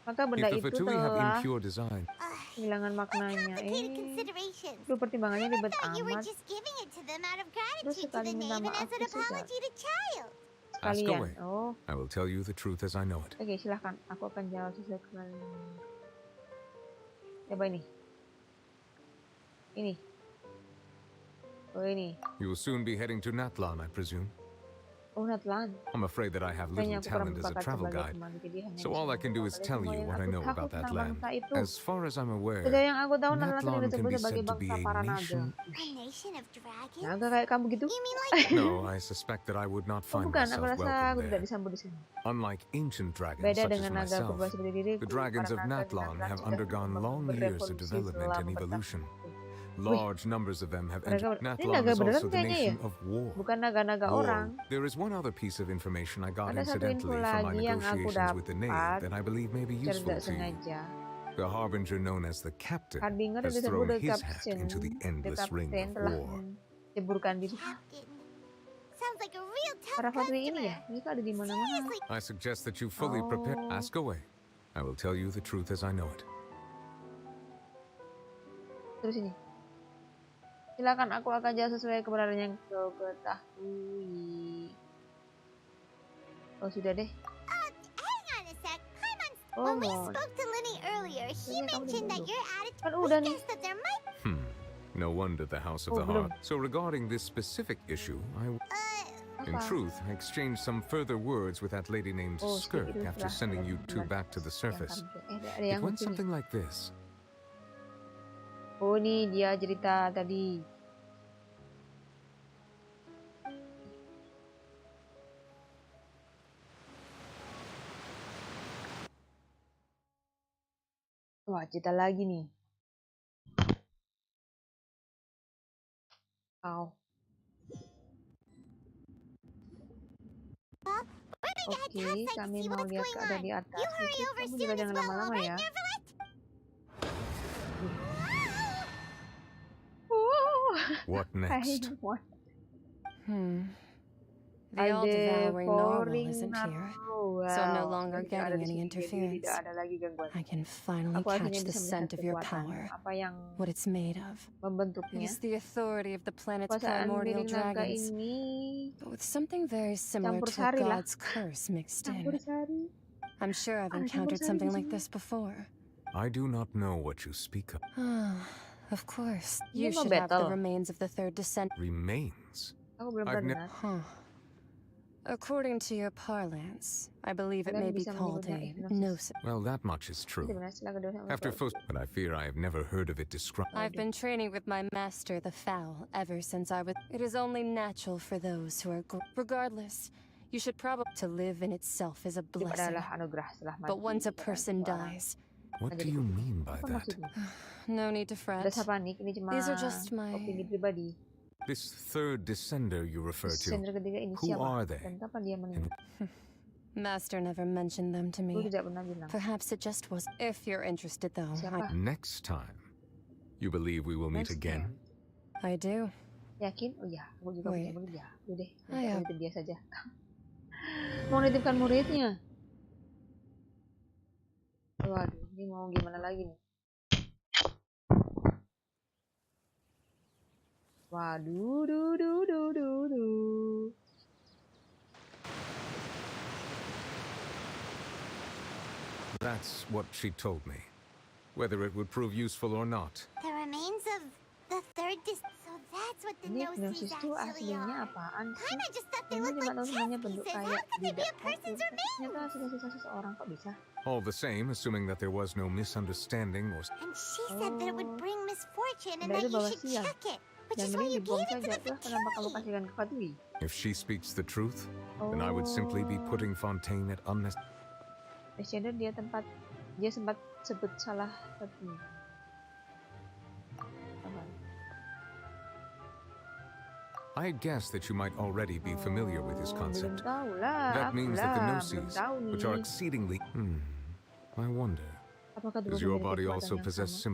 Speaker 3: Maka benda
Speaker 4: If the
Speaker 3: itu
Speaker 4: Fatui have
Speaker 3: telah
Speaker 4: impure design,
Speaker 3: kehilangan maknanya. Itu pertimbangannya ribet amat. Terus sekali minta maaf ke
Speaker 4: ask away. I will tell you the truth as I know it.
Speaker 3: Oke, silahkan. Aku akan jawab sesuai dengan. Coba ini. Ini. Oh, ini.
Speaker 4: You will soon be heading to Natlan, I presume.
Speaker 3: Oh, Natlan.
Speaker 4: I'm afraid that I have little talent as a travel guide, so all I can do is tell you what I know about that land. As far as I'm aware, Natlan can be said to be a nation.
Speaker 3: Naga kayak kamu gitu?
Speaker 4: No, I suspect that I would not find myself welcome there. Unlike ancient dragons such as myself, the dragons of Natlan have undergone long years of development and evolution. Large numbers of them have entered. Natlan is also the nation of war.
Speaker 3: Bukan naga-naga orang.
Speaker 4: There is one other piece of information I got incidentally from my negotiations with the knave that I believe may be useful to you. The harbinger known as the captain has thrown his hat into the endless ring of war.
Speaker 3: Para Fatui ini ya, ini ada di mana-mana.
Speaker 4: I suggest that you fully prepare. Ask away. I will tell you the truth as I know it.
Speaker 3: Terus ini. Silakan, aku akan jawab sesuai kebenaran yang kau ketahui. Oh, sudah deh.
Speaker 1: Hang on a sec.
Speaker 3: Oh,
Speaker 1: when we spoke to Linny earlier, he mentioned that your attitude
Speaker 3: suggests
Speaker 1: that there might.
Speaker 4: No wonder the House of the Heart. So regarding this specific issue, in truth, I exchanged some further words with that lady named Skirk after sending you two back to the surface. It went something like this.
Speaker 3: Oh, nih dia cerita tadi. Wah, cerita lagi nih. Oke, kami mau lihat keadaan di atas. Kamu juga jangan lama-lama ya.
Speaker 4: What next?
Speaker 9: The all-devouring narwhal isn't here, so I'm no longer getting any interference. I can finally catch the scent of your power, what it's made of. It is the authority of the planet's primordial dragons, but with something very similar to a god's curse mixed in. I'm sure I've encountered something like this before.
Speaker 4: I do not know what you speak of.
Speaker 9: Of course. You should have the remains of the third descent.
Speaker 4: Remains?
Speaker 3: I've never...
Speaker 9: According to your parlance, I believe it may be called a gnosis.
Speaker 4: Well, that much is true. After first, but I fear I have never heard of it described.
Speaker 9: I've been training with my master, the Fowl, ever since I was... It is only natural for those who are... Regardless, you should probably... To live in itself is a blessing. But once a person dies...
Speaker 4: What do you mean by that?
Speaker 9: No need to fret. These are just my...
Speaker 4: This third descender you refer to, who are they?
Speaker 9: Master never mentioned them to me. Perhaps it just was. If you're interested, though.
Speaker 4: Next time, you believe we will meet again?
Speaker 9: I do.
Speaker 3: Yakin? Oh ya, aku juga punya murid ya. Udah deh, itu dia saja. Mau nitipkan muridnya. Waduh, ini mau gimana lagi nih? Waduh.
Speaker 4: That's what she told me. Whether it would prove useful or not.
Speaker 1: The remains of the third so that's what the gnosis actually are. Kinda just thought they looked like chess pieces. How could they be a person's remains?
Speaker 4: All the same, assuming that there was no misunderstanding or...
Speaker 1: And she said that it would bring misfortune and that you should check it. Which is why you gave it to the Funtaine.
Speaker 4: If she speaks the truth, then I would simply be putting Fontaine at unnecessary.
Speaker 3: Dia sempat sebut salah satu.
Speaker 4: I guess that you might already be familiar with this concept. That means that the gnosis, which are exceedingly... I wonder, does your body also possess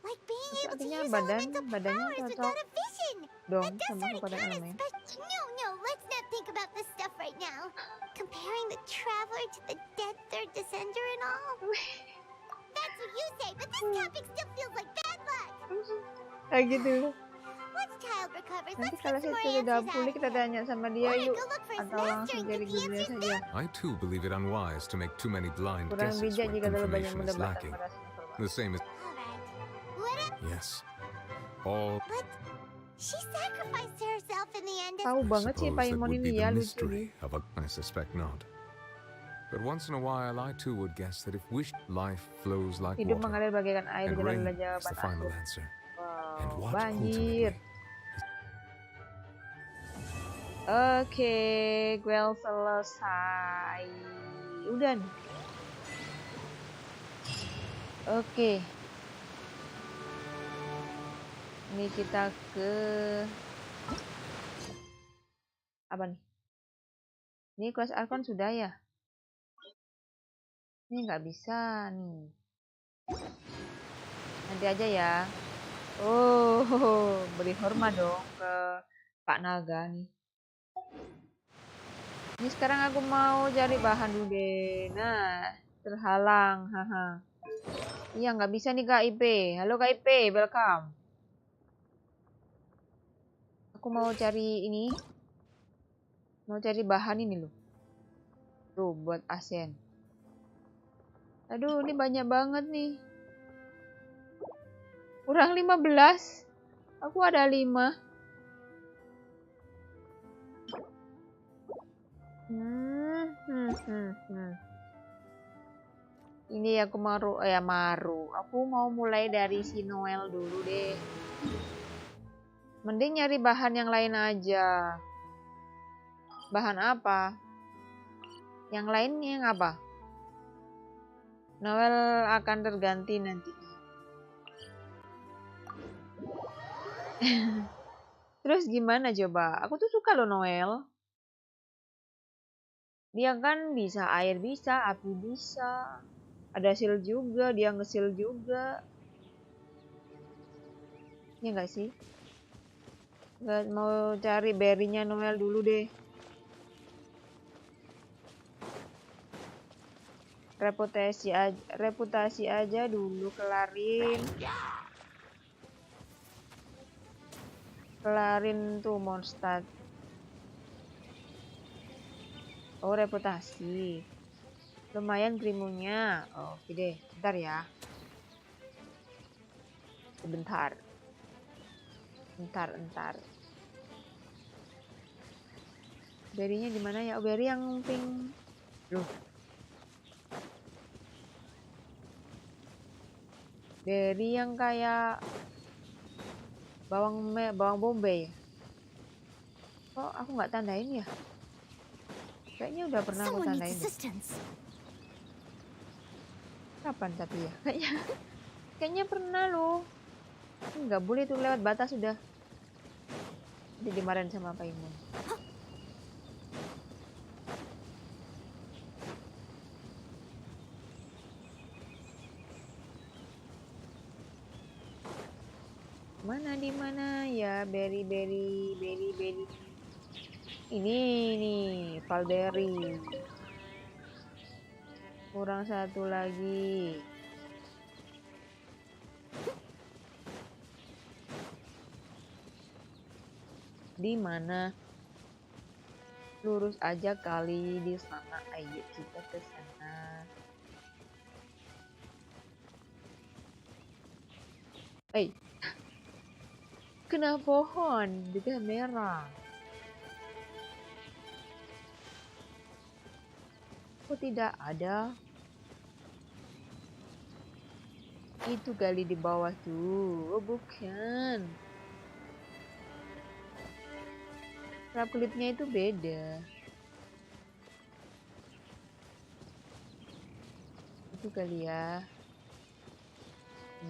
Speaker 1: Like being able to use elemental powers without a vision.
Speaker 3: Donk
Speaker 1: That
Speaker 3: sama
Speaker 1: does sort of
Speaker 3: kekuatan
Speaker 1: count as
Speaker 3: elemen.
Speaker 1: No, let's not think about this stuff right now. Comparing the traveler to the dead third descender and all. That's what you say, but this topic still feels like bad luck.
Speaker 3: Kayak gitu.
Speaker 1: Once child recovers,
Speaker 3: Nanti
Speaker 1: let's
Speaker 3: kalau
Speaker 1: get some
Speaker 3: saya
Speaker 1: more
Speaker 3: sudah
Speaker 1: answers
Speaker 3: pulih
Speaker 1: out
Speaker 3: kita
Speaker 1: of him.
Speaker 3: tanya sama dia yuk.
Speaker 1: Go look for his
Speaker 3: Atau
Speaker 1: master
Speaker 3: langsung
Speaker 1: and
Speaker 3: dari
Speaker 1: get the
Speaker 3: Google
Speaker 1: answers
Speaker 3: saja.
Speaker 4: I too believe it unwise to make too many blind
Speaker 3: Kurang
Speaker 4: guesses
Speaker 3: bijak
Speaker 4: when
Speaker 3: jika terlalu banyak
Speaker 4: information is
Speaker 3: mendebat
Speaker 4: lacking.
Speaker 3: tanpa rasa informasi.
Speaker 4: The same as... Yes. All...
Speaker 1: But she sacrificed herself in the end.
Speaker 3: Tahu banget sih
Speaker 4: Suppose that
Speaker 3: Paimon
Speaker 4: would
Speaker 3: ini
Speaker 4: be
Speaker 3: ya
Speaker 4: the
Speaker 3: lucu.
Speaker 4: mystery of a... I suspect not. But once in a while, I too would guess that if wished, life flows like
Speaker 3: Hidup
Speaker 4: water,
Speaker 3: mengalir bagaikan air,
Speaker 4: and
Speaker 3: tidak
Speaker 4: rain
Speaker 3: adalah
Speaker 4: is the
Speaker 3: jawaban
Speaker 4: final
Speaker 3: akhir.
Speaker 4: answer.
Speaker 3: Wow,
Speaker 4: And what
Speaker 3: banjir.
Speaker 4: ultimately...
Speaker 3: Oke, Gwel selesai. Udah nih. Oke. Ini kita ke apa nih? Ini kelas archon sudah ya? Ini nggak bisa nih. Nanti aja ya. Oh, beri hormat dong ke Pak Naga nih. Ini sekarang aku mau cari bahan dulu deh. Nah, terhalang. Haha. Iya, nggak bisa nih Kak IP. Halo Kak IP, welcome. Aku mau cari ini. Mau cari bahan ini loh. Tuh, buat asen. Aduh, ini banyak banget nih. Kurang 15. Aku ada 5. Ini aku aku mau mulai dari si Noel dulu deh. Mending nyari bahan yang lain aja. Bahan apa? Yang lainnya yang apa? Noel akan terganti nanti. Terus gimana coba? Aku tuh suka loh Noel. Dia kan bisa air bisa, api bisa. Ada seal juga, dia nge-seal juga. Ya nggak sih? Nggak mau cari berry-nya Noel dulu deh. Reputasi aja dulu kelarin. Kelarin tuh Mondstadt. Oh, reputasi. Lumayan krimunya. Oh, oke deh. Bentar ya. Sebentar. Bentar. Berry-nya di mana ya? Oh, berry yang pink. Loh. Berry yang kayak bawang bombay. Kok aku nggak tandain ya? Kayaknya udah pernah aku tandain. Kapan tapi ya? Kayaknya pernah loh. Nggak boleh tuh lewat batas sudah. Jadi dimarahin sama Pak Imun. Di mana ya berry. Ini nih, Valberry. Kurang satu lagi. Di mana? Lurus aja kali di sana. Ayo kita ke sana. Kena pohon di kamera. Kok tidak ada? Itu kali di bawah tuh. Oh, bukan. Warna kulitnya itu beda. Itu kali ya.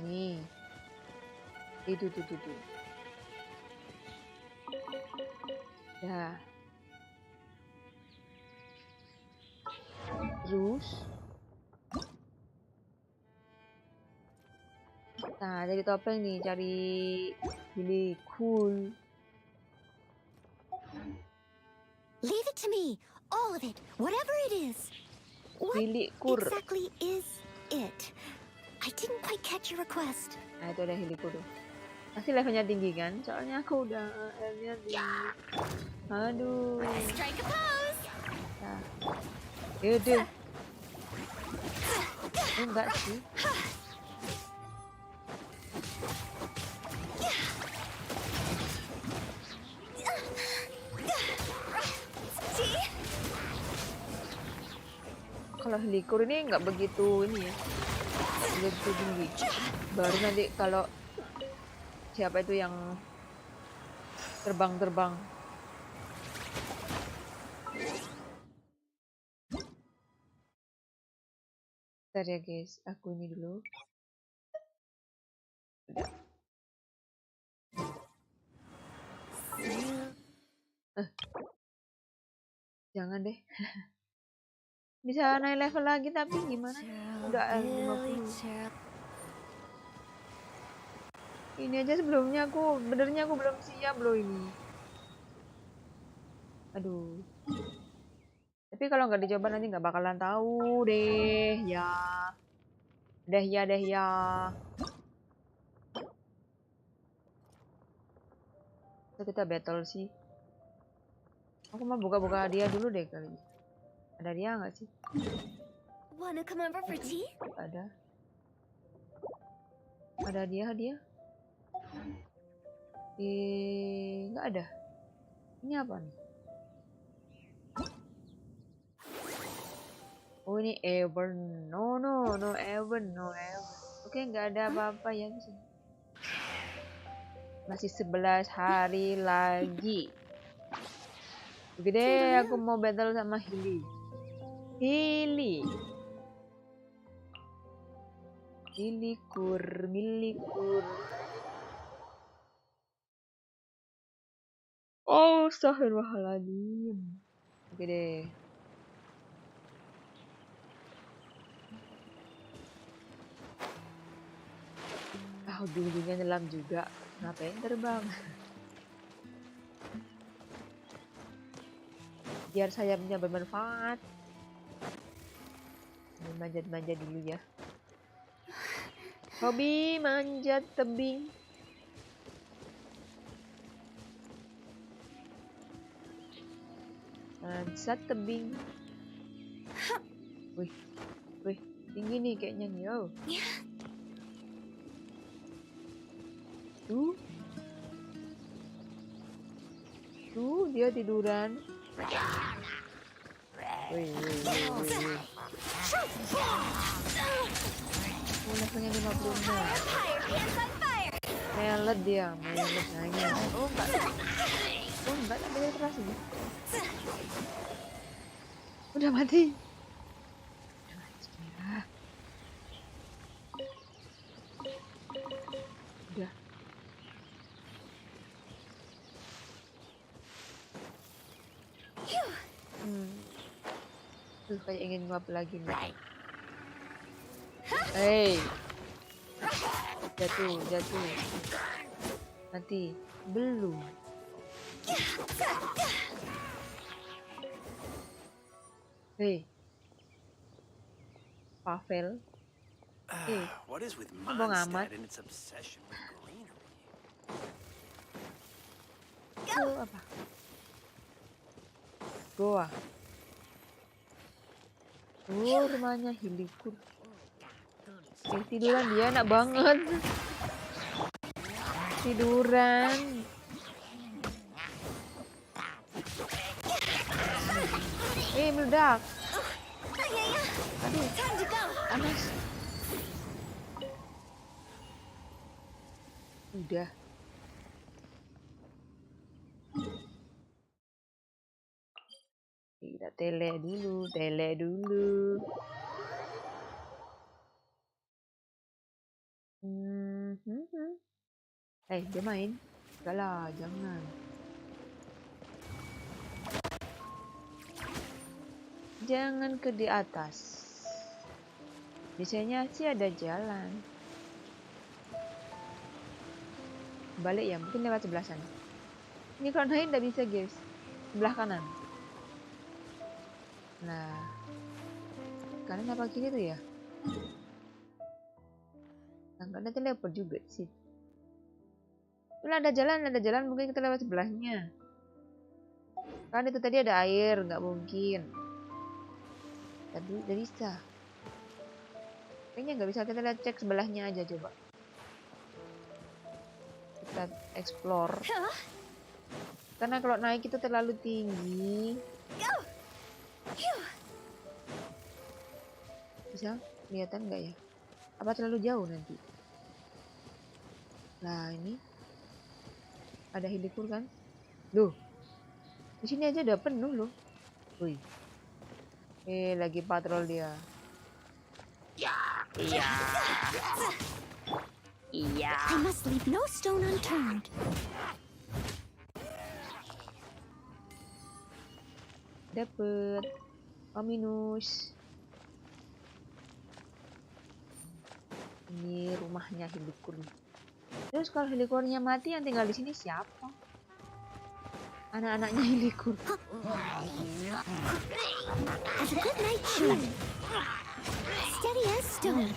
Speaker 3: Ini. Itu tuh. Ya. Terus. Nah, jadi topeng nih, cari pilih cool.
Speaker 1: Leave it to me, all of it, whatever it is. What exactly is it? I didn't quite catch your request.
Speaker 3: Nah, itu ada hilikur tuh. Pasti levelnya tinggi kan? Soalnya aku udah levelnya tinggi. Aduh.
Speaker 1: Strike a pose.
Speaker 3: Nah. Yaudah. Enggak sih. Kalau helikur ini nggak begitu ini ya, begitu tinggi. Baru nanti kalau siapa itu yang terbang. Bentar ya guys, aku ini dulu. Jangan deh. Bisa naik level lagi tapi gimana? Udah 50. Ini aja sebelumnya benernya aku belum siap loh ini. Aduh. Tapi kalau nggak dicoba nanti nggak bakalan tahu deh ya. Deh ya. So, kita battle sih. Aku mau buka-buka dia dulu deh kali. Ada dia nggak sih?
Speaker 1: Wanna come over for tea?
Speaker 3: Ada. Ada dia. Nggak ada. Ini apa nih? Oh ini Evern. No Evern. Oke, nggak ada apa-apa ya di sini. Masih 11 hari lagi. Oke deh, aku mau battle sama Hilly. Milikur. Oh, astagfirullahaladzim. Oke deh. Ujung-ujungnya nyelam juga. Ngapain terbang? Biar sayapnya bermanfaat. Manjat-manjat dulu ya. Hobi manjat tebing. Manjat tebing. Wih, tinggi nih kayaknya nih. Oh. Tuh dia tiduran. Wih. Levelnya 56. Melet dia, nanya. Oh enggak ada keras ini. Udah mati. Udah. Tuh kayak ingin nguap lagi nih. Hey. Jatuh. Mati. Belum. Hey. Pavel.
Speaker 15: What is with
Speaker 3: Abang amat.
Speaker 15: and its obsession with greenery?
Speaker 3: Apa? Goa. Rumahnya Hilikur. Tiduran dia enak banget. Tiduran. Meledak. Aduh. Panas. Udah. Kita tele dulu. Dia main. Enggak lah, jangan. Jangan ke di atas. Biasanya sih ada jalan. Balik ya, mungkin lewat sebelah sana. Ini kalau naik nggak bisa guys. Sebelah kanan. Nah, kanan apa kiri tuh ya? Nah, nggak ada teleport juga sih. Ada jalan, mungkin kita lewat sebelahnya. Kan itu tadi ada air, nggak mungkin. Tadi udah bisa. Kayaknya nggak bisa, kita lihat cek sebelahnya aja coba. Kita explore. Karena kalau naik itu terlalu tinggi. Bisa kelihatan nggak ya? Apa terlalu jauh nanti? Nah ini ada Hilikur kan? Loh, di sini aja udah penuh loh. Wih, lagi patrol dia. Iya.
Speaker 2: I must leave no stone unturned.
Speaker 3: Dapet. Minus. Ini rumahnya Hilikur. Terus kalau Hilikurnya mati, yang tinggal di sini siapa? Anak-anaknya Hilikur.
Speaker 2: As a good night shoe. Steady as stone.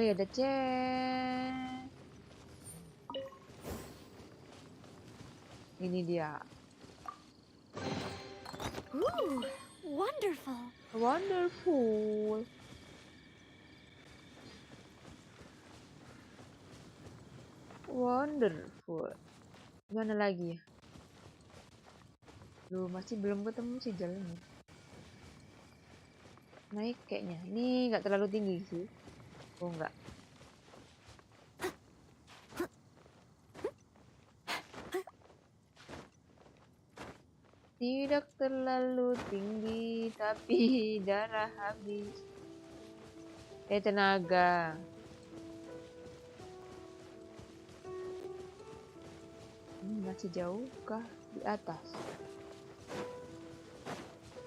Speaker 3: Oh ya, ada chat. Ini dia.
Speaker 5: Ooh, wonderful.
Speaker 3: Wonderful. Wonderful. Mana lagi ya? Duh, masih belum ketemu sih jalannya. Naik kayaknya. Ini nggak terlalu tinggi sih. Oh enggak. Tidak terlalu tinggi, tapi darah habis. Tenaga. Ini masih jauh kah di atas?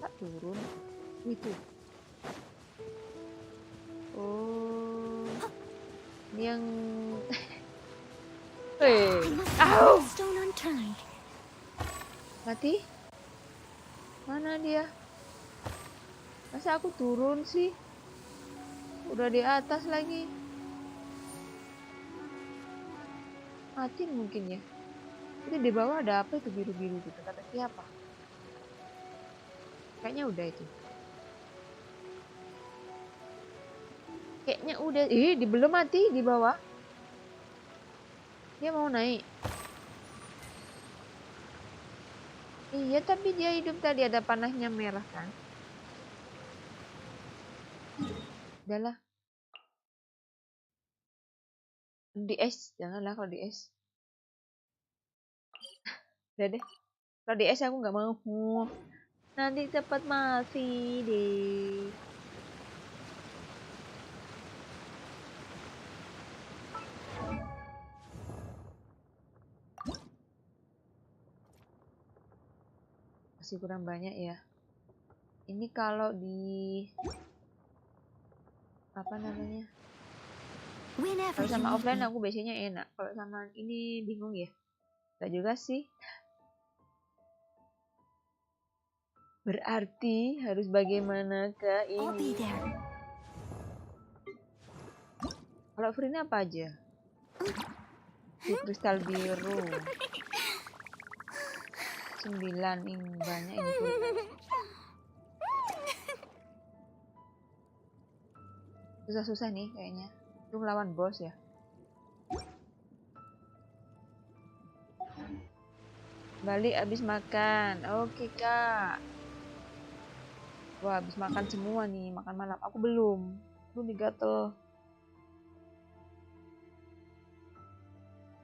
Speaker 3: Tak turun. Itu. Oh. Ini yang Au! Mati? Mana dia? Masa aku turun sih? Udah di atas lagi. Mati mungkin ya. Itu di bawah ada apa itu biru-biru gitu? Kata siapa? Kayaknya udah itu. Kayaknya udah. Belum mati di bawah. Dia mau naik. Iya, tapi dia hidup tadi ada panahnya merah kan? Udahlah. Di es, janganlah kalau di es. Udah deh. Kalau di es aku nggak mau. Nanti cepat mati deh. Masih kurang banyak ya. Ini kalau di apa namanya? Kalau sama offline aku biasanya enak. Kalau sama ini bingung ya. Gak juga sih. Berarti harus bagaimanakah ini? Kalau free ini apa aja? Kristal biru. 9 ini banyak ini free. Susah-susah nih kayaknya. Itu melawan bos ya. Balik habis makan. Oke kak. Wah, habis makan semua nih, makan malam. Aku belum digatel.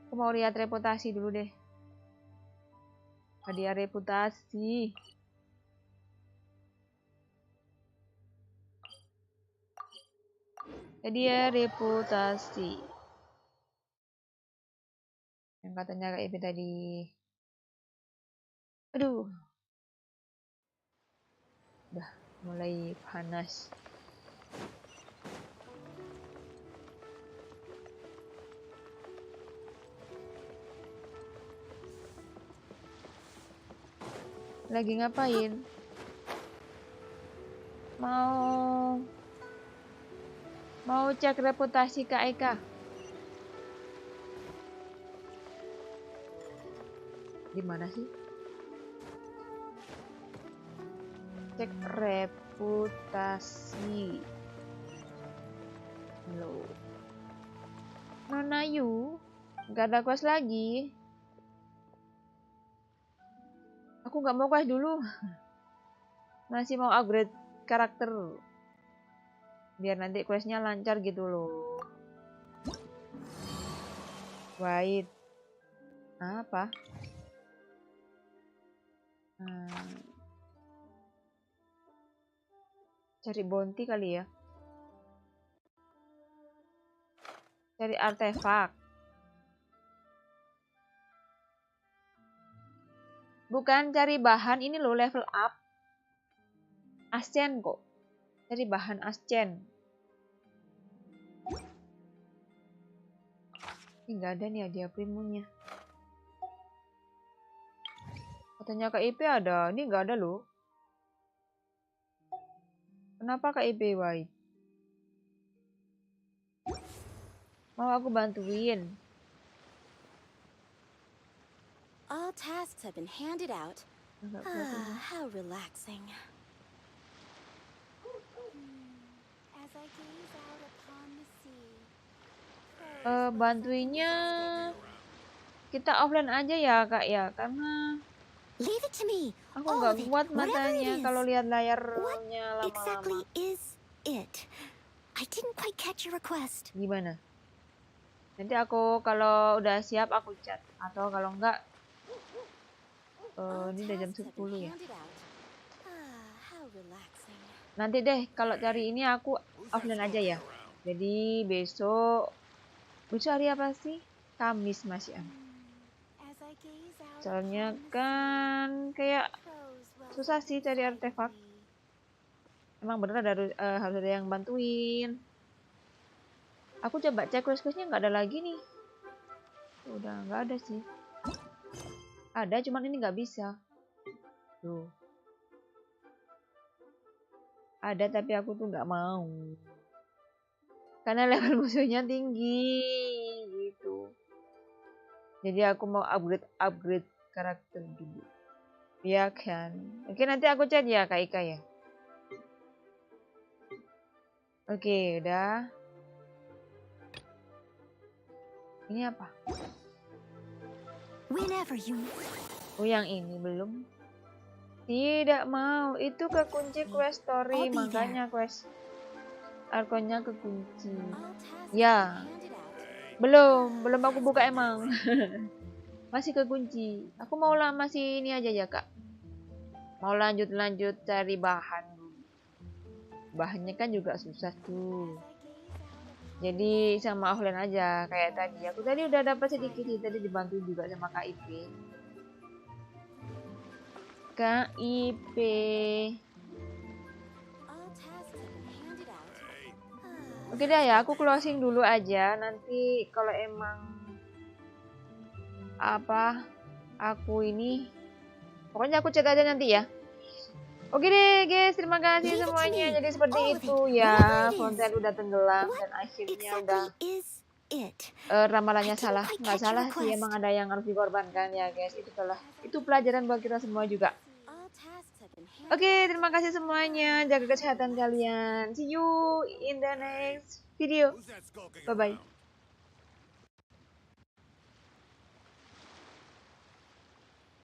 Speaker 3: Aku mau lihat reputasi dulu deh. Hadiah reputasi. Hadiah reputasi. Yang katanya kayak itu tadi. Aduh. Udah mulai panas. Lagi ngapain? Mau cek reputasi Kak Eka. Di mana sih? Cek reputasi. Halo. Nona Yu, nggak ada quest lagi. Aku nggak mau quest dulu. Masih mau upgrade karakter. Biar nanti questnya lancar gitu loh. Wait. Apa? Cari bounty kali ya. Cari artefak. Bukan cari bahan, ini loh level up. Ascen kok. Cari bahan ascen. Ini nggak ada nih hadiah primunya. Katanya KIP ada, ini nggak ada loh. Kenapa KIP white? Mau aku bantuin.
Speaker 5: All tasks have been handed out. How relaxing.
Speaker 1: As I gaze out upon the sea.
Speaker 3: Bantuinnya kita offline aja ya kak ya, karena
Speaker 1: Leave it to me.
Speaker 3: aku nggak kuat matanya kalau lihat layarnya lama-lama.
Speaker 1: Exactly is it? I didn't quite catch your request.
Speaker 3: Gimana? Nanti aku kalau udah siap aku chat, atau kalau enggak ini udah jam 10 ya. Nanti deh kalau cari ini aku offline aja ya. Jadi besok hari apa sih? Kamis masih am. Soalnya kan kayak susah sih cari artefak. Emang bener harus ada yang bantuin. Aku coba cek quest-questnya nggak ada lagi nih. Udah nggak ada sih. Ada, cuman ini nggak bisa. Tuh. Ada tapi aku tuh nggak mau. Karena level musuhnya tinggi gitu. Jadi aku mau upgrade karakter dulu. Ya kan. Oke, nanti aku chat ya Kak Ika ya. Oke, udah. Ini apa? Oh, yang ini belum. Tidak mau. Itu kekunci quest story, makanya quest archonnya kekunci. Ya. Belum aku buka emang. Masih kekunci. Aku mau masih ini aja ya, Kak. Mau lanjut cari bahan. Bahannya kan juga susah tuh. Jadi sama offline aja kayak tadi. Aku tadi udah dapat sedikit sih, tadi dibantu juga sama KIP. Oke dah ya, aku closing dulu aja. Nanti kalau emang aku ini, pokoknya aku chat aja nanti ya. Oke deh guys, terima kasih semuanya. Jadi seperti itu ya, fountaine udah tenggelam dan akhirnya udah ramalannya salah. Nggak salah sih, emang ada yang harus dikorbankan ya guys. Itu pelajaran buat kita semua juga. Oke, terima kasih semuanya. Jaga kesehatan kalian. See you in the next video. Bye bye.